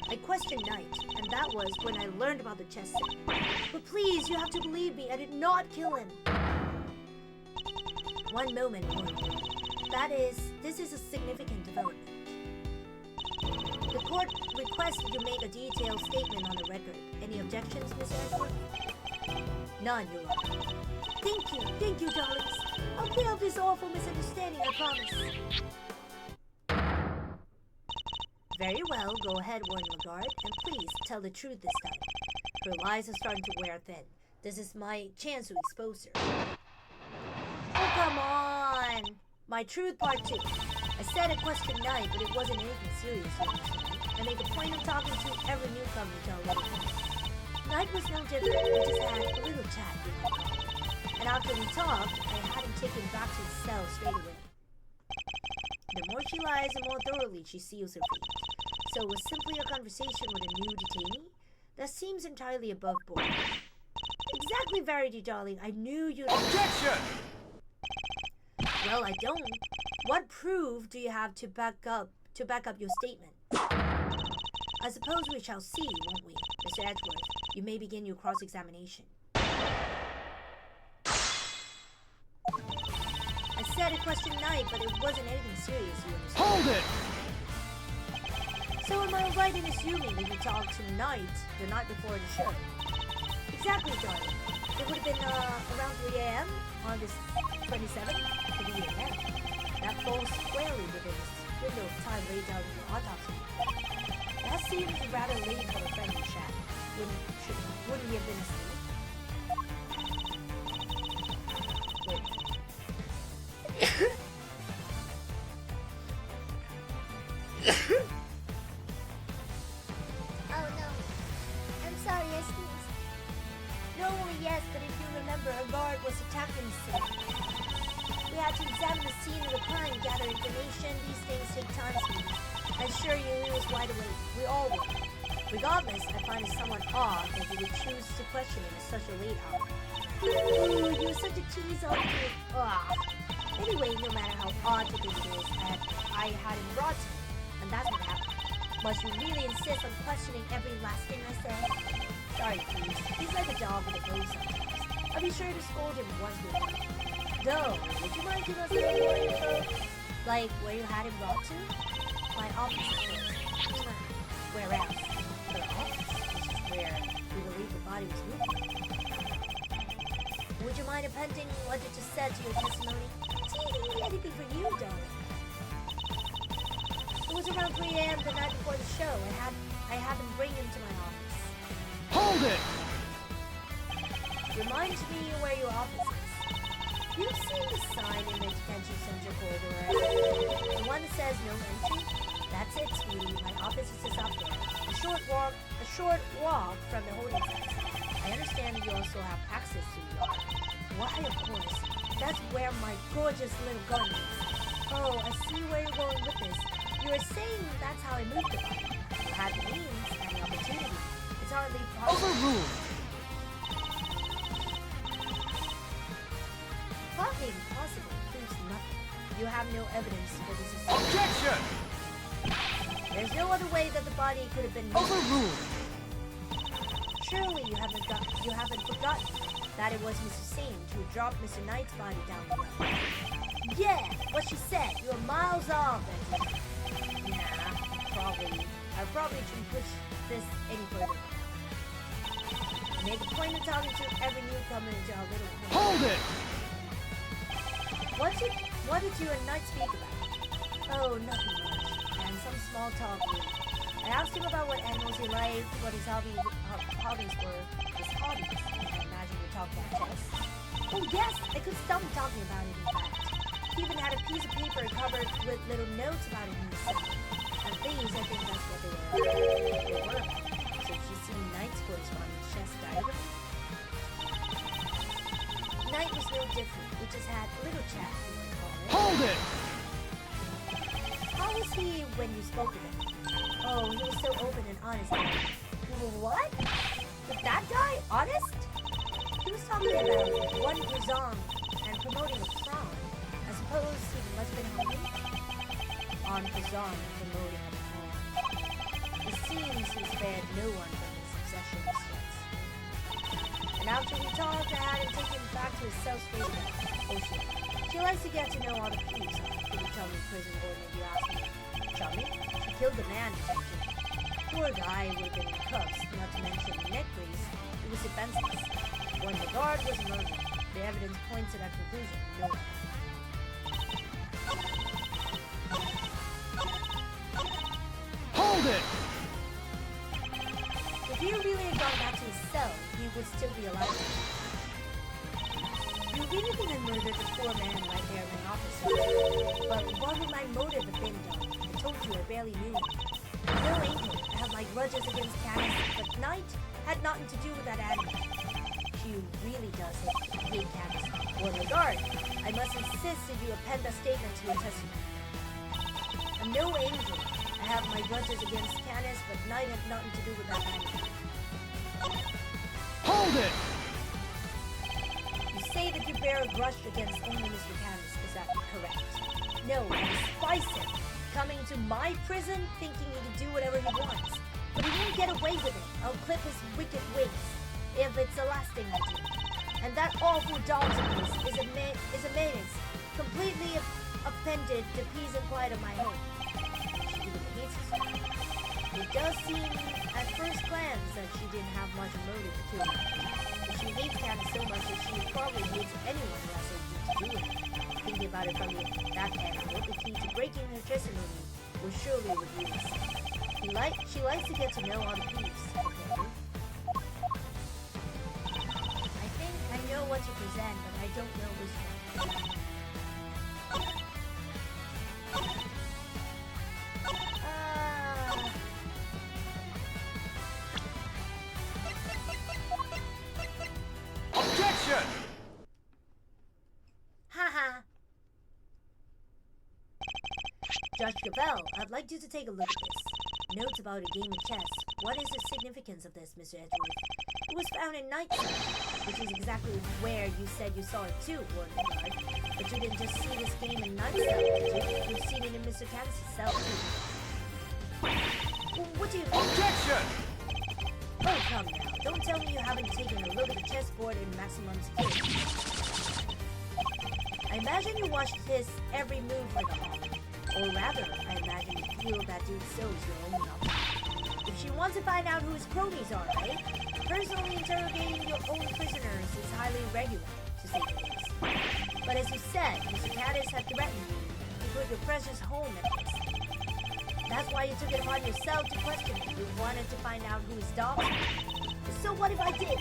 I questioned Knight, and that was when I learned about the chess set. But please, you have to believe me, I did not kill him. One moment, Warden. This is a significant development. The court requests you make a detailed statement on the record. Any objections, Miss Edgeworth? None, Your Honor. Thank you, darlings. I'll clear up this awful misunderstanding, I promise. Very well, go ahead, Warden Lagarde, and please tell the truth this time. Her lies are starting to wear thin. This is my chance to expose her. Oh, come on! My truth part 2. I said I questioned Knight, but it wasn't anything serious, you understand. I make a point of talking to every newcomer until I let it go. Knight was no different. We just had a little chat, you know. And after we talked, I had him taken back to his cell straight away. The more she lies, the more thoroughly she seals her fate. So it was simply a conversation with a new detainee? That seems entirely above board. Exactly, Verity, darling. I knew you'd... Objection! Well, I don't. What proof do you have to back up your statement? I suppose we shall see, won't we? Mr. Edgeworth, you may begin your cross-examination. I said I questioned Knight, but it wasn't anything serious, you understand. Hold it! So am I right in assuming that you talked to Knight the night before the show? Exactly, darling. It would have been around 3 a.m. on this 27th, 3 a.m. That falls squarely within the window of time laid out in your autopsy. That seems rather late for a friendly chat. Wouldn't he have been asleep? Oh no. I'm sorry, I sneezed. No, yes, but if you remember, a guard was attacked in the city. We had to examine the scene of the crime, gather information. These things take time to do. I assure you, he was wide awake. We all were. Regardless, I find it somewhat odd that you would choose to question him at such a late hour. Ooh, you're such a tease, aren't you? Anyway, no matter how odd you think it is, I had him brought to me, and that's what happened. Must you really insist on questioning every last thing I say? Sorry, please. He's like a dog with a bone sometimes. I'll be sure to scold him once we're done. Though, would you mind giving us a little more info? Like where you had him brought to? My office, of course. Where else? Her office, which is where we believe the body was moved. Would you mind appending what you just said to your testimony? Anything for you, darling. It was around 3 a.m. the night before the show. I had him bring him to my office. Hold it! Remind me where your office is. You've seen the sign in the detention center corridor, right? The one that says no entry? That's it, sweetie. My office is just up there. A short walk from the holding cell. I understand you also have access to the yard. Why, of course. That's where my gorgeous little garden is. Oh, I see where you're going with this. You were saying that's how I moved the body. You had the means and the opportunity. It's hardly possible. Overruled. Thought being possible proves nothing. You have no evidence for this assertion. Objection! There's no other way that the body could have been moved. Overruled. Surely you haven't forgotten that it was Mr. Sane who dropped Mr. Knight's body down the well. Yeah, what she said. You were miles off, Betty. Nah, probably. I probably shouldn't push this any further. Make a point of talking to every newcomer into our little home. Hold it! What did you and Knight speak about? Oh, nothing much. And some small talk really. I asked him about what animals he liked, what his hobbies were, his hobbies. I imagine we talked about chess. Oh yes, I could stop talking about it in fact. He even had a piece of paper covered with little notes about it himself. At least I think that's what they were about. So did you see Knight's corresponding chess diagram? Knight was no different. We just had a little chat, you might call it. Hold it! How was he when you spoke to him? Oh, he was so open and honest. What? With that guy? Honest? He was talking about one croissant and promoting a prawn. I suppose he must have been hungry? On croissant and promoting a prawn. It seems he spared no one from his obsession with stress. And after we talked, I had him taken back to his self-statement. Oh shit. She likes to get to know all the peeps on the Chummy prison ordinance, you ask me. Chummy? She killed the man, detention. Poor guy would have been in cuffs, not to mention neck brace. He was defenseless. When the guard was murdered, the evidence points to that conclusion. No. Hold it! If he really had gone back to his cell, he would still be alive. You really think I murdered the poor man right there in my office? But what would my motive have been, Doc? I told you I barely knew you. No angel. I have my grudges against Candace, but Knight had nothing to do with that animal. She really does hate Candace. Or the guard. I must insist that you append a statement to your testimony. I'm no angel. I have my grudges against Candace, but Knight had nothing to do with that animal. Hold it! You say that you bear a grudge against only Mr. Candace. Is that correct? No, I despise him. Coming to my prison thinking he can do whatever he wants. But he won't get away with it. I'll clip his wicked wings. If it's the last thing I do. And that awful dog of his is a menace. Completely appended to peace and quiet of my home. She even hates his wife. It does seem at first glance that she didn't have much motive to kill him. But she hates Candace so much that she probably hates anyone who has anything to do with it. Thinking about it from that angle, the key to breaking her testimony was surely revealed. She likes to get to know all the peeps, okay? I think I know what to present, but I don't know which one. Objection! Haha. Judge Gabelle, I'd like you to take a look at this. Notes about a game of chess. What is the significance of this, Mr. Edgeworth? It was found in Knight's cell, which is exactly where you said you saw it too, Warden Guard. But you didn't just see this game in Knight's cell, did you? You've seen it in Mr. Candace's cell too. Well, what do you mean? Objection! Oh, come now. Don't tell me you haven't taken a look at the chessboard in maximum security. I imagine you watched his every move for the hall. Or rather, I imagine you feel that dude so's your own knowledge. If she wants to find out who his cronies are, right? Personally interrogating your own prisoners is highly irregular, to say the least. But as you said, Mr. Caddis had threatened you to put your precious home at risk. That's why you took it upon yourself to question him. You wanted to find out who his dogs were. So what if I did?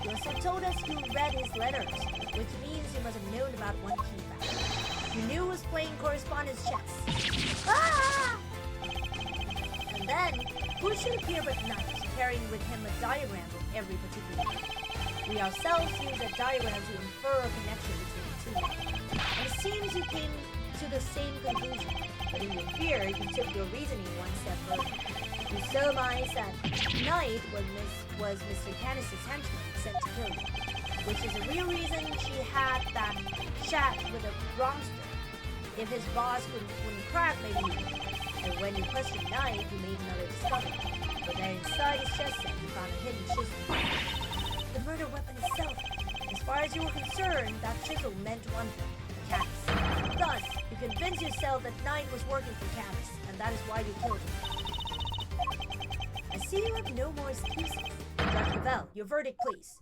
You must have told us you read his letters, which means you must have known about one key fact. You knew he was playing correspondence chess. Ah! And then, who should appear but Knight, carrying with him a diagram of every particular key. We ourselves use that diagram to infer a connection between the two. And it seems you came to the same conclusion, but in your fear, you took your reasoning one step further. You surmised that Knight was Mr. Canis's henchman sent to kill you, which is the real reason she had that chat with the wrongster. If his boss wouldn't crack, maybe he would. And when you questioned Knight, you made another discovery. But then inside his chest set, you found a hidden chisel. The murder weapon itself. As far as you were concerned, that chisel meant one thing, Canis. Thus, you convinced yourself that Knight was working for Canis, and that is why you killed him. I see you have no more excuses. Judge Lavelle, your verdict, please.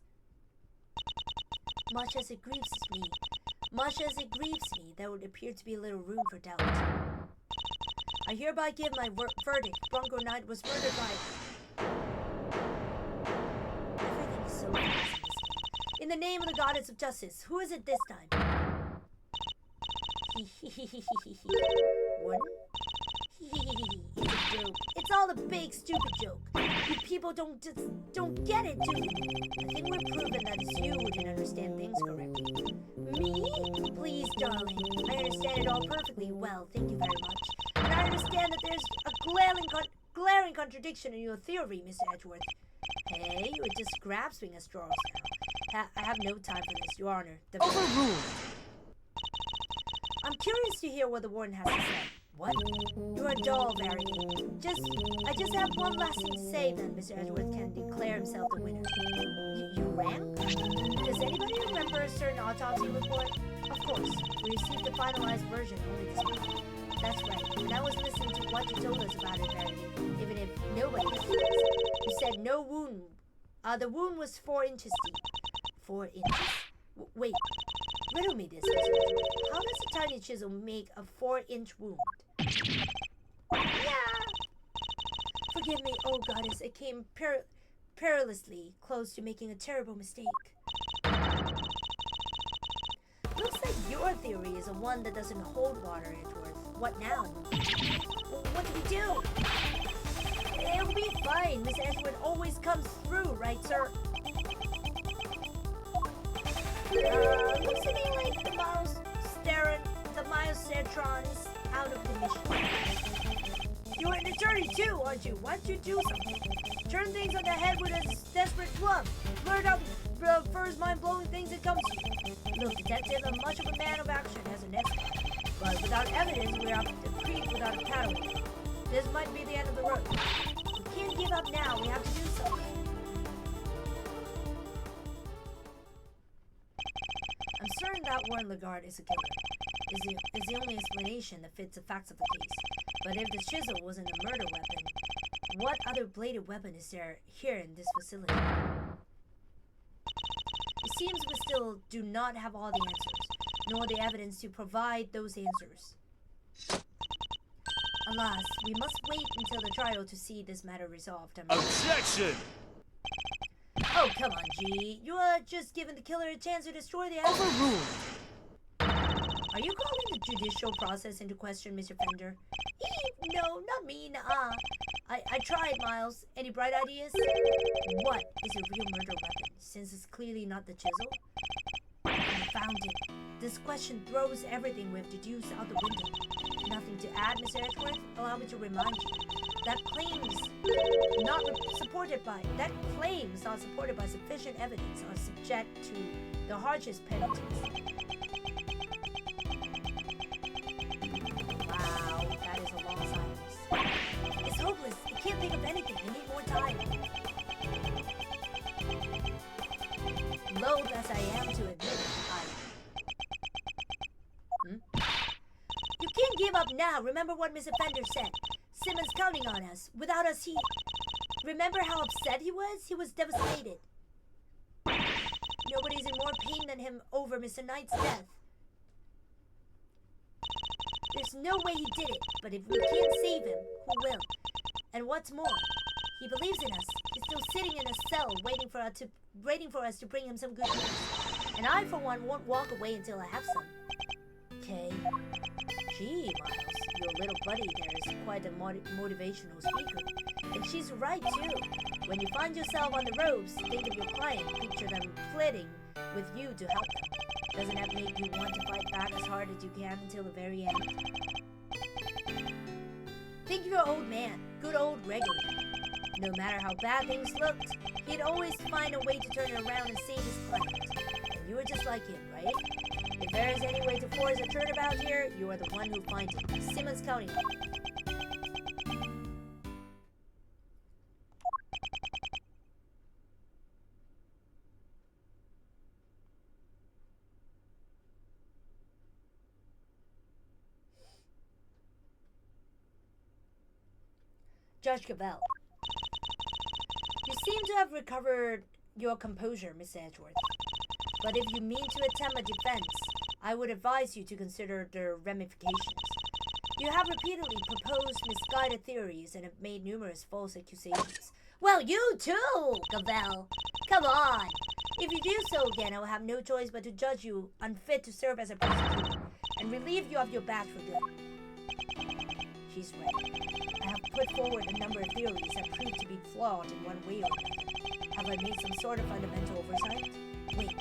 Much as it grieves me, there would appear to be a little room for doubt. I hereby give my verdict. Bronco Knight was murdered by... Everything is so confusing. In the name of the goddess of justice, who is it this time? One? It's a joke. It's all a big, stupid joke. You people don't get it, do you? I think we've proven that it's you who didn't understand things correctly. Me? Please, darling. I understand it all perfectly well, thank you very much. And I understand that there's a glaring contradiction in your theory, Mr. Edgeworth. Hey, you are just grasping at straws now. I have no time for this, Your Honor. Overruled! I'm curious to hear what the warden has to say. What? You're a doll, Verity. I just have one last thing to say, then Mr. Edgeworth can declare himself the winner. You ran? Does anybody remember a certain autopsy report? Of course. We received the finalized version only this morning. That's right. And I was listening to what you told us about it, Verity, even if nobody else was. You said no wound. The wound was 4 inches deep. 4 inches? Wait. Riddle me this, Mr. Edgeworth. How does a tiny chisel make a 4-inch wound? Yeah. Forgive me, oh goddess. I came perilously close to making a terrible mistake. Looks like your theory is the one that doesn't hold water, Edgeworth. What now? What do we do? It'll be fine. Miss Edgeworth always comes through, right, sir? Looks to me like the Milestatron is out of commission. You're an attorney too, aren't you? Why don't you do something? Turn things on the head with a desperate club. Blurt out the first mind-blowing things that comes to you. Look, detective, I'm much of a man of action as an expert. But without evidence, we're up the creek without a paddle. This might be the end of the road. We can't give up now. We have to do something. I'm certain that Warren Lagarde is a killer. Is the only explanation that fits the facts of the case. But if the chisel wasn't a murder weapon, what other bladed weapon is there here in this facility? It seems we still do not have all the answers, nor the evidence to provide those answers. Alas, we must wait until the trial to see this matter resolved. Objection! Oh, come on, G. You are just giving the killer a chance to destroy the evidence. Overruled! Are you calling the judicial process into question, Mr. Fender? No, not me, nuh-uh. I tried, Miles. Any bright ideas? What is a real murder weapon, since it's clearly not the chisel? I found it. This question throws everything we've deduced out the window. Nothing to add, Mr. Edgeworth? Allow me to remind you that claims not supported by sufficient evidence are subject to the harshest penalties. Wow, that is a long silence. It's hopeless. I can't think of anything. I need more time. Loath as I am to admit it, You can't give up now. Remember what Mr. Fender said. Simmons counting on us. Without us, he... Remember how upset he was? He was devastated. Nobody's in more pain than him over Mr. Knight's death. There's no way he did it, but if we can't save him, who will? And what's more, He believes in us. He's still sitting in a cell waiting for us to bring him some good news. And I, for one, won't walk away until I have some. Okay. Gee, Miles, your little buddy there is quite a motivational speaker. And she's right, too. When you find yourself on the ropes, think of your client, picture them pleading with you to help them. Doesn't that make you want to fight back as hard as you can until the very end? Think of your old man, good old Gregory. No matter how bad things looked, he'd always find a way to turn it around and save his client. And you were just like him, right? If there is any way to force a turnabout here, you are the one who finds it. Simmons counting on you. Judge Cavell. You seem to have recovered your composure, Miss Edgeworth. But if you mean to attempt a defense, I would advise you to consider the ramifications. You have repeatedly proposed misguided theories and have made numerous false accusations. Well, you too, Cavell. Come on. If you do so again, I will have no choice but to judge you unfit to serve as a prosecutor and relieve you of your badge for good. She's right. I have put forward a number of theories that proved to be flawed in one way or another. Have I made some sort of fundamental oversight? Wait,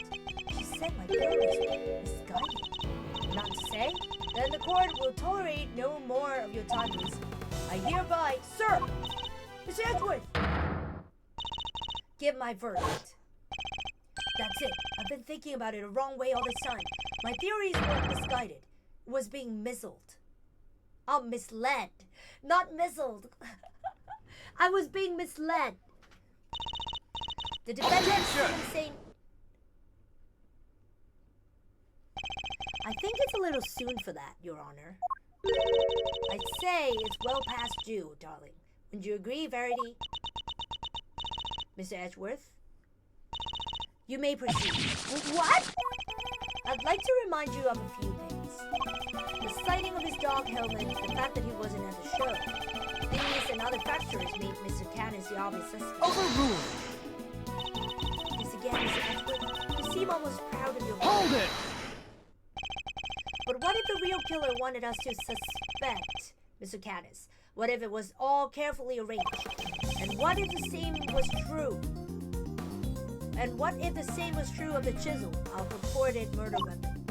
she said my theories were misguided. Not to say, then the court will tolerate no more of your tardiness. I hereby, sir, Mr. Edgeworth, give my verdict. That's it. I've been thinking about it the wrong way all this time. My theories weren't misguided. It was being misled. Misled. Not mizzled. I was being misled. The defendant is saying... I think it's a little soon for that, Your Honor. I'd say it's well past due, darling. Wouldn't you agree, Verity? Mr. Edgeworth? You may proceed. What? I'd like to remind you of a few things. The sighting of his dog helmet, the fact that he wasn't at the show. These and other factors made Mr. Canis the obvious suspect. Overruled! This again, Mr. Edgeworth. You seem almost proud of your... Hold it! But what if the real killer wanted us to suspect Mr. Canis? What if it was all carefully arranged? And what if the same was true? And what if the same was true of the chisel, our purported murder weapon?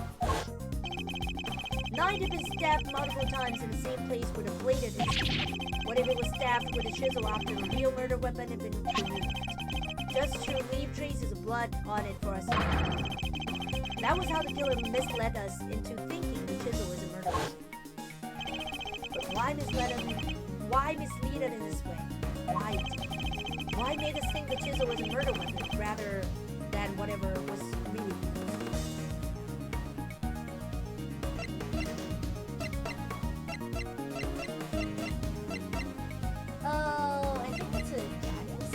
Knight had been stabbed multiple times in the same place with a blade at it. What if it was stabbed with a chisel after the real murder weapon had been removed? Just to leave traces of blood on it for us to find. That was how the killer misled us into thinking the chisel was a murder weapon. But why mislead us in this way? Why make us think the chisel was a murder weapon rather than whatever was really? Oh, I think it's a Canis.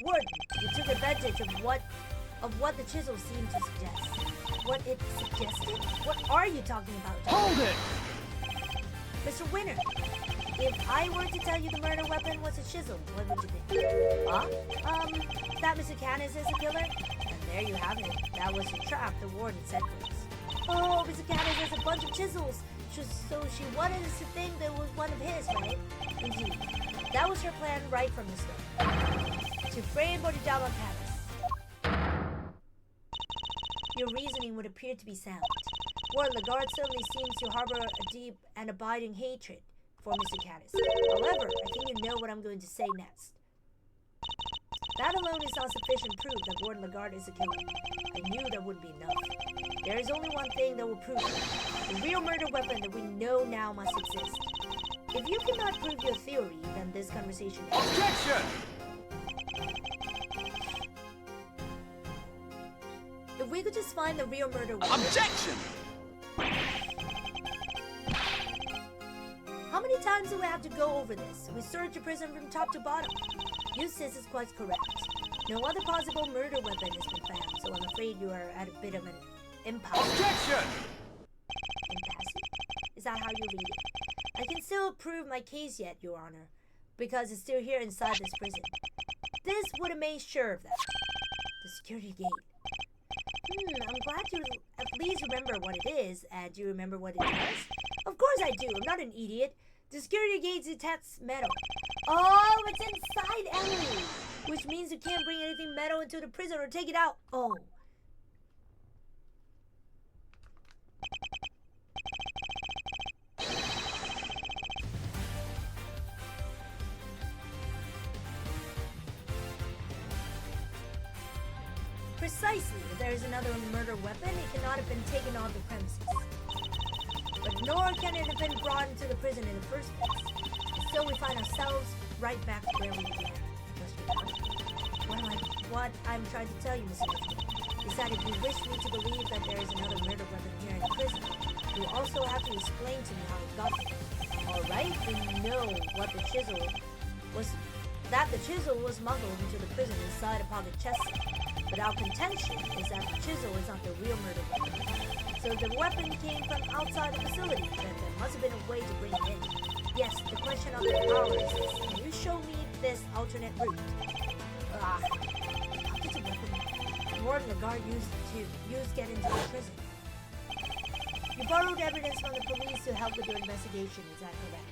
Warden, you took advantage of what the chisel seemed to suggest. What it suggested? What are you talking about? Hold it! Mr. Winner, if I were to tell you the murder weapon was a chisel, what would you think? Huh? That Mr. Canis is a killer? And there you have it. That was the trap the warden set for us. Oh, Mr. Canis has a bunch of chisels. So she wanted us to think that it was one of his, right? Indeed. That was her plan right from the start. To frame Bodhidharma Canis. Your reasoning would appear to be sound. Warden Lagarde certainly seems to harbor a deep and abiding hatred for Mr. Canis. However, I think you know what I'm going to say next. That alone is not sufficient proof that Warden Lagarde is a killer. I knew that wouldn't be enough. There is only one thing that will prove it. The real murder weapon that we know now must exist. If you cannot prove your theory, then this conversation ends. Objection! If we could just find the real murder weapon... Objection! How many times do we have to go over this? We searched the prison from top to bottom. Eustace is quite correct. No other possible murder weapon has been found, so I'm afraid you are at a bit of an Impassive. Objection! Impassive? Is that how you read it? I can still prove my case yet, Your Honor, because it's still here inside this prison. This would have made sure of that. The security gate. I'm glad you at least remember what it is. And do you remember what it does? Of course I do. I'm not an idiot. The security gate detects metal. Oh, it's inside Emily, which means you can't bring anything metal into the prison or take it out. Oh. Precisely. If there is another murder weapon, it cannot have been taken off the premises. But nor can it have been brought into the prison in the first place. So we find ourselves right back where we began. What I'm trying to tell you, Mr. Lucien, is that if you wish me to believe that there is another murder weapon here in the prison, you also have to explain to me how it got there. Alright, we know what the chisel was, that the chisel was smuggled into the prison inside a pocket chest. But our contention is that the chisel is not the real murder weapon. So if the weapon came from outside the facility, then there must have been a way to bring it in. Yes, the question of the hours is, can you show me this alternate route? How did the weapon more than the guard used get into the prison? You borrowed evidence from the police to help with your investigation, is that correct?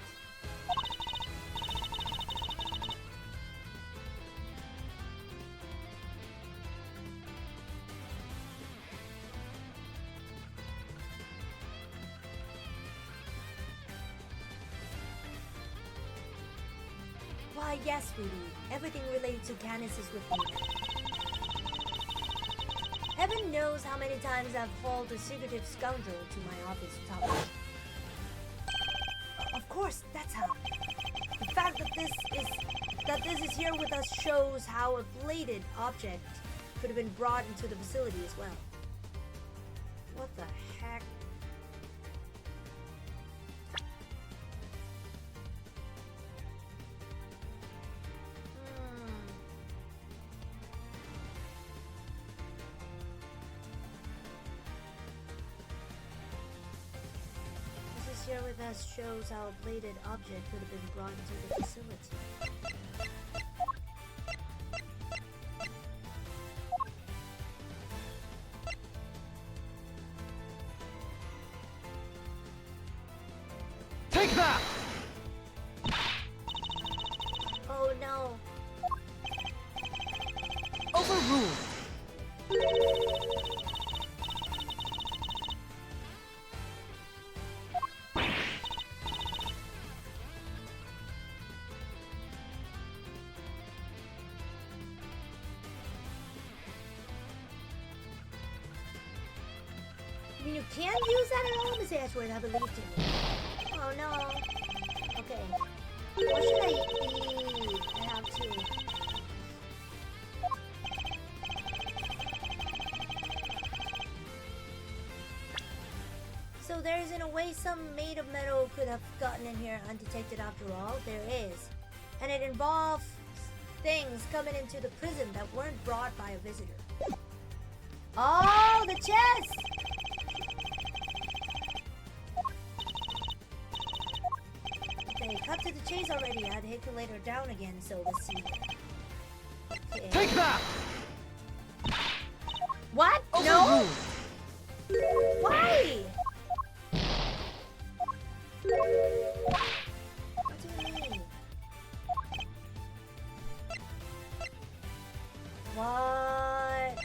Why, yes, sweetie. Everything related to Candace is with me. Heaven knows how many times I've hauled a secretive scoundrel to my office to talk. Of course, that's how. The fact that this is here with us shows how a bladed object could have been brought into the facility as well. What the heck? Here with us shows how a bladed object could have been brought into the facility. Take that! Oh no. Overruled! You can't use that at all, Miss Ashworth. I believed in you. Oh no. Okay. What should I eat? I have to. So there isn't a way some made of metal could have gotten in here undetected after all? There is. And it involves things coming into the prison that weren't brought by a visitor. Oh, the chest! Okay, cut to the chase already. I'd hate to let her down again, so let's see. Okay. Take that! What? Overruled. No? Why? What do you mean? What?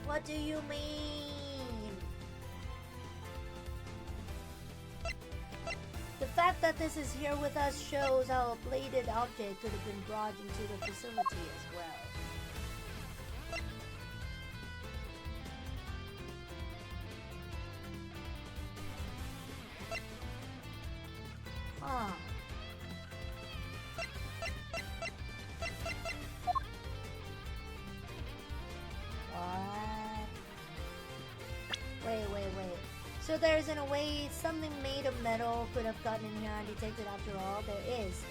What do you mean? The fact that this is here with us shows how a bladed object could have been brought into the facility as well. Huh. Wait. So there isn't a way something made of metal could have gotten in here undetected after all? There is.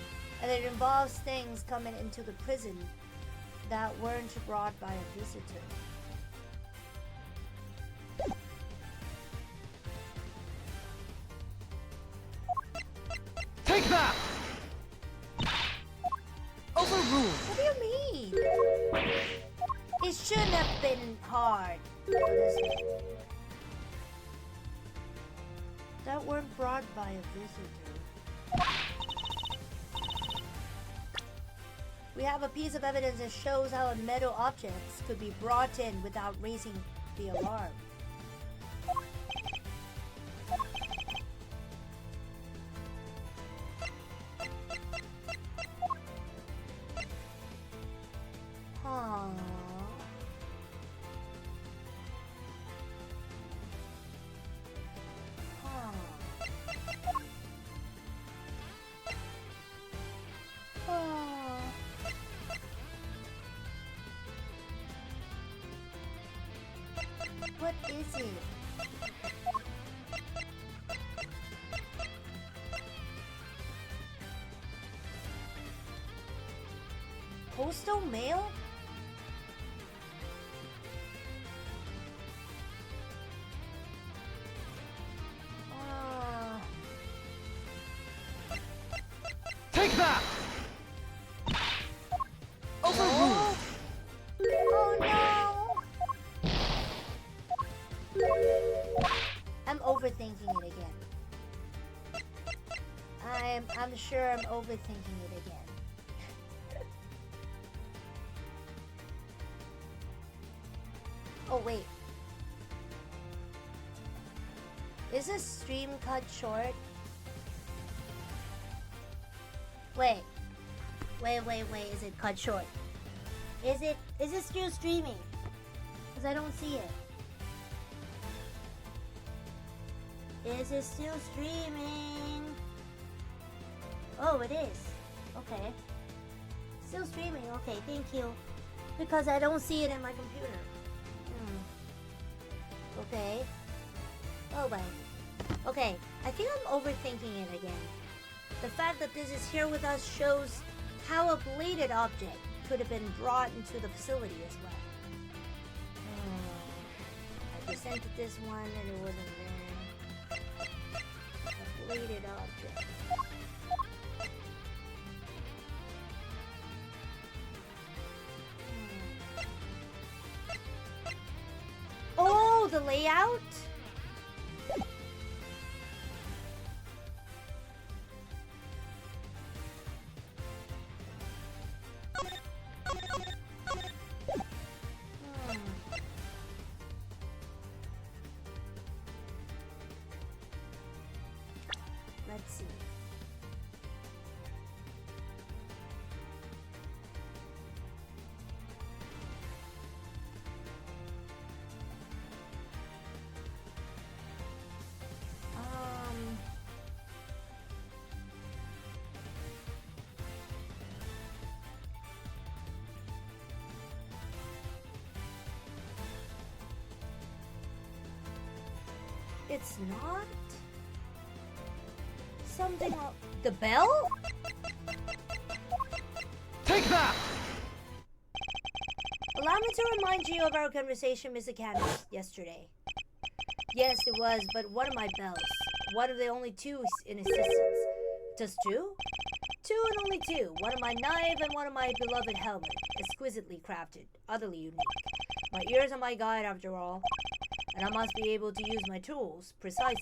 And it involves things coming into the prison that weren't brought by a visitor. Take that! Overruled! What do you mean? It shouldn't have been hard for this one. That weren't brought by a visitor. We have a piece of evidence that shows how metal objects could be brought in without raising the alarm. Huh. Huh. Oh. What is it? Postal mail? Take that! Overruled! Oh no! I'm overthinking it again. I'm sure I'm overthinking it again. Oh wait. Is this stream cut short? Wait, is it cut short? Is it still streaming? Because I don't see it. Is it still streaming? Oh, it is. Okay. Still streaming. Okay, thank you. Because I don't see it in my computer. Okay. Oh well. Okay, I think I'm overthinking it again. The fact that this is here with us shows how a bladed object could have been brought into the facility as well. I presented this one and it wasn't there. A bladed object. Oh, the layout? Let's see. It's not something else. The bell? Take that! Allow me to remind you of our conversation, Mr. Candace, yesterday. Yes, it was, but one of my bells. One of the only two in existence. Just two? Two and only two. One of my knife and one of my beloved helmet. Exquisitely crafted. Utterly unique. My ears are my guide after all. And I must be able to use my tools, precisely.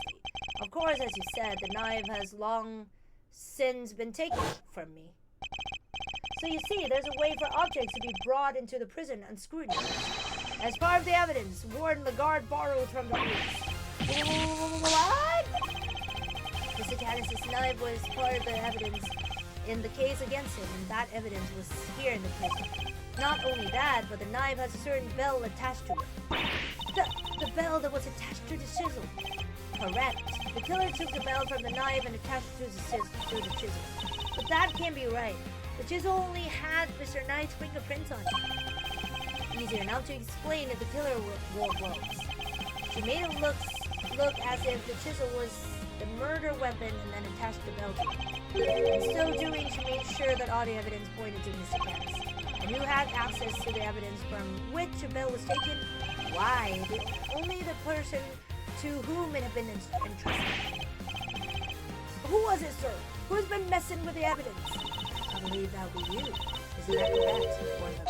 Of course, as you said, the knife has long since been taken from me. So you see, there's a way for objects to be brought into the prison and scrutinized. As part of the evidence, Warden Lagarde borrowed from the police. What? Mr. Candace's knife was part of the evidence in the case against him, and that evidence was here in the prison. Not only that, but the knife has a certain bell attached to it. The bell that was attached to the chisel. Correct. The killer took the bell from the knife and attached it to the chisel. But that can't be right. The chisel only had Mr. Knight's fingerprints on it. Easier enough to explain if the killer wore gloves. She made it look as if the chisel was the murder weapon and then attached the bell to it. In so doing, she made sure that all the evidence pointed to Mr. Canis. And who had access to the evidence from which a bell was taken? Why? Only the person to whom it had been entrusted. Who was it, sir? Who's been messing with the evidence? I believe that would be you. Isn't that correct?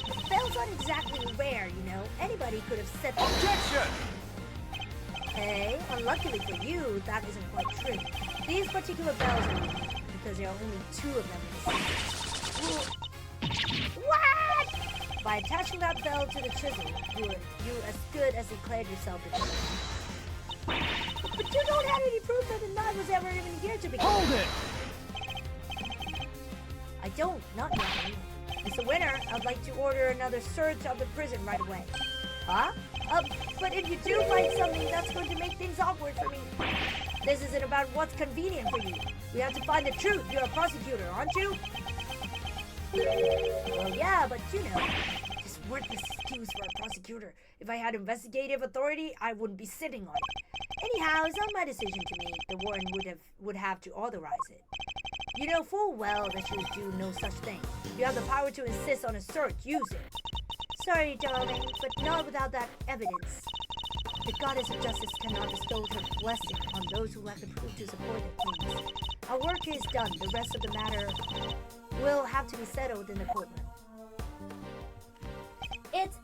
The bell's not exactly rare, you know. Anybody could have set them. Objection! Hey, unluckily for you, that isn't quite true. These particular bells are unique because there are only 2 of them in the city. What? By attaching that bell to the chisel, you as good as declared yourself the true. But you don't have any proof that the knife was ever even here to begin. Hold it! I don't, not yet. Mr. Winner, I'd like to order another search of the prison right away. Huh? But if you do find something, that's going to make things awkward for me. This isn't about what's convenient for you. We have to find the truth. You're a prosecutor, aren't you? Well, yeah, but you know, this worthless excuse for a prosecutor. If I had investigative authority, I wouldn't be sitting on it. Anyhow, it's not my decision to make. The warden would have to authorize it. You know full well that she would do no such thing. If you have the power to insist on a search, use it. Sorry, darling, but not without that evidence. The goddess of justice cannot bestow her blessing on those who lack the proof to support their claims. Our work is done. The rest of the matter will have to be settled in the courtroom. It's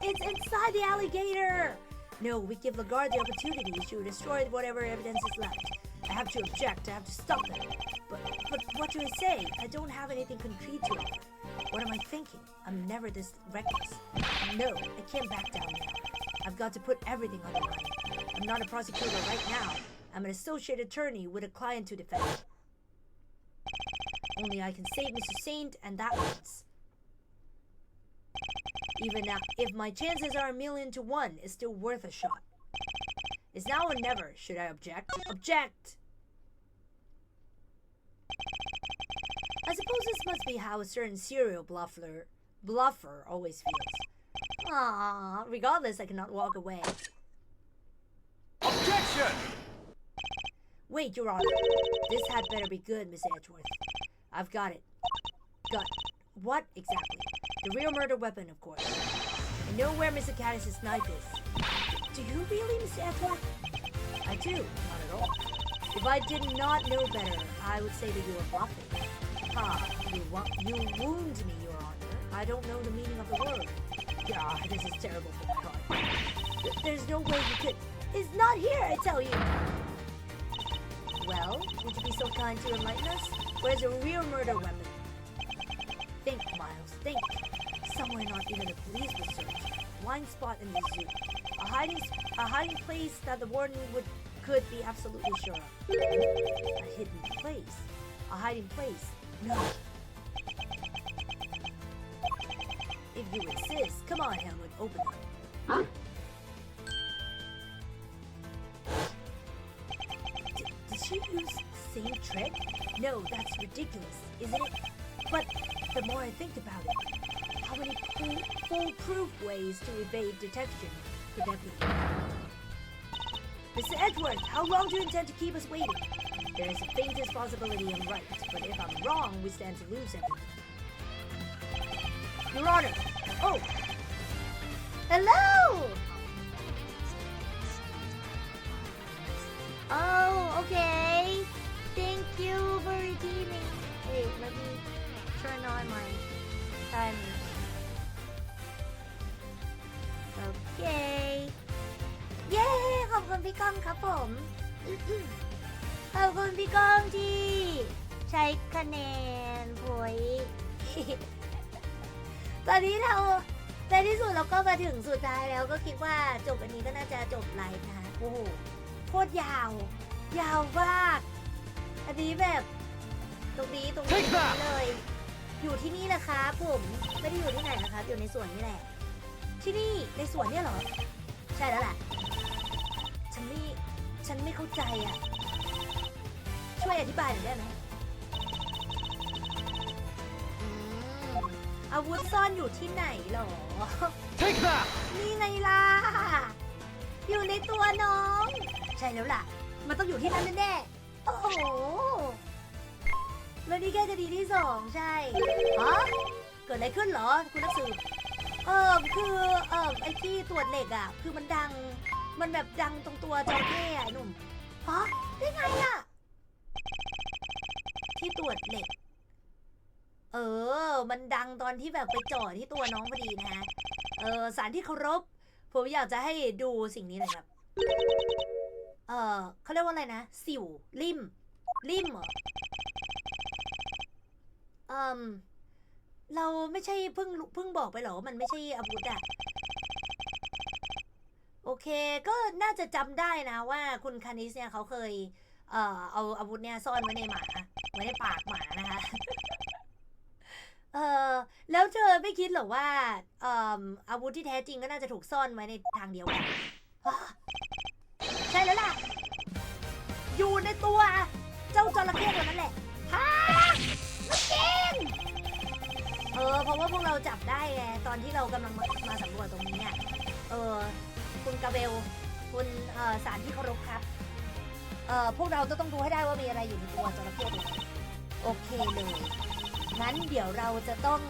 inside the alligator! No, we give Lagarde the opportunity to destroy whatever evidence is left. I have to object. I have to stop them. But what do I say? I don't have anything concrete to offer. What am I thinking? I'm never this reckless. No, I can't back down now. I've got to put everything on the line. I'm not a prosecutor right now. I'm an associate attorney with a client to defend. Only I can save Mr. Saint, and that means. Even now, if my chances are 1,000,000 to 1, it's still worth a shot. It's now or never. Should I object? Object! I suppose this must be how a certain serial bluffer always feels. Ah, regardless, I cannot walk away. Objection! Wait, Your Honor. This had better be good, Miss Edgeworth. I've got it. Got what exactly? The real murder weapon, of course. I know where Mr. Caddis's knife is. Do you really, Mr. Edgeworth? I do, not at all. If I did not know better, I would say that you were bluffing. You wound me, Your Honor. I don't know the meaning of the word. God, this is terrible for my heart. There's no way you could. It's not here, I tell you. Well, would you be so kind to enlighten us? Where's a real murder weapon? Think, Miles, think. Somewhere not even the police would search. Blind spot in the zoo. A hiding place that the warden could be absolutely sure of. A hidden place. A hiding place. No. If you insist, come on, Hamlet, open them. Huh? Did she use the same trick? No, that's ridiculous, isn't it? But the more I think about it, how many foolproof ways to evade detection could there be? Mr. Edgeworth, how long do you intend to keep us waiting? There is the faintest possibility I'm right, but if I'm wrong, we stand to lose everything. Your Honor! Oh! Hello! Oh, okay. Thank you for redeeming. Wait, let me turn on my timer. Okay. เย้ ขอบคุณพี่ก้องครับผม ขอบคุณพี่ก้องที่ใช้คะแนนโวย ตอนนี้เราในที่สุดเราก็มาถึงสุดท้ายแล้วก็คิดว่าจบวันนี้ก็น่าจะจบไลฟ์นะคะโอ้โหโคตรยาว ยาวมากอันนี้แบบตรงนี้เลย อยู่ที่นี่นะคะผมไม่ได้อยู่ที่ไหนนะคะอยู่ในสวนนี่แหละที่นี่ในสวนเนี่ยเหรอใช่แล้วแหละฉันไม่เข้าใจอ่ะช่วยอธิบายหน่อยได้ไหมอาวุธซ่อนอยู่ที่ไหนหรอ Take that! นี่ไงล่ะอยู่ในตัวน้อง ใช่แล้วล่ะมันต้องอยู่ที่นั่นแน่ๆโอ้โหแล้วนี่แค่คดีที่2ใช่ฮะเกิดอะไรขึ้นเหรอคุณนักสืบคือไอ้ที่ตรวจเหล็กอ่ะคือมันดังมันแบบดังตรงตัวจระเข้อ่ะหนุ่มฮะได้ไงอ่ะที่ตรวจเหล็กมันดังตอนที่แบบไปจ่อที่ตัวน้องพอดีนะฮะสารที่เคารพผมอยากจะให้ดูสิ่งนี้หน่อยครับเขาเรียกว่าอะไรนะสิวลิ่มเหรอเราไม่ใช่เพิ่งบอกไปหรอมันไม่ใช่อาวุธอะโอเคก็น่าจะจำได้นะว่าคุณคานิสเนี่ยเขาเคยเอาอาวุธเนี่ยซ่อนไว้ในหมาไว้ในปากหมานะคะแล้วเธอไม่คิดหรอว่าอาวุธที่แท้จริงก็น่าจะถูกซ่อนไว้ในทางเดียวกันใช่แล้วล่ะอยู่ในตัวเจ้าจระเข้ตัวนั้นแหละฮ่านักเก่งเพราะว่าพวกเราจับได้ไงตอนที่เรากำลังมาสำรวจตรงนี้คุณกาเบลคุณสารที่เคารพครับพวกเราจะต้องดูให้ได้ว่ามีอะไรอยู่ในตัวจระเข้ตัวนี้โอเคเลยงั้นเดี๋ยวเราจะต้อง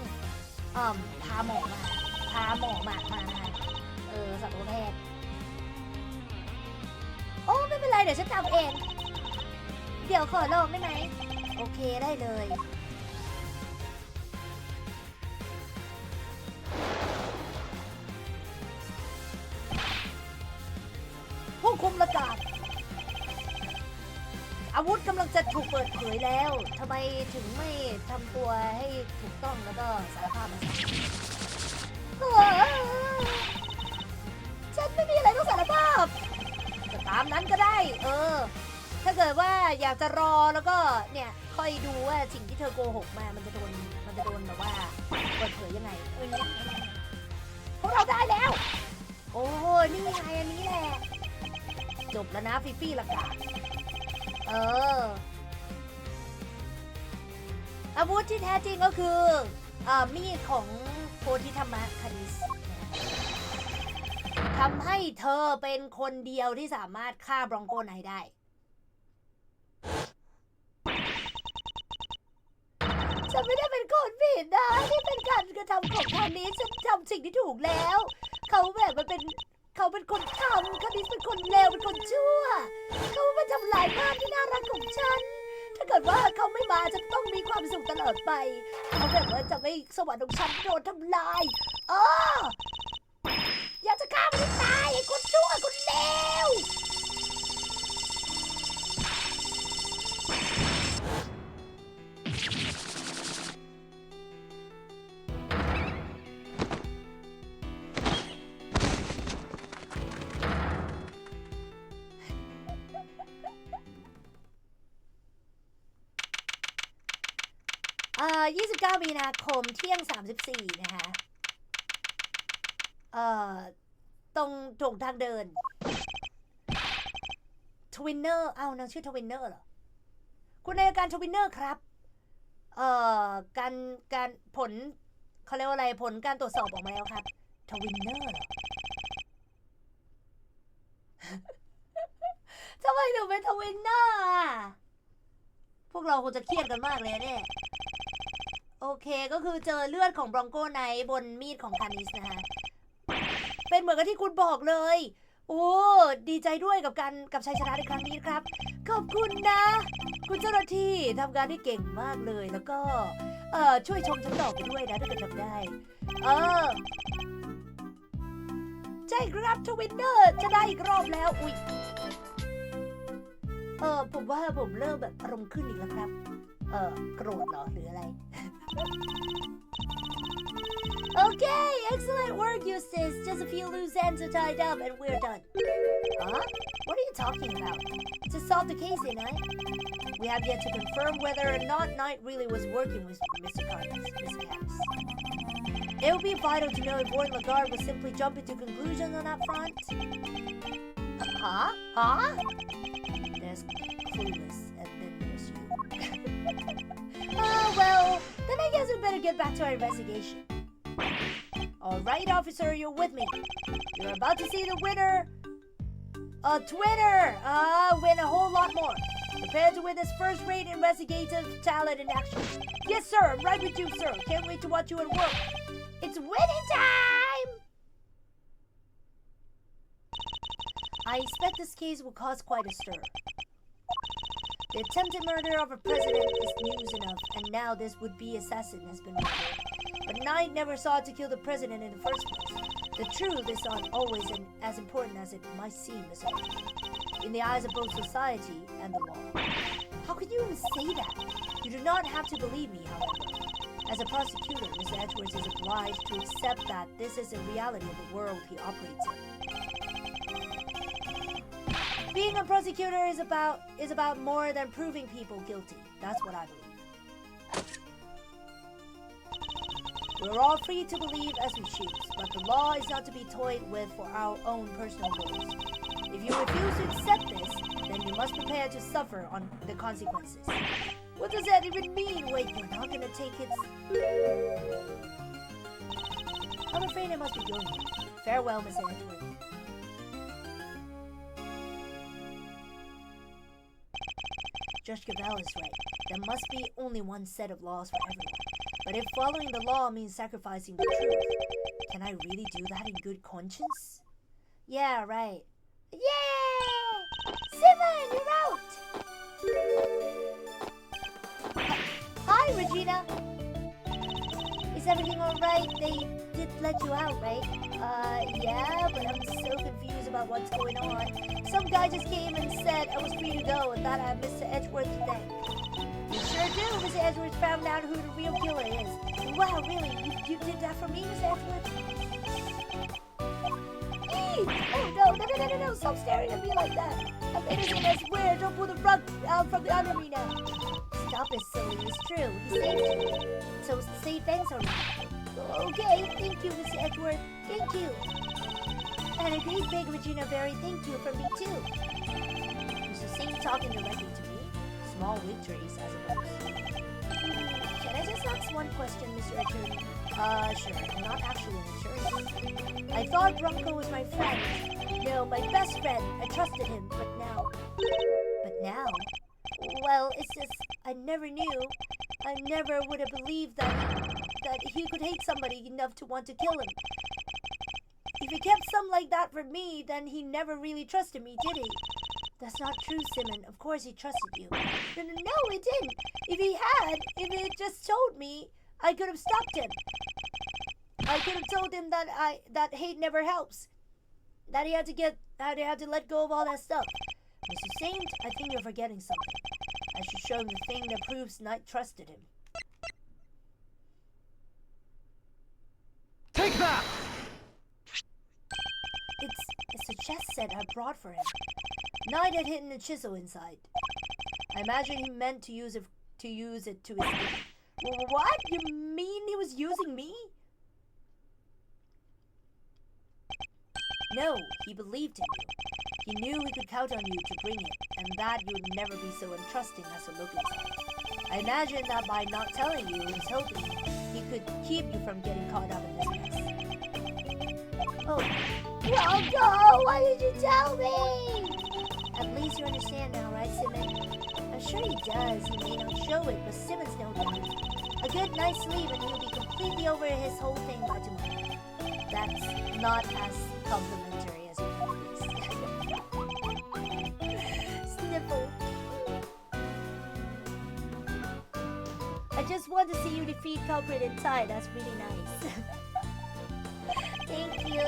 พาหมอมาสัตวแพทย์โอ้ไม่เป็นไรเดี๋ยวฉันทำเองเดี๋ยวขอลองได้ไหมโอเคได้เลยผู้คุมประกาศอาวุธกำลังจะถูกเปิดเผยแล้วทำไมถึงไม่ทำตัวให้ถูกต้องแล้วก็สารภาพมาฉันไม่มีอะไรต้องสารภาพก็ตามนั้นก็ได้ถ้าเกิดว่าอยากจะรอแล้วก็เนี่ยค่อยดูว่าสิ่งที่เธอโกหกมามันจะโดนแบบว่าเปิดเผยยังไงพวกเราได้แล้วโอ้นี่ไงอันนี้แหละจบแล้วนะฟี่ละกาอาวุธที่แท้จริงก็คือมีดของโพธิธรรมคานิสทำให้เธอเป็นคนเดียวที่สามารถฆ่าบรองโกไนได้ฉันไม่ได้เป็นคนผิดนะที่เป็นการกระทำของคานิสฉันทำสิ่งที่ถูกแล้วเขาเป็นคนทำคานิสเป็นคนเลวเป็นคนชั่วเขามาทำลายบ้านที่น่ารักของฉันถ้าเกิดว่าเขาไม่มาจะต้องมีความสุขตลอดไปเขาแบบว่าจะไม่สวรรค์ของฉันโดนทำลายอยากจะฆ่ามันให้ตายไอ้คนชั่วคนเลว29 มีนาคมเที่ยง 34นะคะตรงทางเดินทวินเนอร์นางชื่อทวินเนอร์เหรอคุณนายการทวินเนอร์ครับการผลเขาเรียกว่าอะไรผลการตรวจสอบออกมาแล้วครับทวินเนอร์เหรอ ทำไมถึงเป็นทวินเนอร์พวกเราคงจะเครียดกันมากเลยเนี่ยโอเคก็คือเจอเลือดของบรองโกไนบนมีดของคานิสนะคะเป็นเหมือนกับที่คุณบอกเลยโอ้ดีใจด้วยกับชัยชนะในครั้งนี้ครับขอบคุณนะคุณเจ้าหน้าที่ทำงานได้เก่งมากเลยแล้วก็ช่วยชมฉันต่อไปด้วยนะถ้าเกิดทำได้ใช่ครับทวินเนอร์จะได้อีกรอบแล้วอุ๊ยผมว่าผมเริ่มแบบอารมณ์ขึ้นอีกแล้วครับโกรธเหรอหรืออะไร Okay, excellent work, Eustace. Just a few loose ends are tied up and we're done. Huh? What are you talking about? To solve the case, ain't I? We have yet to confirm whether or not Knight really was working with Mr. Canis. It would be vital to know if Warren Lagarde was simply jumping to conclusions on that front. Huh? There's Clueless, and then there's you. Well, then I guess we better get back to our investigation. Alright, officer, you're with me. You're about to see the winner Twitter! Win a whole lot more. Prepare to witness first-rate investigative talent in action. Yes, sir. I'm right with you, sir. Can't wait to watch you at work. It's winning time! I expect this case will cause quite a stir. The attempted murder of a president is news enough, and now this would-be assassin has been murdered. But Knight never sought to kill the president in the first place. The truth is not always as important as it might seem, Miss Edwards, in the eyes of both society and the law. How could you even say that? You do not have to believe me, however. As a prosecutor, Mr. Edwards is obliged to accept that this is a reality of the world he operates in. Being a prosecutor is about more than proving people guilty. That's what I believe. We're all free to believe as we choose, but the law is not to be toyed with for our own personal goals. If you refuse to accept this, then you must prepare to suffer on the consequences. What does that even mean? Wait, you're not gonna take it? I'm afraid I must be going. Farewell, Miss Edwards. Judge Cavell is right. There must be only one set of laws for everyone. But if following the law means sacrificing the truth, can I really do that in good conscience? Yeah, right. Yeah! Simon, you're out! Hi, Regina! Is everything alright? They did let you out, right? Yeah, but I'm so confused about what's going on. Some guy just came and said I was free to go and that I have Mr. Edgeworth to thank. You sure do. Mr. Edgeworth found out who the real killer is. Wow, really? You did that for me, Mr. Edgeworth? Oh, no. Stop staring at me like that. I'm innocent, I swear. Don't pull the rug out from under me now. Stop it, silly. It's true. He saved you. So say thanks already. Okay, thank you, Mr. Edgeworth. Thank you. And a great big Regina Berry thank you from me, too. Mr. Singh talking directly to me. Small victories, I suppose. Can I just ask one question, Mr. Attorney? Sure. I'm not actually an attorney. I thought Bronco was my friend. No, my best friend. I trusted him, but now... Well, it's just, I never knew. I never would have believed that he could hate somebody enough to want to kill him. If he kept some like that for me, then he never really trusted me, did he? That's not true, Simon. Of course he trusted you. No, it didn't. If he had just told me, I could have stopped him. I could have told him that hate never helps. That he had to let go of all that stuff. Mr. Saint, I think you're forgetting something. I should show him the thing that proves Knight trusted him. Take that! It's a chess set I brought for him. Knight had hidden a chisel inside. I imagine he meant to use it to escape. What? You mean he was using me? No, he believed in you. He knew he could count on you to bring it, and that you would never be so untrusting as to look inside. I imagine that by not telling you, he was hoping he could keep you from getting caught up in this mess. Oh, well, no! Why did you tell me? At least you understand now, right, Simon? I'm sure he does. He may not show it, but Simon's no doubt. A good night's sleep and he'll be completely over his whole thing by tomorrow. That's not as complimentary as you please. Sniffle. I just want to see you defeat culprit inside. That's really nice. Thank you.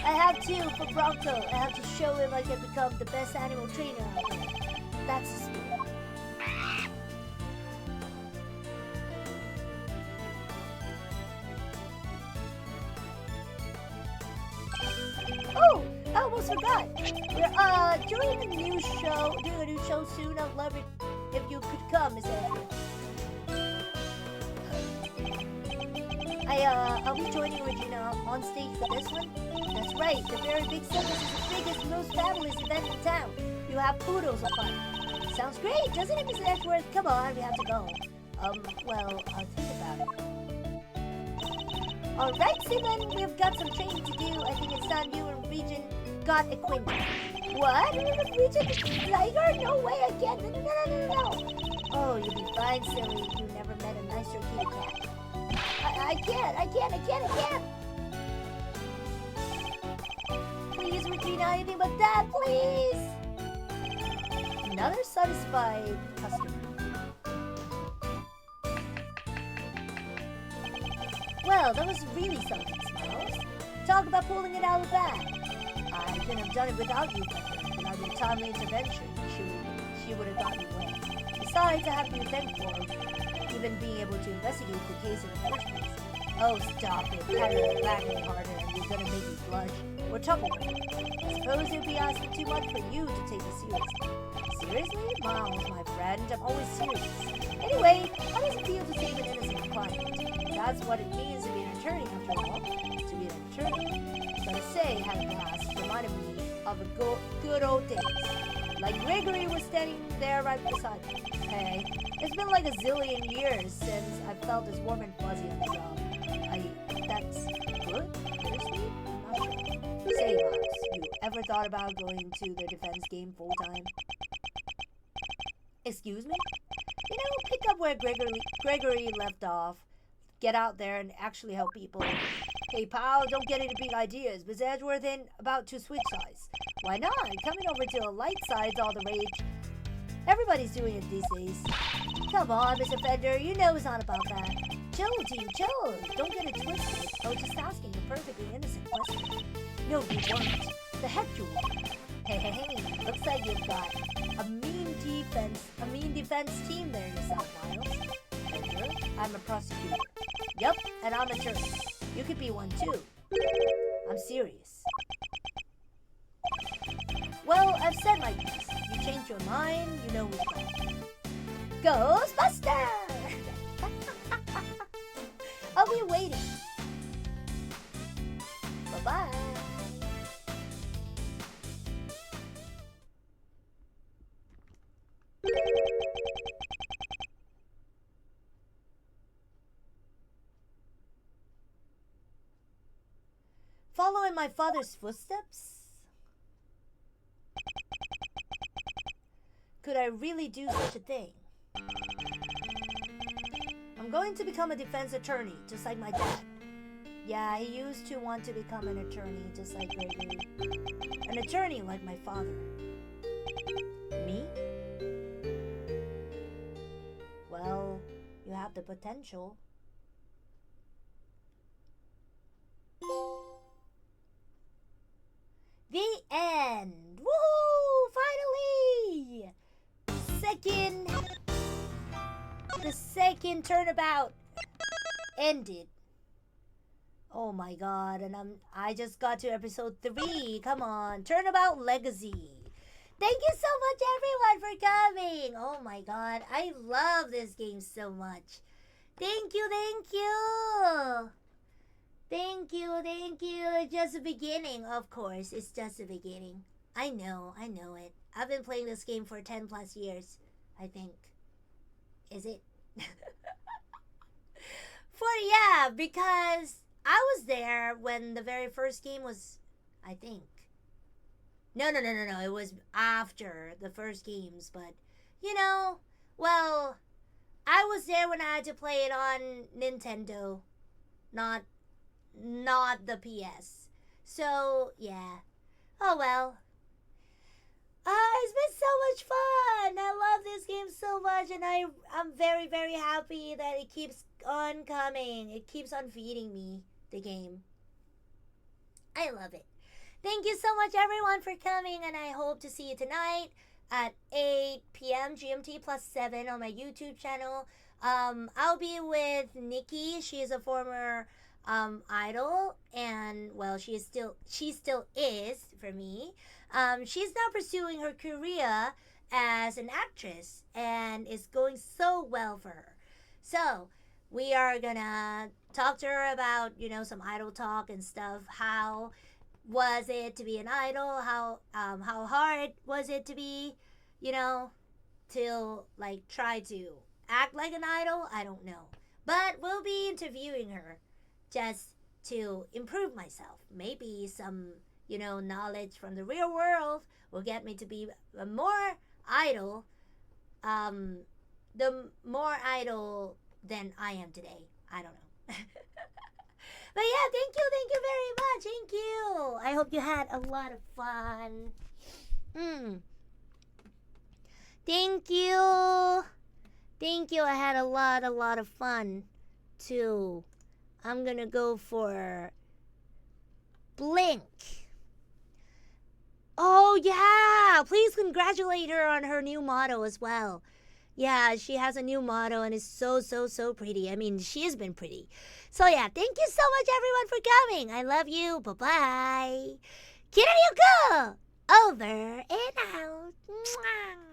I have to for Bronco. I have to show him I can become the best animal trainer out there. That's the spirit. Oh, I almost forgot. We're doing a new show soon. I'd love it if you could come, Miss Andrew. Are we joining Regina on stage for this one? That's right, the very big circus is the biggest, most fabulous event in town. You have poodles of fun. Sounds great, doesn't it, Mr. Edgeworth? Come on, we have to go. Well, I'll think about it. Alright, Simon, we've got some training to do. I think it's time you and Regent got acquainted. What? Regent Tiger? No way again. No. Oh, you'll be fine, silly. You never met a nicer kitty cat. I can't. Please retreat on anything but that, please. Another satisfied customer. Well, that was really something, Smiles. Talk about pulling it out of the bag. I couldn't have done it without you, Pepper. Without your timely intervention, she would have gotten away. Besides, I have to be thankful for even being able to investigate the case in the first place. Oh, stop it. Patting the back any harder and you're gonna make me blush. Or Tupperware. I suppose it would be asking too much for you to take it seriously. Seriously? Miles, my friend, I'm always serious. Anyway, how does it feel to save an innocent client? That's what it means to be an attorney, after all. To be an attorney. Gotta say, having passed reminded me of the good old days. Like Gregory was standing there right beside me. Hey, it's been like a zillion years since I felt as warm and fuzzy on the job. That's good? Bittersweet? I'm not sure. Say, Miles, you ever thought about going to the defense game full time? Excuse me? You know, pick up where Gregory left off. Get out there and actually help people. Hey, pal, don't get any big ideas, but Edgeworth ain't about to switch sides. Why not? Coming over to the light side's all the rage. Everybody's doing it these days. Come on, Mr. Fender, you know it's not about that. Chill, team, chill. Don't get it twisted. I was just asking a perfectly innocent question. No, you weren't. The heck you weren't. Hey, looks like you've got a mean defense team there yourself, Miles. Fender, I'm a prosecutor. Yup, and I'm a attorney. You could be one too. I'm serious. Well, I've said my piece. You change your mind, you know who's right. Ghostbuster! I'll be waiting. Bye-bye. Follow in my father's footsteps? Could I really do such a thing? I'm going to become a defense attorney, just like my dad. Yeah, he used to want to become an attorney, just like Gregory. An attorney like my father. Me? Well, you have the potential. The end! Woohoo! Finally! The second turnabout ended. Oh my god, and I just got to episode 3. Come on, Turnabout Legacy. Thank you so much everyone for coming. Oh my god, I love this game so much. Thank you. It's just the beginning, of course. It's just the beginning. I know it. I've been playing this game for 10 plus years, I think. Is it? Because I was there when the very first game was, I think. No. It was after the first games, but, well, I was there when I had to play it on Nintendo, not the PS. So, yeah. Oh, well. It's been so much fun. I love this game so much, and I'm very, very happy that it keeps on coming. It keeps on feeding me the game. I love it. Thank you so much, everyone, for coming, and I hope to see you tonight at 8 p.m. GMT +7 on my YouTube channel. I'll be with Nikki. She is a former idol, and well, she still is for me. She's now pursuing her career as an actress, and it's going so well for her. So we are gonna talk to her about some idol talk and stuff. How was it to be an idol? How hard was it to be, to like try to act like an idol? I don't know, but we'll be interviewing her just to improve myself. Maybe some knowledge from the real world will get me to be a more idle, the more idle than I am today. I don't know. But yeah, thank you very much. Thank you. I hope you had a lot of fun. Thank you. Thank you. I had a lot of fun too. I'm gonna go for Blink. Oh yeah, please congratulate her on her new motto as well. Yeah, she has a new motto and it's so pretty. I mean, she has been pretty. So yeah, thank you so much everyone for coming. I love you. Bye-bye. Kiraryuku! Over and out. Mwah.